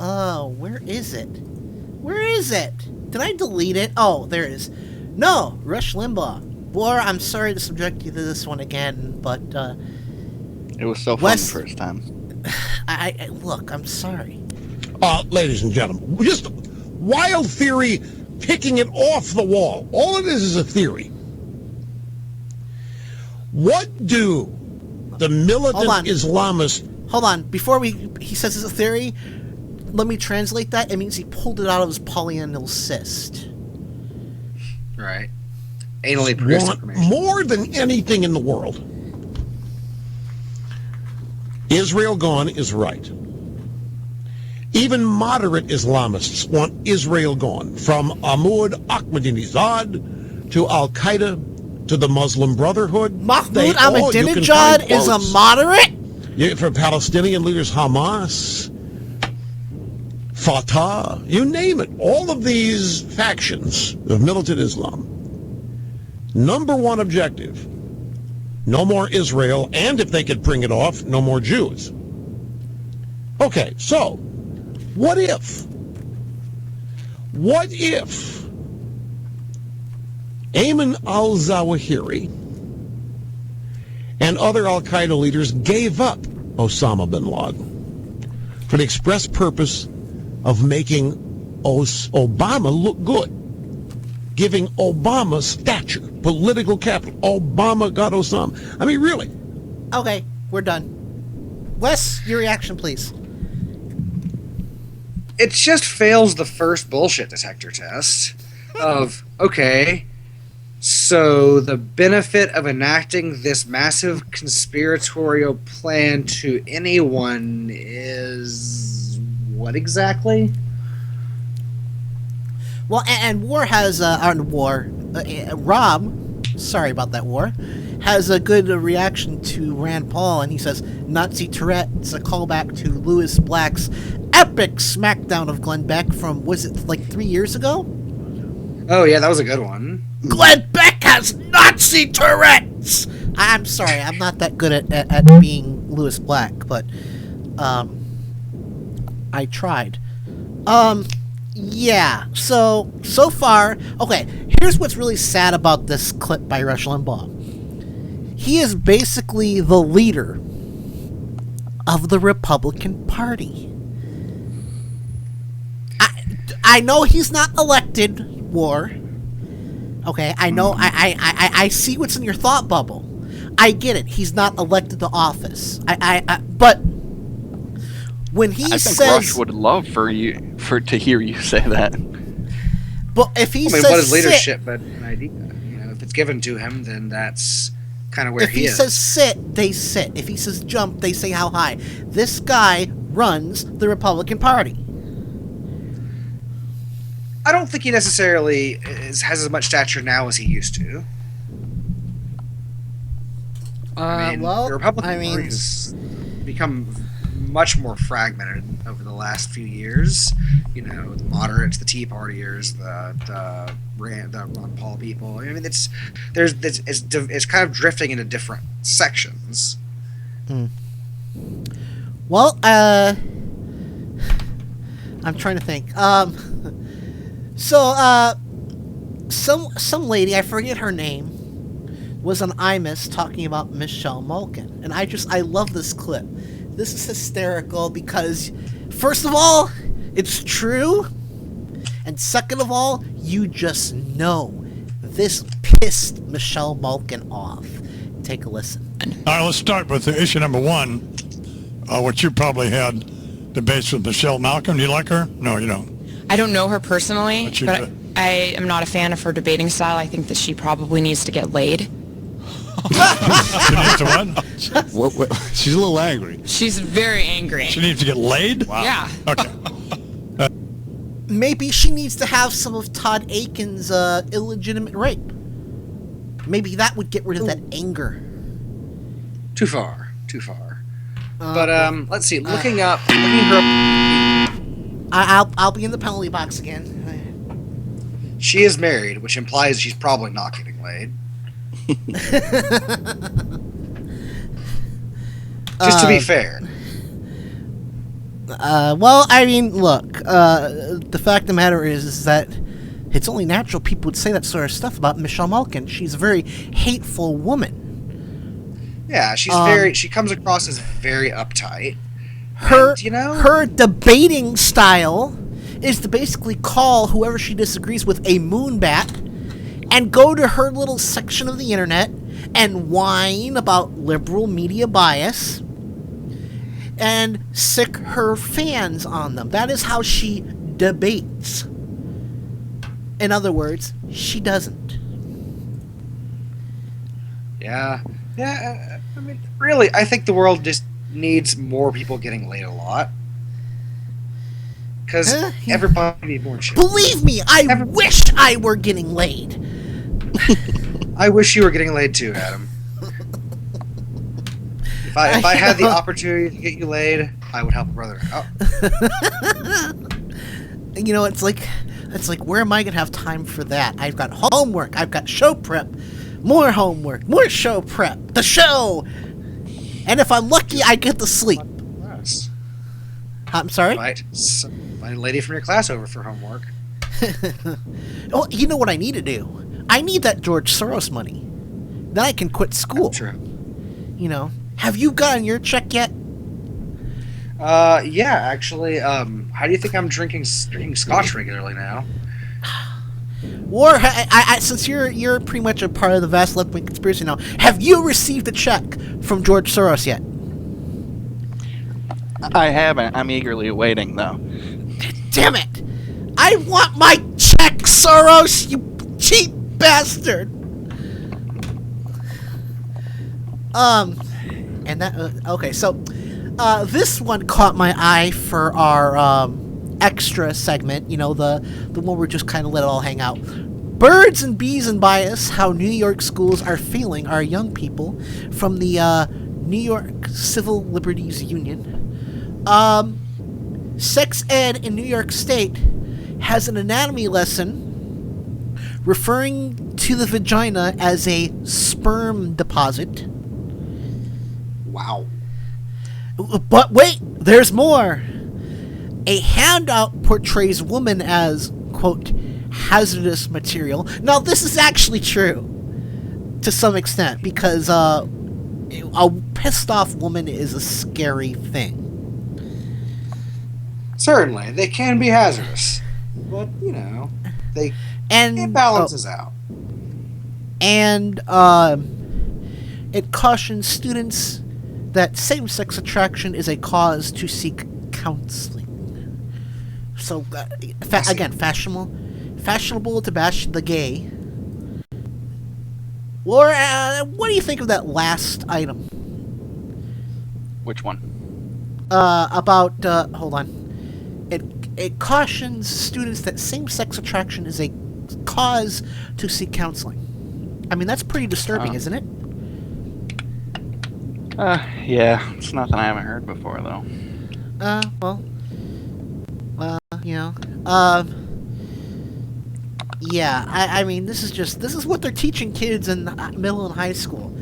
Oh, where is it? Where is it? Did I delete it? Oh, there it is. No, Rush Limbaugh. War, I'm sorry to subject you to this one again, but it was so fun the first time. I look, I'm sorry. Ladies and gentlemen, just wild theory, picking it off the wall. All it is a theory. What do the militant Islamists... Hold on, before he says it's a theory, let me translate that. It means he pulled it out of his polyanal cyst. Right. Anally produced information. More than anything in the world, Israel gone is right. Even moderate Islamists want Israel gone, from Mahmoud Ahmadinejad to Al-Qaeda to the Muslim Brotherhood. Mahmoud Ahmadinejad is a moderate? Yeah, for Palestinian leaders, Hamas, Fatah, you name it. All of these factions of militant Islam. Number one objective, no more Israel, and if they could bring it off, no more Jews. Okay, so, what if Ayman al-Zawahiri and other al-Qaeda leaders gave up Osama bin Laden for the express purpose of making Obama look good, giving Obama stature, political capital. Obama got Osama. I mean, really. Okay, we're done. Wes, your reaction, please. It just fails the first bullshit detector test of, okay, so the benefit of enacting this massive conspiratorial plan to anyone is what exactly? Well, and War has Rob, sorry about that, War, has a good reaction to Rand Paul, and he says Nazi Tourette. It's a callback to Lewis Black's epic smackdown of Glenn Beck from, was it like 3 years ago? Oh yeah, that was a good one. Glenn Beck has Nazi Tourette's. I'm sorry, I'm not that good at being Lewis Black, but I tried. Yeah, so far, okay, here's what's really sad about this clip by Rush Limbaugh. He is basically the leader of the Republican Party. I know he's not elected, War. Okay, I know. I see what's in your thought bubble. I get it. He's not elected to office. But when he I think says, Rush would love to hear you say that. But if he says, what is sit, leadership? But an idea. You know, if it's given to him, then that's kind of where if he is. says sit, they sit. If he says jump, they say how high. This guy runs the Republican Party. I don't think he necessarily has as much stature now as he used to. The Republican Party's become much more fragmented over the last few years. You know, the moderates, the Tea Partiers, the Ron Paul people. I mean, it's kind of drifting into different sections. Well, I'm trying to think. Some lady, I forget her name, was on Imus talking about Michelle Malkin, and I love this clip. This is hysterical because, first of all, it's true, and second of all, you just know this pissed Michelle Malkin off. Take a listen. All right, let's start with issue number 1, which you probably had debates with Michelle Malkin. Do you like her? No, you don't. I don't know her personally, but do? I am not a fan of her debating style. I think that she probably needs to get laid. She needs to what? She's a little angry. She's very angry. She needs to get laid? Wow. Yeah. Okay. Maybe she needs to have some of Todd Aiken's illegitimate rape. Maybe that would get rid of that anger. Too far. But let's see. Looking her up. I'll be in the penalty box again. She is married, which implies she's probably not getting laid. Just to be fair. Well, I mean, look. The fact of the matter is that it's only natural people would say that sort of stuff about Michelle Malkin. She's a very hateful woman. Yeah, she's she comes across as very uptight. Her debating style is to basically call whoever she disagrees with a moonbat and go to her little section of the internet and whine about liberal media bias and sick her fans on them. That is how she debates. In other words, she doesn't. Yeah. I mean, really, I think the world just needs more people getting laid a lot. Because everybody needs more shit. Believe me, I wish I were getting laid. I wish you were getting laid too, Adam. If I had the opportunity to get you laid, I would help a brother out. You know, it's like, where am I going to have time for that? I've got homework, I've got show prep, more homework, more show prep, the show! And if I'm lucky, I get to sleep. I'm sorry? Find a lady from your class over for homework. Well, you know what I need to do? I need that George Soros money. Then I can quit school. True. You know, have you gotten your check yet? Yeah, actually. How do you think I'm drinking scotch regularly now? Or since you're pretty much a part of the vast left-wing conspiracy now, have you received a check from George Soros yet? I haven't. I'm eagerly awaiting, though. Damn it! I want my check, Soros, you cheap bastard! And that, okay, so, this one caught my eye for our, extra segment, you know, the one where just kind of let it all hang out. Birds and Bees and Bias, how New York schools are failing our young people, from the, New York Civil Liberties Union. Sex Ed in New York State has an anatomy lesson referring to the vagina as a sperm deposit. Wow. But wait, there's more. A handout portrays woman as, quote, hazardous material. Now, this is actually true to some extent because a pissed off woman is a scary thing. Certainly, they can be hazardous. but you know, it And balances out. And it cautions students that same-sex attraction is a cause to seek counseling. So, again, fashionable to bash the gay. Laura, what do you think of that last item? Which one? Hold on. It cautions students that same-sex attraction is a cause to seek counseling. I mean, that's pretty disturbing, isn't it? Yeah, it's nothing I haven't heard before, though. Yeah, I mean, this is what they're teaching kids in middle and high school.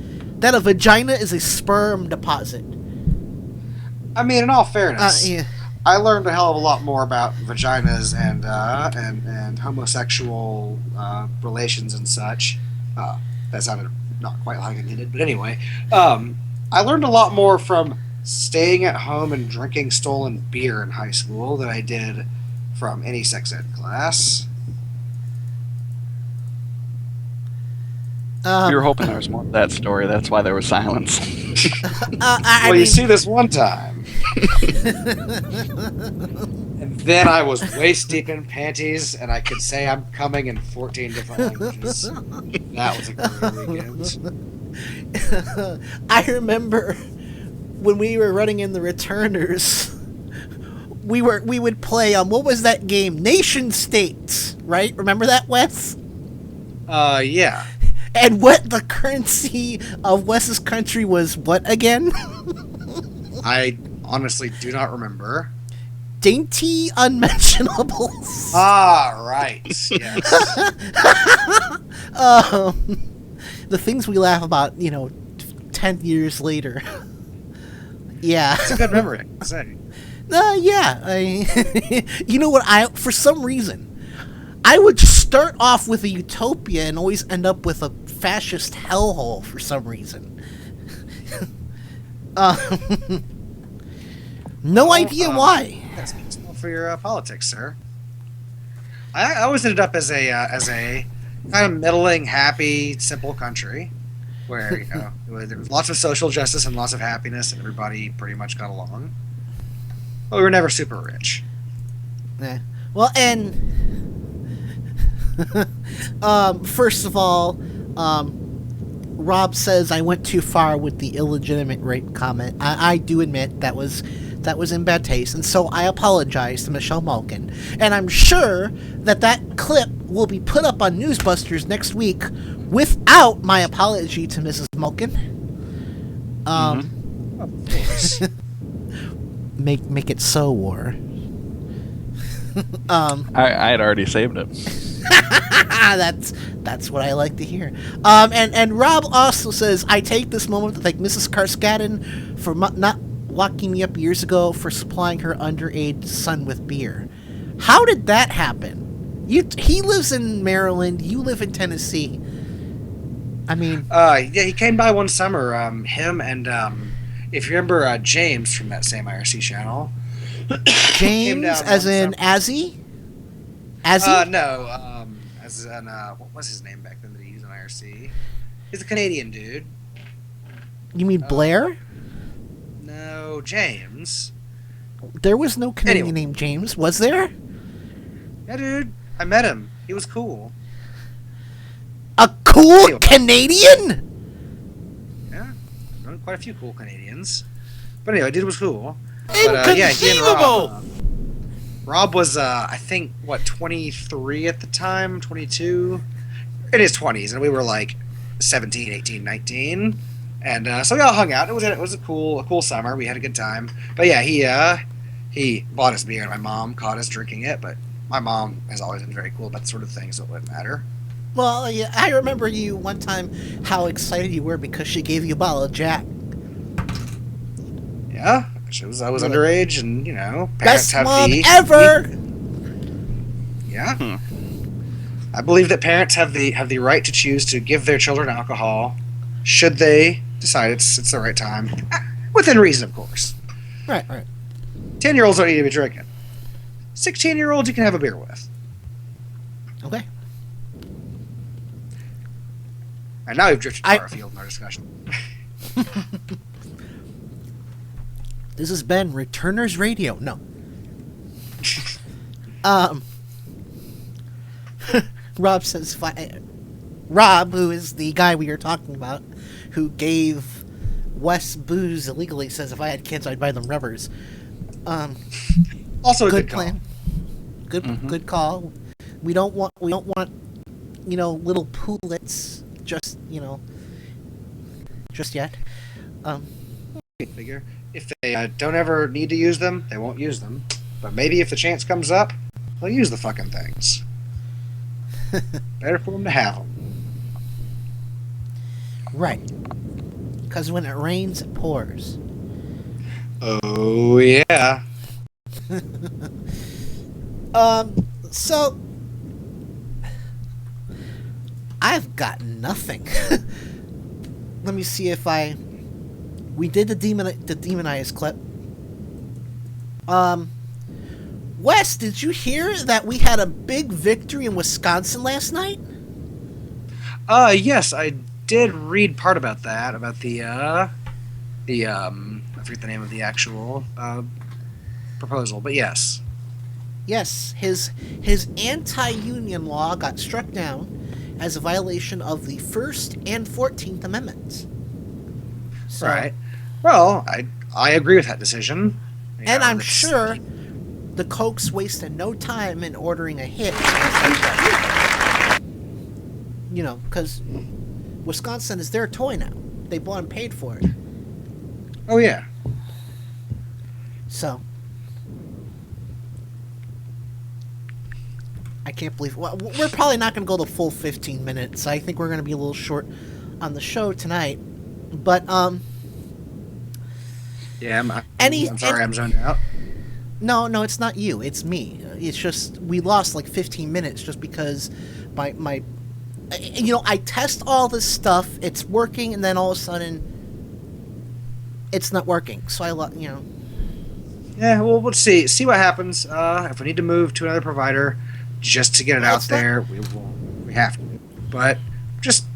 That a vagina is a sperm deposit. I mean, in all fairness, yeah. I learned a hell of a lot more about vaginas and homosexual relations and such. That sounded not quite like I needed, but anyway, I learned a lot more from staying at home and drinking stolen beer in high school than I did from any sex ed class. We were hoping there was more to that story. That's why there was silence. You see this one time. And then I was waist deep in panties, and I could say I'm coming in 14 different languages. That was a great weekend. I remember when we were running in the returners, we would play what was that game? Nation States, right? Remember that, Wes? Yeah. And what the currency of Wes's country was what again? I honestly do not remember. Dainty unmentionables. Ah, right. Yes. The things we laugh about, 10 years later. Yeah. It's a good memory, I say. Yeah. You know what? For some reason, I would start off with a utopia and always end up with a fascist hellhole for some reason. No idea why. That's useful for your politics, sir. I always ended up as a kind of middling, happy, simple country where there was lots of social justice and lots of happiness, and everybody pretty much got along. But we were never super rich. Yeah. Well, and first of all, Rob says I went too far with the illegitimate rape comment. I do admit that was in bad taste, and so I apologize to Michelle Malkin. And I'm sure that clip will be put up on Newsbusters next week without my apology to Mrs. Malkin. Of course. Make it so, War. I had already saved it. That's what I like to hear. And Rob also says, I take this moment to thank Mrs. Karskaden for not locking me up years ago for supplying her underage son with beer. How did that happen? He lives in Maryland. You live in Tennessee. I mean, yeah, he came by one summer. Him and if you remember James from that same IRC channel. James, as in Azzy? Azzy? No. As in what was his name back then that he used on IRC? He's a Canadian dude. You mean Blair? No, James. There was no Canadian named James, was there? Yeah, dude. I met him. He was cool. A cool Canadian? Yeah. Known quite a few cool Canadians. But anyway, dude was cool. Inconceivable! But, Rob was, I think, 23 at the time? 22? In his 20s, and we were like 17, 18, 19. And so we all hung out. It was a cool summer. We had a good time. But yeah, he bought us beer, and my mom caught us drinking it. But my mom has always been very cool about that sort of thing, so it wouldn't matter. Well, yeah, I remember you one time how excited you were because she gave you a bottle of Jack. Yeah, I was underage, and best have mom ever. Yeah. I believe that parents have the right to choose to give their children alcohol, should they decide it's the right time, within reason, of course. Right. 10-year-olds don't need to be drinking. 16-year-olds you can have a beer with. Okay. And now we've drifted far afield in our discussion. This has been Returners Radio. No. Rob says, Rob, who is the guy we were talking about, who gave Wes booze illegally, says if I had kids, I'd buy them rubbers. Also a good plan. call. Good call. We don't want little poolets just yet. Figure if they don't ever need to use them, they won't use them. But maybe if the chance comes up, they'll use the fucking things. Better for them to have them. Right. Because when it rains, it pours. Oh, yeah. So I've got nothing. Let me see if we did the Demonize clip. Wes, did you hear that we had a big victory in Wisconsin last night? Yes, I did read part about that, about I forget the name of the actual proposal, but yes. Yes, his anti-union law got struck down as a violation of the First and 14th Amendments. So, right. Well, I agree with that decision. And I'm sure the Kochs wasted no time in ordering a hit. Because Wisconsin is their toy now. They bought and paid for it. Oh, yeah. So, I can't believe... Well, we're probably not going to go the full 15 minutes. I think we're going to be a little short on the show tonight. But, yeah, I'm sorry, I'm zoned out. No, it's not you. It's me. It's just we lost like 15 minutes just because my I test all this stuff. It's working, and then all of a sudden, it's not working. So Yeah, well, we'll see what happens. If we need to move to another provider just to get it out there, we have to. But just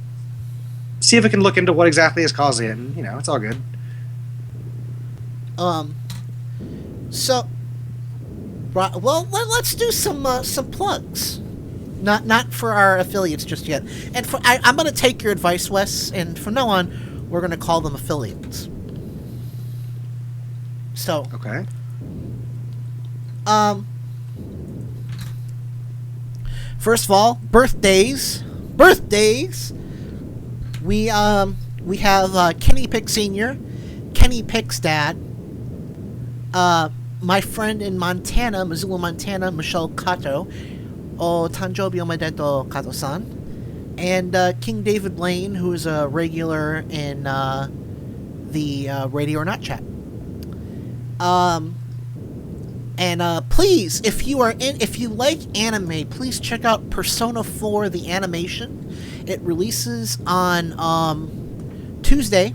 see if we can look into what exactly is causing it, and it's all good. So, well, let's do some plugs. Not for our affiliates just yet. And I'm going to take your advice, Wes, and from now on, we're going to call them affiliates. So. Okay. First of all, birthdays. We have Kenny Pick Sr., Kenny Pick's dad, my friend in Montana, Missoula, Montana, Michelle Kato, o Tanjobi omedeto Kato-san, and King David Blaine, who is a regular in the Radio or Not chat. And please, if you like anime, please check out Persona 4: The Animation. It releases on Tuesday,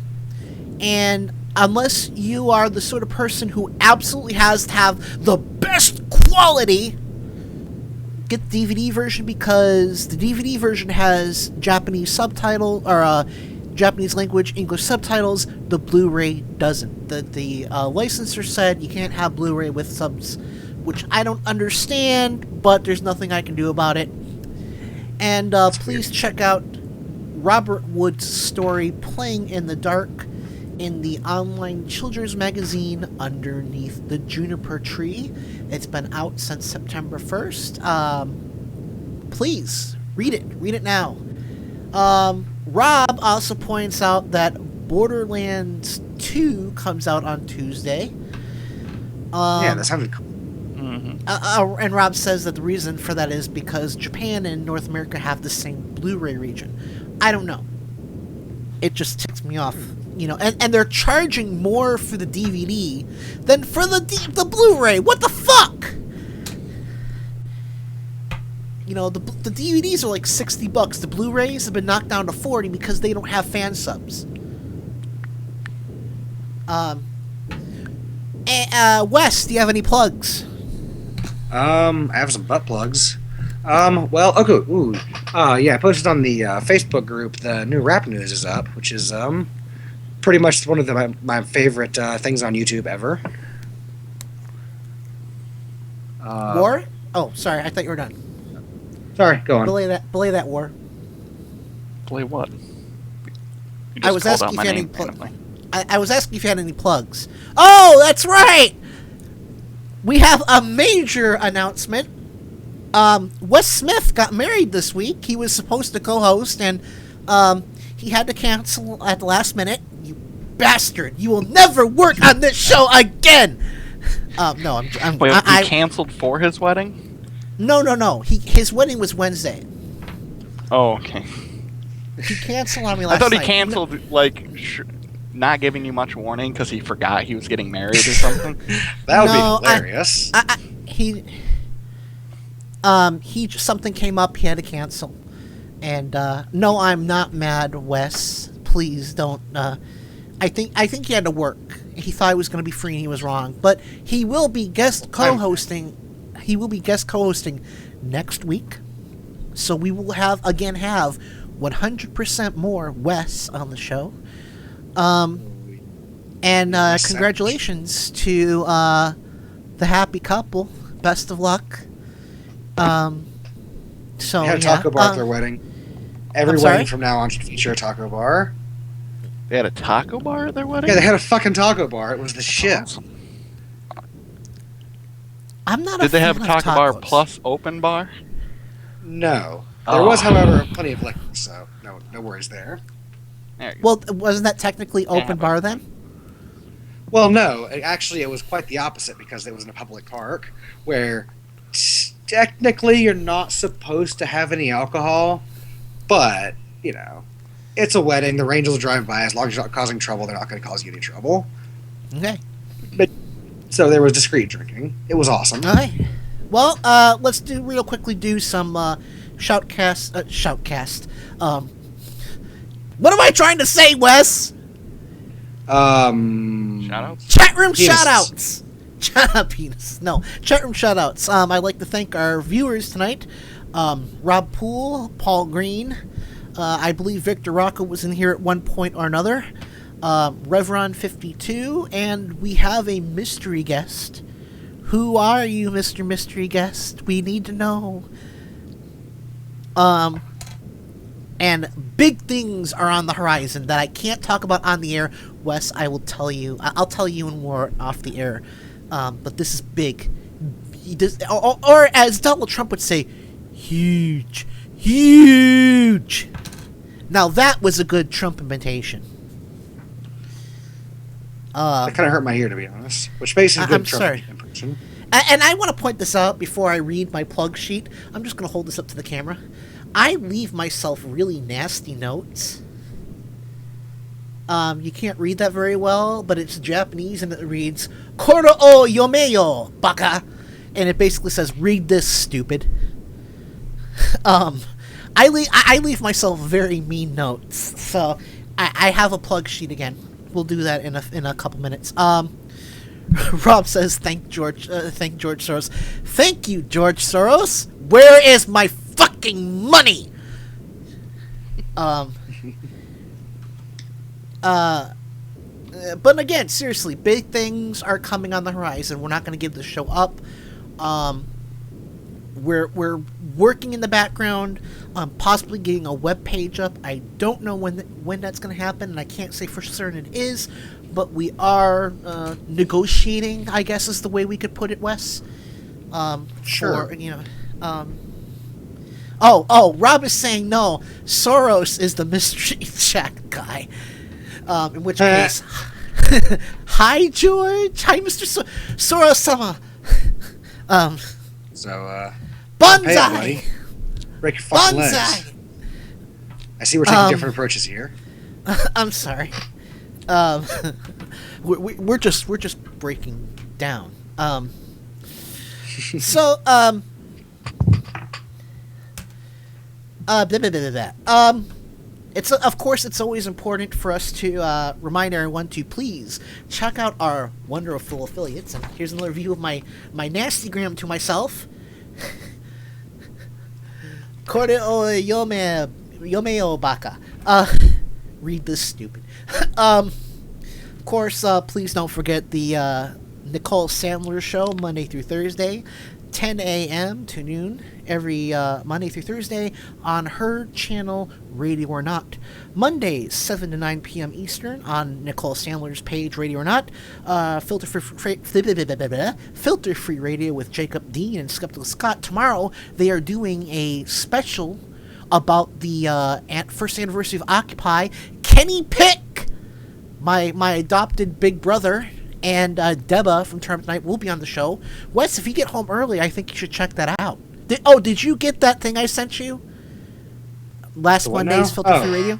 and unless you are the sort of person who absolutely has to have the best quality, get the DVD version, because the DVD version has Japanese subtitle or Japanese language English subtitles. The Blu-ray doesn't. The licensor said you can't have Blu-ray with subs, which I don't understand, but there's nothing I can do about it. And please check out Robert Wood's story, Playing in the Dark, in the online children's magazine Underneath the Juniper Tree. It's been out since September 1st. Please, read it. Read it now. Rob also points out that Borderlands 2 comes out on Tuesday. Yeah, that sounded cool. And Rob says that the reason for that is because Japan and North America have the same Blu-ray region. I don't know. It just ticks me off. And they're charging more for the DVD than for the Blu-ray. What the fuck? The DVDs are like $60. The Blu-rays have been knocked down to $40 because they don't have fan subs. Wes, do you have any plugs? I have some butt plugs. Well, okay. Ooh. Yeah, I posted on the Facebook group the new rap news is up, which is pretty much one of my favorite things on YouTube ever. War? Oh, sorry. I thought you were done. Sorry, go on. Belay that war. Play what? You just I was called asking out if my you had name any randomly. I was asking if you had any plugs. Oh, that's right. We have a major announcement. Wes Smith got married this week. He was supposed to co-host, and he had to cancel at the last minute. You bastard! You will never work on this show again. No, I'm. Wait, he canceled for his wedding? No. His wedding was Wednesday. Oh, okay. He canceled on me last I thought he night. canceled, not giving you much warning because he forgot he was getting married or something. That would be hilarious. He just, something came up. He had to cancel. And no, I'm not mad, Wes. Please don't. I think he had to work. He thought he was going to be free, and he was wrong. But he will be guest co-hosting. He will be guest co-hosting next week. So we will have 100% more Wes on the show. And congratulations to the happy couple. Best of luck. They had a taco bar at their wedding. Every I'm wedding sorry? from now on should feature a taco bar. They had a taco bar at their wedding? Yeah, they had a fucking taco bar. It was the shit. I'm not. Did they have a taco bar plus open bar? No. There was, however, plenty of liquor, so no worries there. Well, wasn't that technically open bar then? Well, no. Actually, it was quite the opposite because it was in a public park where technically you're not supposed to have any alcohol, but, it's a wedding. The Rangers will drive by. As long as you're not causing trouble, they're not going to cause you any trouble. Okay. So there was discreet drinking. It was awesome. All right. Well, let's real quickly do some shoutcast. What am I trying to say, Wes? Shoutouts? Chat room Penises. shoutouts. Penis. No. Chat room shoutouts. I'd like to thank our viewers tonight. Rob Poole, Paul Green. I believe Victor Rocco was in here at one point or another. Revron52, and we have a mystery guest. Who are you, Mr. Mystery Guest? We need to know. And big things are on the horizon that I can't talk about on the air. Wes, I will tell you. I'll tell you when we're off the air. But this is big. Or as Donald Trump would say, huge. Huge. Now that was a good Trump imitation. That kind of hurt my ear, to be honest. Which basically good I'm Trump sorry. impression. And I want to point this out before I read my plug sheet. I'm just going to hold this up to the camera. I leave myself really nasty notes. You can't read that very well, but it's Japanese and it reads Koro o yomeyo, baka. And it basically says, read this, stupid. I leave myself very mean notes. So I have a plug sheet again. We'll do that in a couple minutes. Rob says, thank George Soros. Thank you, George Soros. Where is my fucking money? But again, seriously, big things are coming on the horizon. We're not going to give the show up. We're working in the background, possibly getting a web page up. I don't know when that's going to happen, and I can't say for certain it is, but we are negotiating, I guess is the way we could put it, Wes. Sure. Rob is saying no. Soros is the mystery chat guy. In which case, hi George, hi Mr. Soros-sama. Bonsai. Break your fucking legs. I see we're taking different approaches here. I'm sorry. We're just breaking down. It's of course it's always important for us to remind everyone to please check out our wonderful affiliates. And here's another view of my nastygram to myself. Kore o Yome o Baka. Read this stupid. Of course, please don't forget the Nicole Sandler Show, Monday through Thursday, 10 a.m. to noon, every Monday through Thursday on her channel, Radio or Not. Mondays, 7 to 9 p.m. Eastern on Nicole Sandler's page, Radio or Not. Filter-free radio with Jacob Dean and Skeptical Scott. Tomorrow, they are doing a special about the first anniversary of Occupy. Kenny Pick, my adopted big brother, and Deba from Tournament Night will be on the show. Wes, if you get home early, I think you should check that out. Did you get that thing I sent you? Last Monday's Filter Free Radio?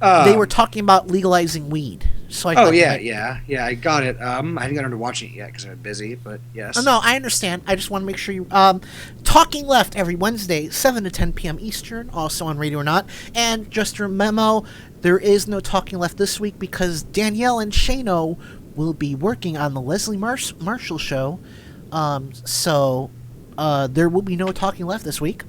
They were talking about legalizing weed. So I I got it. I haven't got around to watching it yet because I'm busy, but yes. No, I understand. I just want to make sure you... Talking Left every Wednesday, 7 to 10 p.m. Eastern, also on Radio or Not. And just a memo, there is no Talking Left this week because Danielle and Shano will be working on the Leslie Marshall Show. So there will be no Talking Left this week.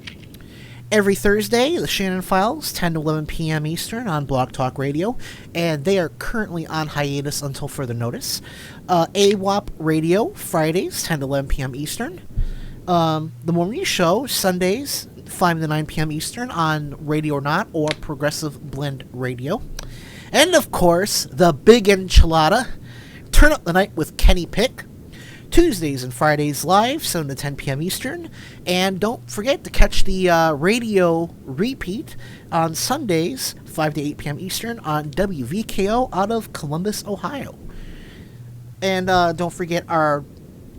Every Thursday, the Shannon Files, 10 to 11 p.m. Eastern on Blog Talk Radio, and they are currently on hiatus until further notice. AWOP Radio, Fridays, 10 to 11 p.m. Eastern. The Maurice Show, Sundays, 5 to 9 p.m. Eastern on Radio or Not or Progressive Blend Radio. And, of course, the Big Enchilada, Turn Up the Night with Kenny Pick, Tuesdays and Fridays live, 7 to 10 p.m. Eastern. And don't forget to catch the radio repeat on Sundays, 5 to 8 p.m. Eastern on WVKO out of Columbus, Ohio. And don't forget our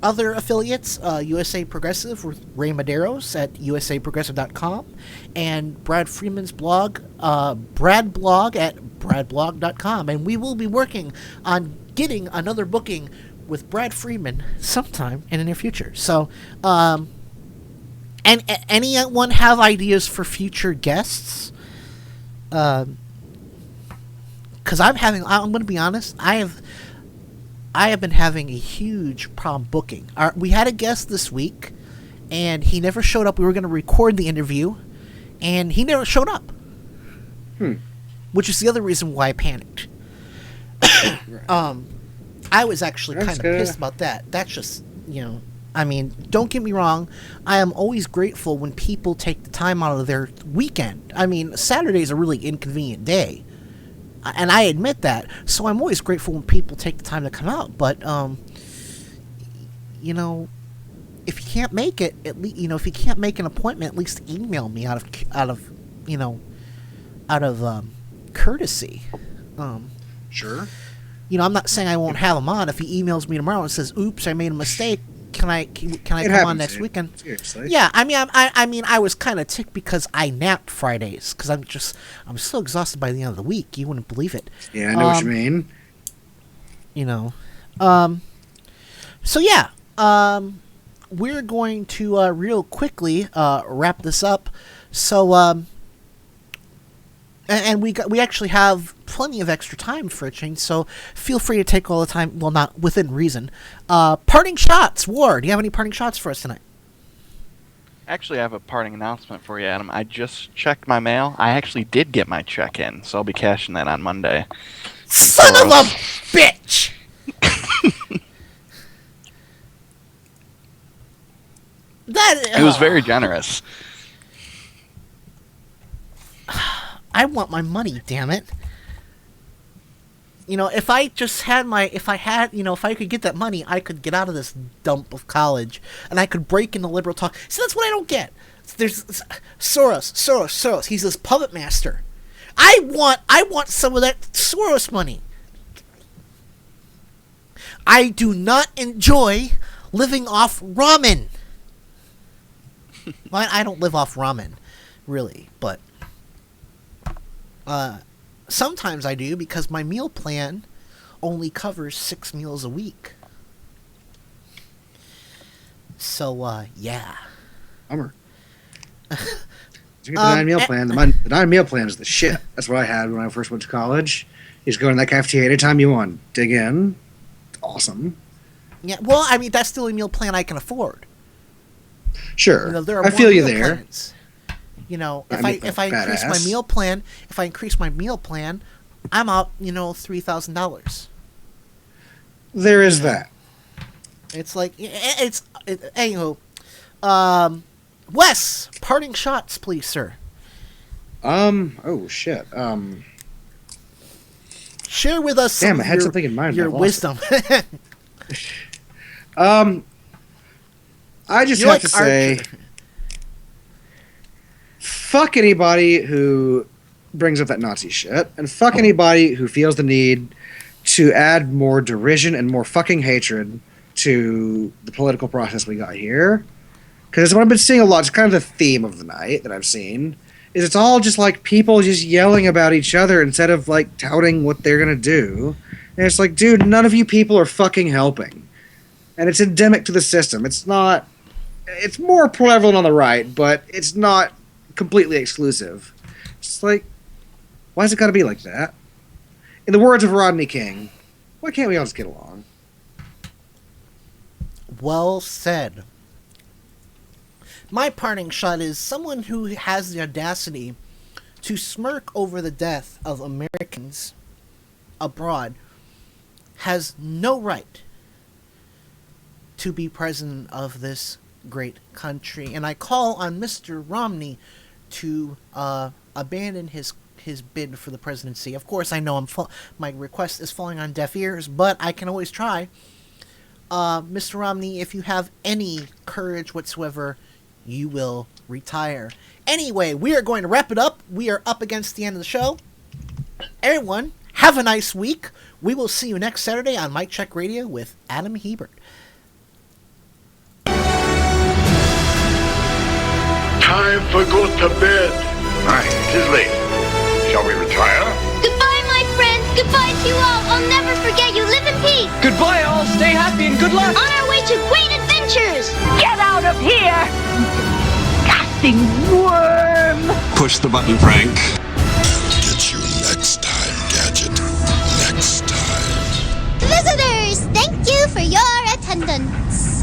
other affiliates, USA Progressive with Ray Maderos at usaprogressive.com and Brad Freeman's blog, Bradblog at bradblog.com. And we will be working on getting another booking with Brad Freeman sometime in the near future. So, and anyone have ideas for future guests? Because I'm going to be honest, I have been having a huge problem booking. We had a guest this week, and he never showed up. We were going to record the interview, and he never showed up. Which is the other reason why I panicked. I was actually kind of pissed about that. That's just, I mean, don't get me wrong. I am always grateful when people take the time out of their weekend. I mean, Saturday's a really inconvenient day. And I admit that. So I'm always grateful when people take the time to come out. But, if you can't make it, at least, if you can't make an appointment, at least email me out of courtesy. Sure. I'm not saying I won't have him on. If he emails me tomorrow and says, "Oops, I made a mistake. Can I come on next weekend?" Seriously. Yeah, I mean, I was kind of ticked because I napped Fridays because I'm so exhausted by the end of the week. You wouldn't believe it. Yeah, I know what you mean. So yeah, we're going to real quickly wrap this up. So and we actually have plenty of extra time for a change, so feel free to take all the time. Well, not within reason. Parting shots, Ward. Do you have any parting shots for us tonight? Actually, I have a parting announcement for you, Adam. I just checked my mail. I actually did get my check in, so I'll be cashing that on Monday. Son of a bitch! It was very generous. I want my money, damn it. If I could get that money, I could get out of this dump of college, and I could break into liberal talk. See, that's what I don't get. There's Soros. He's this puppet master. I want some of that Soros money. I do not enjoy living off ramen. Well, I don't live off ramen, really, but sometimes I do because my meal plan only covers 6 meals a week. So, yeah. Bummer. You get the 9 meal plan. The 9 meal plan is the shit. That's what I had when I first went to college. You just go in that cafeteria anytime you want. Dig in. It's awesome. Yeah, well, I mean, that's the only meal plan I can afford. Sure. There are I feel you more there. plans. You know, I if mean, I increase my badass. meal plan, I'm out, $3,000. There is that. It's like anywho. Wes, parting shots, please, sir. Oh shit. Share with us Damn, some I of had your, something in mind, your but I lost wisdom. I just You're have like to say, Archer. fuck anybody who brings up that Nazi shit, and fuck anybody who feels the need to add more derision and more fucking hatred to the political process we got here. Because what I've been seeing a lot, it's kind of the theme of the night that I've seen, is it's all just like people just yelling about each other instead of like touting what they're gonna do. And it's like, dude, none of you people are fucking helping. And it's endemic to the system. It's not... It's more prevalent on the right, but it's not completely exclusive. It's like, why's it gotta be like that? In the words of Rodney King, why can't we all just get along? Well said. My parting shot is someone who has the audacity to smirk over the death of Americans abroad has no right to be president of this great country. And I call on Mr. Romney to abandon his bid for the presidency. Of course, I know my request is falling on deaf ears, but I can always try. Mr. Romney, if you have any courage whatsoever, you will retire. Anyway, we are going to wrap it up. We are up against the end of the show. Everyone, have a nice week. We will see you next Saturday on Mic Check Radio with Adam Hebert. Time for go to bed. Aye, 'tis late. Shall we retire? Goodbye, my friend. Goodbye to you all. I'll never forget you. Live in peace. Goodbye, all. Stay happy and good luck. On our way to great adventures. Get out of here! Disgusting worm! Push the button, Frank. Get you next time, Gadget. Next time. Visitors, thank you for your attendance.